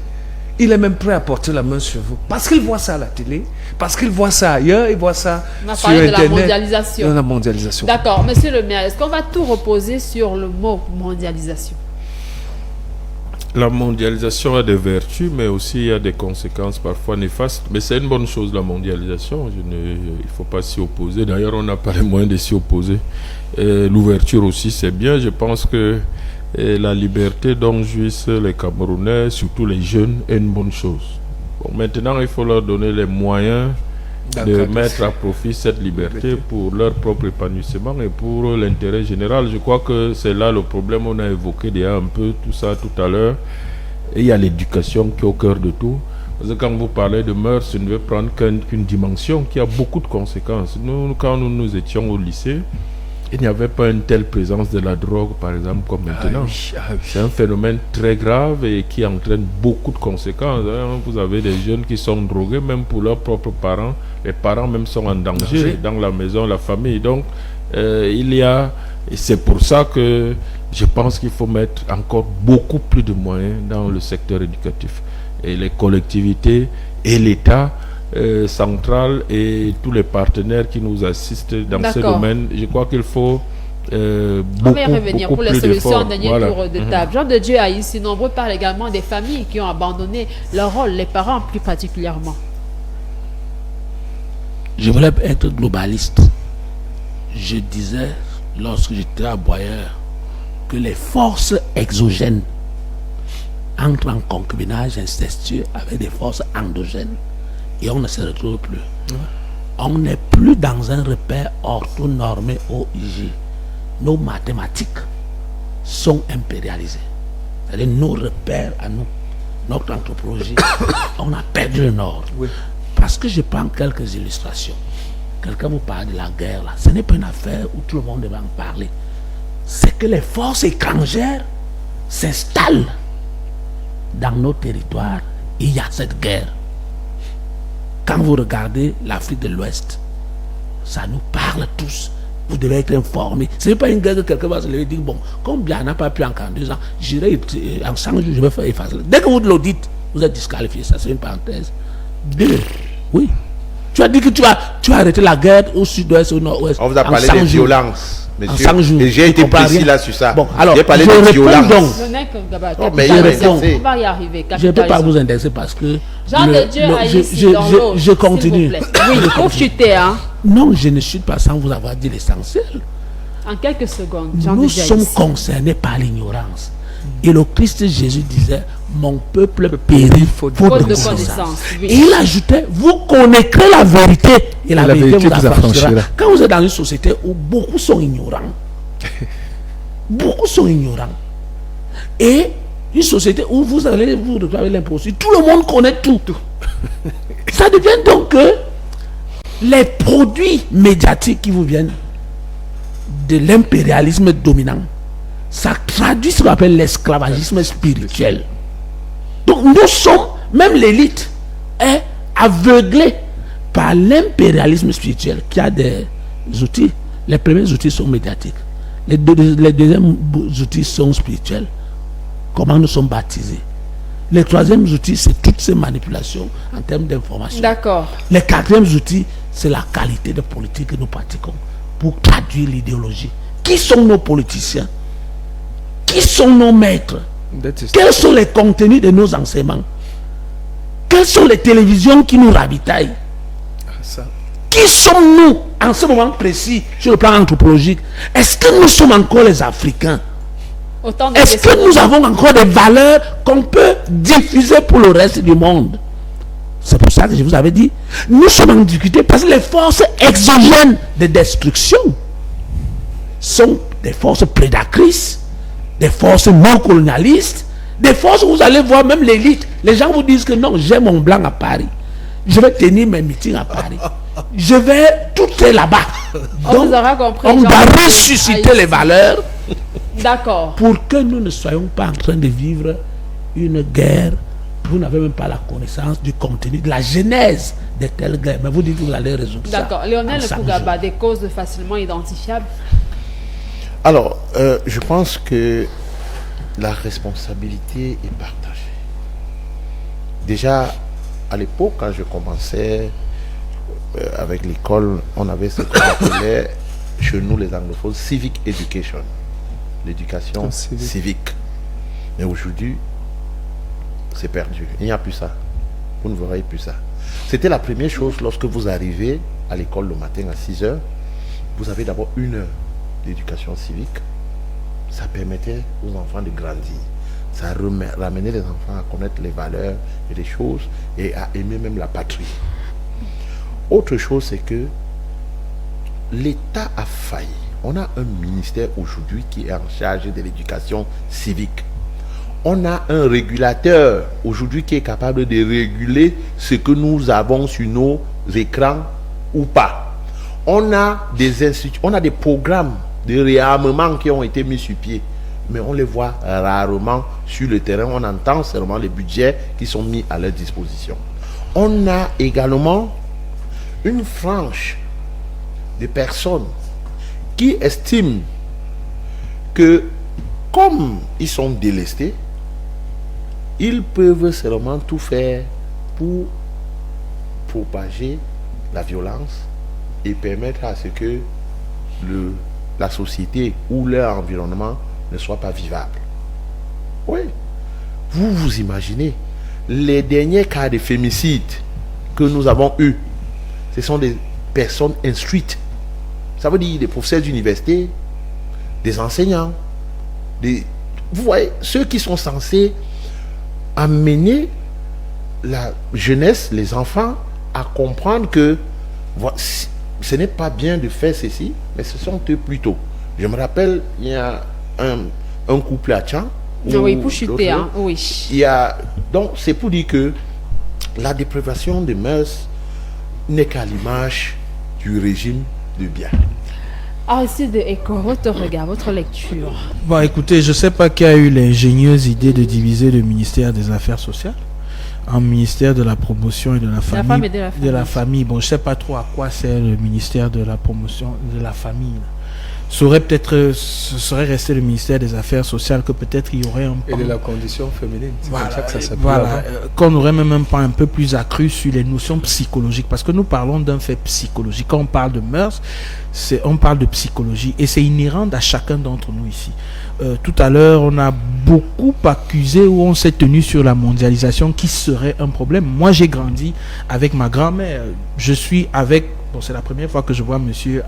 il est même prêt à porter la main sur vous. Parce qu'il voit ça à la télé, parce qu'il voit ça ailleurs, il voit ça sur Internet. De la mondialisation. De la mondialisation. D'accord. Monsieur le maire, est-ce qu'on va tout reposer sur le mot mondialisation? La mondialisation a des vertus, mais aussi il y a des conséquences parfois néfastes. Mais c'est une bonne chose, la mondialisation. Il ne faut pas s'y opposer. D'ailleurs, on n'a pas les moyens de s'y opposer. L'ouverture aussi, c'est bien. Je pense que la liberté dont jouissent les Camerounais, surtout les jeunes, est une bonne chose. Bon, maintenant, il faut leur donner les moyens de mettre à profit cette liberté pour leur propre épanouissement et pour l'intérêt général. Je crois que c'est là le problème. On a évoqué déjà un peu tout ça tout à l'heure. Et il y a l'éducation qui est au cœur de tout. Parce que quand vous parlez de mœurs, je ne vais prendre qu'une dimension qui a beaucoup de conséquences. Nous, quand nous étions au lycée, il n'y avait pas une telle présence de la drogue, par exemple, comme maintenant. C'est un phénomène très grave et qui entraîne beaucoup de conséquences. Vous avez des jeunes qui sont drogués, même pour leurs propres parents. Les parents même sont en danger dans la maison, la famille. Donc, il y a... Et c'est pour ça que je pense qu'il faut mettre encore beaucoup plus de moyens dans le secteur éducatif. Et les collectivités et l'État central et tous les partenaires qui nous assistent dans ce domaine, je crois qu'il faut on va y revenir pour les solutions en dernier tour de table. Jean de Dieu a ici, nombreux parlent également des familles qui ont abandonné leur rôle, les parents plus particulièrement. Je voulais être globaliste. Je disais, lorsque j'étais à Boyeur, que les forces exogènes entrent en concubinage incestueux avec des forces endogènes. Et on ne se retrouve plus. On n'est plus dans un repère orthonormé OIG. Nos mathématiques sont impérialisées. C'est-à-dire nos repères à nous, notre anthropologie, on a perdu le nord. Parce que je prends quelques illustrations. Quelqu'un vous parle de la guerre là. Ce n'est pas une affaire où tout le monde va en parler. C'est que les forces étrangères s'installent dans nos territoires. Il y a cette guerre. Quand vous regardez l'Afrique de l'Ouest, ça nous parle tous. Vous devez être informés. Ce n'est pas une guerre que quelqu'un va se lever et dire, bon, comme bien n'a pas pu en 42 ans, j'irai en 100 jours, je vais faire effacer. Dès que vous le dites, vous êtes disqualifié. Ça, c'est une parenthèse. Deux, oui. Tu as dit que tu as arrêté la guerre au sud-ouest, au nord-ouest. On vous a parlé de violence. Monsieur, 100 jours. et j'ai été précis là sur ça. Bon, alors, j'ai parlé de violence. On va y arriver. Je ne peux pas vous indexer parce que Jean de Dieu a ici dans l'eau. Je continue. Oui, il faut chuter. Hein? Non, je ne chute pas sans vous avoir dit l'essentiel. En quelques secondes, nous sommes concernés par l'ignorance. Et le Christ Jésus disait, mon peuple périt faute de connaissance. Oui. Et il ajoutait, vous connaîtrez la vérité et la vérité vous affranchira. Quand vous êtes dans une société où beaucoup sont ignorants, beaucoup sont ignorants, et une société où vous allez vous retrouver l'imposture, tout le monde connaît tout. Ça devient donc que les produits médiatiques qui vous viennent de l'impérialisme dominant, ça traduit ce qu'on appelle l'esclavagisme spirituel. Donc nous sommes, même l'élite est aveuglée par l'impérialisme spirituel qui a des outils. Les premiers outils sont médiatiques. Les deuxièmes outils sont spirituels. Comment nous sommes baptisés. Les troisièmes outils, c'est toutes ces manipulations en termes d'information. D'accord. Les quatrièmes outils, c'est la qualité de politique que nous pratiquons pour traduire l'idéologie. Qui sont nos politiciens? Qui sont nos maîtres? Quels sont les contenus de nos enseignements? Quelles sont les télévisions qui nous ravitaillent? Qui sommes-nous en ce moment précis sur le plan anthropologique? Est-ce que nous sommes encore les Africains? Est-ce que nous avons encore des valeurs qu'on peut diffuser pour le reste du monde? C'est pour ça que je vous avais dit, nous sommes en difficulté parce que les forces exogènes de destruction sont des forces prédatrices, des forces non colonialistes, des forces où vous allez voir même l'élite. Les gens vous disent que non, j'ai mon blanc à Paris. Je vais tenir mes meetings à Paris. Je vais, tout est là-bas. Donc, on doit ressusciter les valeurs. D'accord. Pour que nous ne soyons pas en train de vivre une guerre. Vous n'avez même pas la connaissance du contenu, de la genèse de telle guerre. Mais vous dites que vous allez résoudre ça. D'accord. Lionel Kougaba, des causes facilement identifiables? Alors, je pense que la responsabilité est partagée. Déjà, à l'époque, quand je commençais avec l'école, on avait ce qu'on appelait chez nous les anglophones civic education, l'éducation civique. Mais aujourd'hui, c'est perdu. Il n'y a plus ça. Vous ne verrez plus ça. C'était la première chose lorsque vous arrivez à l'école le matin à 6 heures. Vous avez d'abord 1 heure d'éducation civique. Ça permettait aux enfants de grandir. Ça ramenait les enfants à connaître les valeurs et les choses et à aimer même la patrie. Autre chose, c'est que l'État a failli. On a un ministère aujourd'hui qui est en charge de l'éducation civique. On a un régulateur aujourd'hui qui est capable de réguler ce que nous avons sur nos écrans ou pas. On a des instituts, on a des programmes de réarmement qui ont été mis sur pied, mais on les voit rarement sur le terrain. On entend seulement les budgets qui sont mis à leur disposition. On a également une frange de personnes qui estiment que comme ils sont délestés, ils peuvent seulement tout faire pour propager la violence et permettre à ce que la société ou leur environnement ne soit pas vivable. Oui. Vous imaginez, les derniers cas de fémicide que nous avons eus, ce sont des personnes instruites. Ça veut dire des professeurs d'université, des enseignants, vous voyez, ceux qui sont censés amener la jeunesse, les enfants, à comprendre que ce n'est pas bien de faire ceci, mais ce sont eux plutôt. Je me rappelle, il y a un couple à Tchang. Oui, pour chuter, hein, oui. Donc, c'est pour dire que la dépravation des mœurs n'est qu'à l'image du régime de bien. Aristide Eko, votre regard, votre lecture. Bon, écoutez, je ne sais pas qui a eu l'ingénieuse idée de diviser le ministère des Affaires sociales en ministère de la promotion et de la famille. De la famille. Bon, je ne sais pas trop à quoi sert le ministère de la promotion de la famille. Ce serait resté le ministère des Affaires sociales, que peut-être il y aurait un et de la condition féminine. C'est voilà, comme ça que ça s'appelle. Voilà, qu'on aurait même un pas un peu plus accru sur les notions psychologiques, parce que nous parlons d'un fait psychologique. Quand on parle de mœurs, on parle de psychologie, et c'est inhérent à chacun d'entre nous ici. Tout à l'heure, on a beaucoup accusé, ou on s'est tenu sur la mondialisation qui serait un problème. Moi, j'ai grandi avec ma grand-mère. Je suis avec Bon, c'est la première fois que je vois monsieur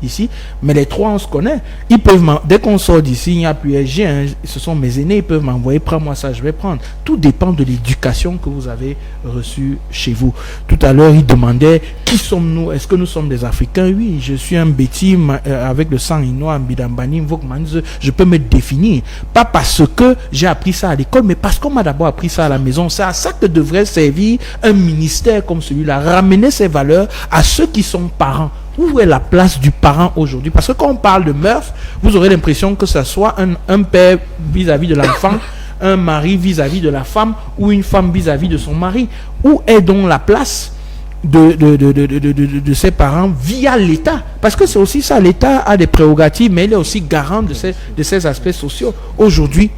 ici, mais les trois, on se connaît. Ils peuvent dès qu'on sort d'ici, il n'y a plus SG, hein, ce sont mes aînés, ils peuvent m'envoyer, prends-moi ça, je vais prendre. Tout dépend de l'éducation que vous avez reçue chez vous. Tout à l'heure, il demandait qui sommes-nous? Est-ce que nous sommes des Africains? Oui, je suis un Béti avec le sang innois, Mbidambani, Mvokmanze, je peux me définir. Pas parce que j'ai appris ça à l'école, mais parce qu'on m'a d'abord appris ça à la maison. C'est à ça que devrait servir un ministère comme celui-là. Ramener ces valeurs à ceux qui sont parents. Où est la place du parent aujourd'hui? Parce que quand on parle de mœurs, vous aurez l'impression que ce soit un père vis-à-vis de l'enfant, un mari vis-à-vis de la femme, ou une femme vis-à-vis de son mari. Où est donc la place de ses parents via l'État? Parce que c'est aussi ça, l'État a des prérogatives, mais il est aussi garant de ces aspects sociaux. Aujourd'hui,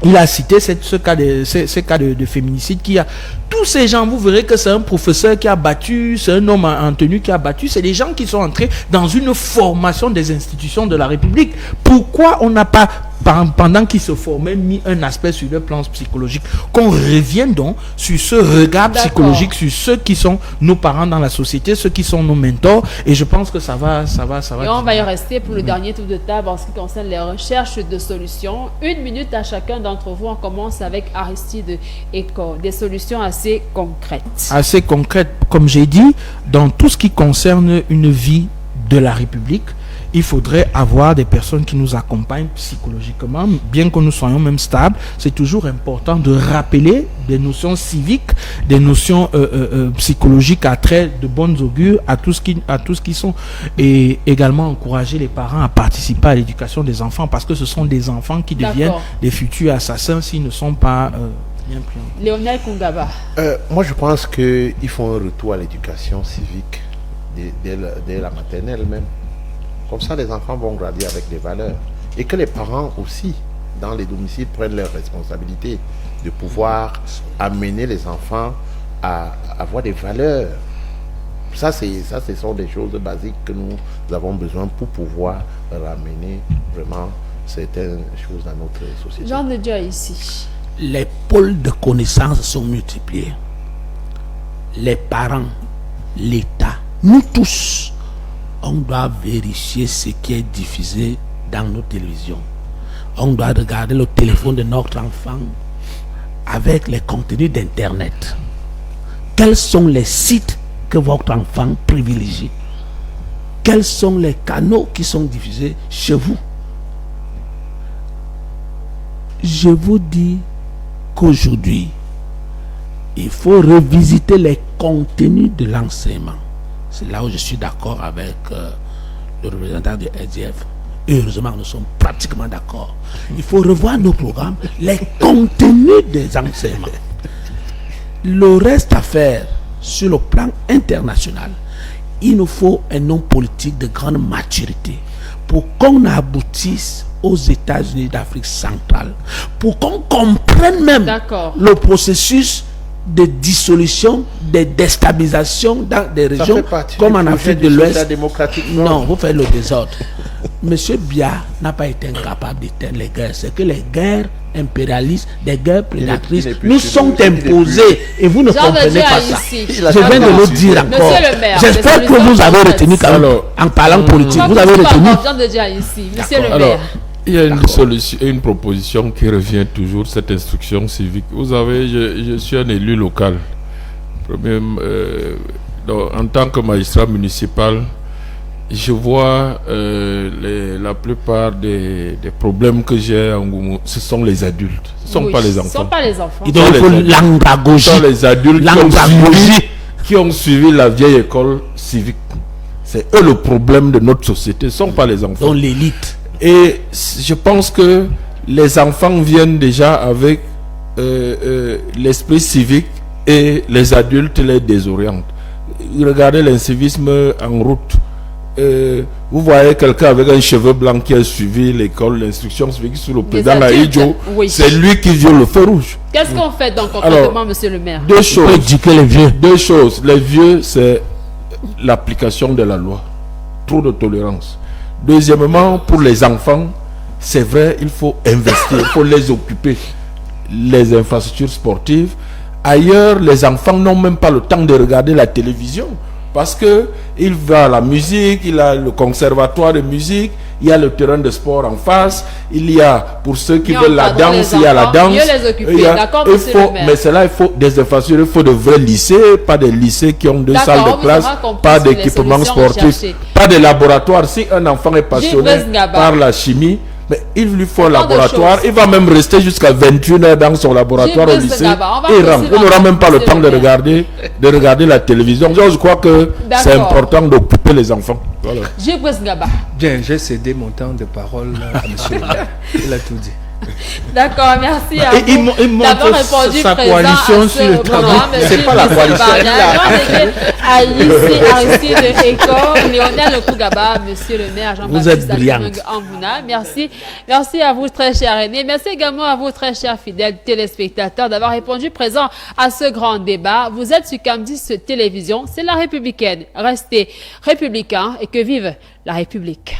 il a cité ce cas de féminicide qui a... Tous ces gens, vous verrez que c'est un professeur qui a battu, c'est un homme en tenue qui a battu, c'est des gens qui sont entrés dans une formation des institutions de la République. Pourquoi on n'a pas, pendant qu'ils se formaient, mis un aspect sur le plan psychologique? Qu'on revienne donc sur ce regard psychologique, sur ceux qui sont nos parents dans la société, ceux qui sont nos mentors, et je pense que ça va. Et on va y rester pour le dernier tour de table en ce qui concerne les recherches de solutions. 1 minute à chacun d'entre vous. On commence avec Aristide Eko. Des solutions assez concrètes. Assez concrètes. Comme j'ai dit, dans tout ce qui concerne une vie de la République, il faudrait avoir des personnes qui nous accompagnent psychologiquement, bien que nous soyons même stables. C'est toujours important de rappeler des notions civiques, des notions psychologiques à très de bonnes augures à tous qui sont, et également encourager les parents à participer à l'éducation des enfants, parce que ce sont des enfants qui deviennent des futurs assassins s'ils ne sont pas bien pris. Léonel Kungaba. Moi, je pense qu'il faut un retour à l'éducation civique dès la maternelle même. Comme ça, les enfants vont grandir avec des valeurs. Et que les parents aussi, dans les domiciles, prennent leurs responsabilités de pouvoir amener les enfants à avoir des valeurs. Ça, ce sont des choses basiques que nous avons besoin pour pouvoir ramener vraiment certaines choses dans notre société. Jean de Dieu ici. Les pôles de connaissances sont multipliés. Les parents, l'État, nous tous, on doit vérifier ce qui est diffusé dans nos télévisions. On doit regarder le téléphone de notre enfant avec les contenus d'Internet. Quels sont les sites que votre enfant privilégie? Quels sont les canaux qui sont diffusés chez vous? Je vous dis qu'aujourd'hui, il faut revisiter les contenus de l'enseignement. C'est là où je suis d'accord avec le représentant du SDF. Heureusement, nous sommes pratiquement d'accord. Il faut revoir nos programmes, les contenus des enseignements. Le reste à faire sur le plan international, il nous faut un homme politique de grande maturité pour qu'on aboutisse aux États-Unis d'Afrique centrale, pour qu'on comprenne même le processus de dissolution, de déstabilisation dans des régions comme en Afrique de l'Ouest. Non, vous faites le désordre. Monsieur Biya n'a pas été incapable d'éteindre les guerres. C'est que les guerres impérialistes, des guerres prédatrices, nous sont imposées et vous ne comprenez pas ça. Je viens de le dire encore. J'espère que vous avez retenu quand même, en parlant politique, vous avez retenu. Monsieur le maire. Il y a une solution, une proposition qui revient toujours, cette instruction civique. Vous savez, je suis un élu local. En tant que magistrat municipal, je vois la plupart des problèmes que j'ai en Goumou, ce sont les adultes. Ce ne sont pas les enfants. Ce ne sont pas les enfants. Ce sont les adultes qui ont suivi la vieille école civique. C'est eux le problème de notre société. Ce ne sont pas les enfants. Donc l'élite. Et je pense que les enfants viennent déjà avec l'esprit civique et les adultes les désorientent. Regardez l'incivisme en route. Vous voyez quelqu'un avec un cheveu blanc qui a suivi l'école, l'instruction civique sur le président Aïdjo, c'est lui qui viole le feu rouge. Qu'est-ce qu'on fait donc concrètement, monsieur le maire? Deux choses. Les vieux, c'est l'application de la loi. Trop de tolérance. Deuxièmement, pour les enfants, c'est vrai, il faut investir, il faut les occuper. Les infrastructures sportives. Ailleurs, les enfants n'ont même pas le temps de regarder la télévision. Parce que il va à la musique, il a le conservatoire de musique, il y a le terrain de sport en face, il y a, pour ceux qui veulent la danse, il y a la danse. Mieux les occuper, d'accord, monsieur le maire. Mais cela, il faut des infrastructures, il faut de vrais lycées, pas des lycées qui ont 2 salles de classe, pas d'équipements sportifs, pas de laboratoire. Si un enfant est passionné par la chimie, mais il lui faut un laboratoire, il va même rester jusqu'à 21h dans son laboratoire au lycée. Il n'aura même pas le temps de regarder la télévision. Donc, je crois que c'est important d'occuper les enfants. Voilà. Bien, j'ai cédé mon temps de parole à M. le maire. Il a tout dit. D'accord, merci à vous. Il d'avoir répondu sa coalition sur le travail. C'est pas la coalition. Aristide Eko, Lionel Kougaba, monsieur le maire Jean-Baptiste Angouna. Merci à vous, très cher René. Merci également à vous, très chers fidèles téléspectateurs, d'avoir répondu présent à ce grand débat. Vous êtes sur Cam10 Télévision, c'est la Républicaine. Restez républicains et que vive la République.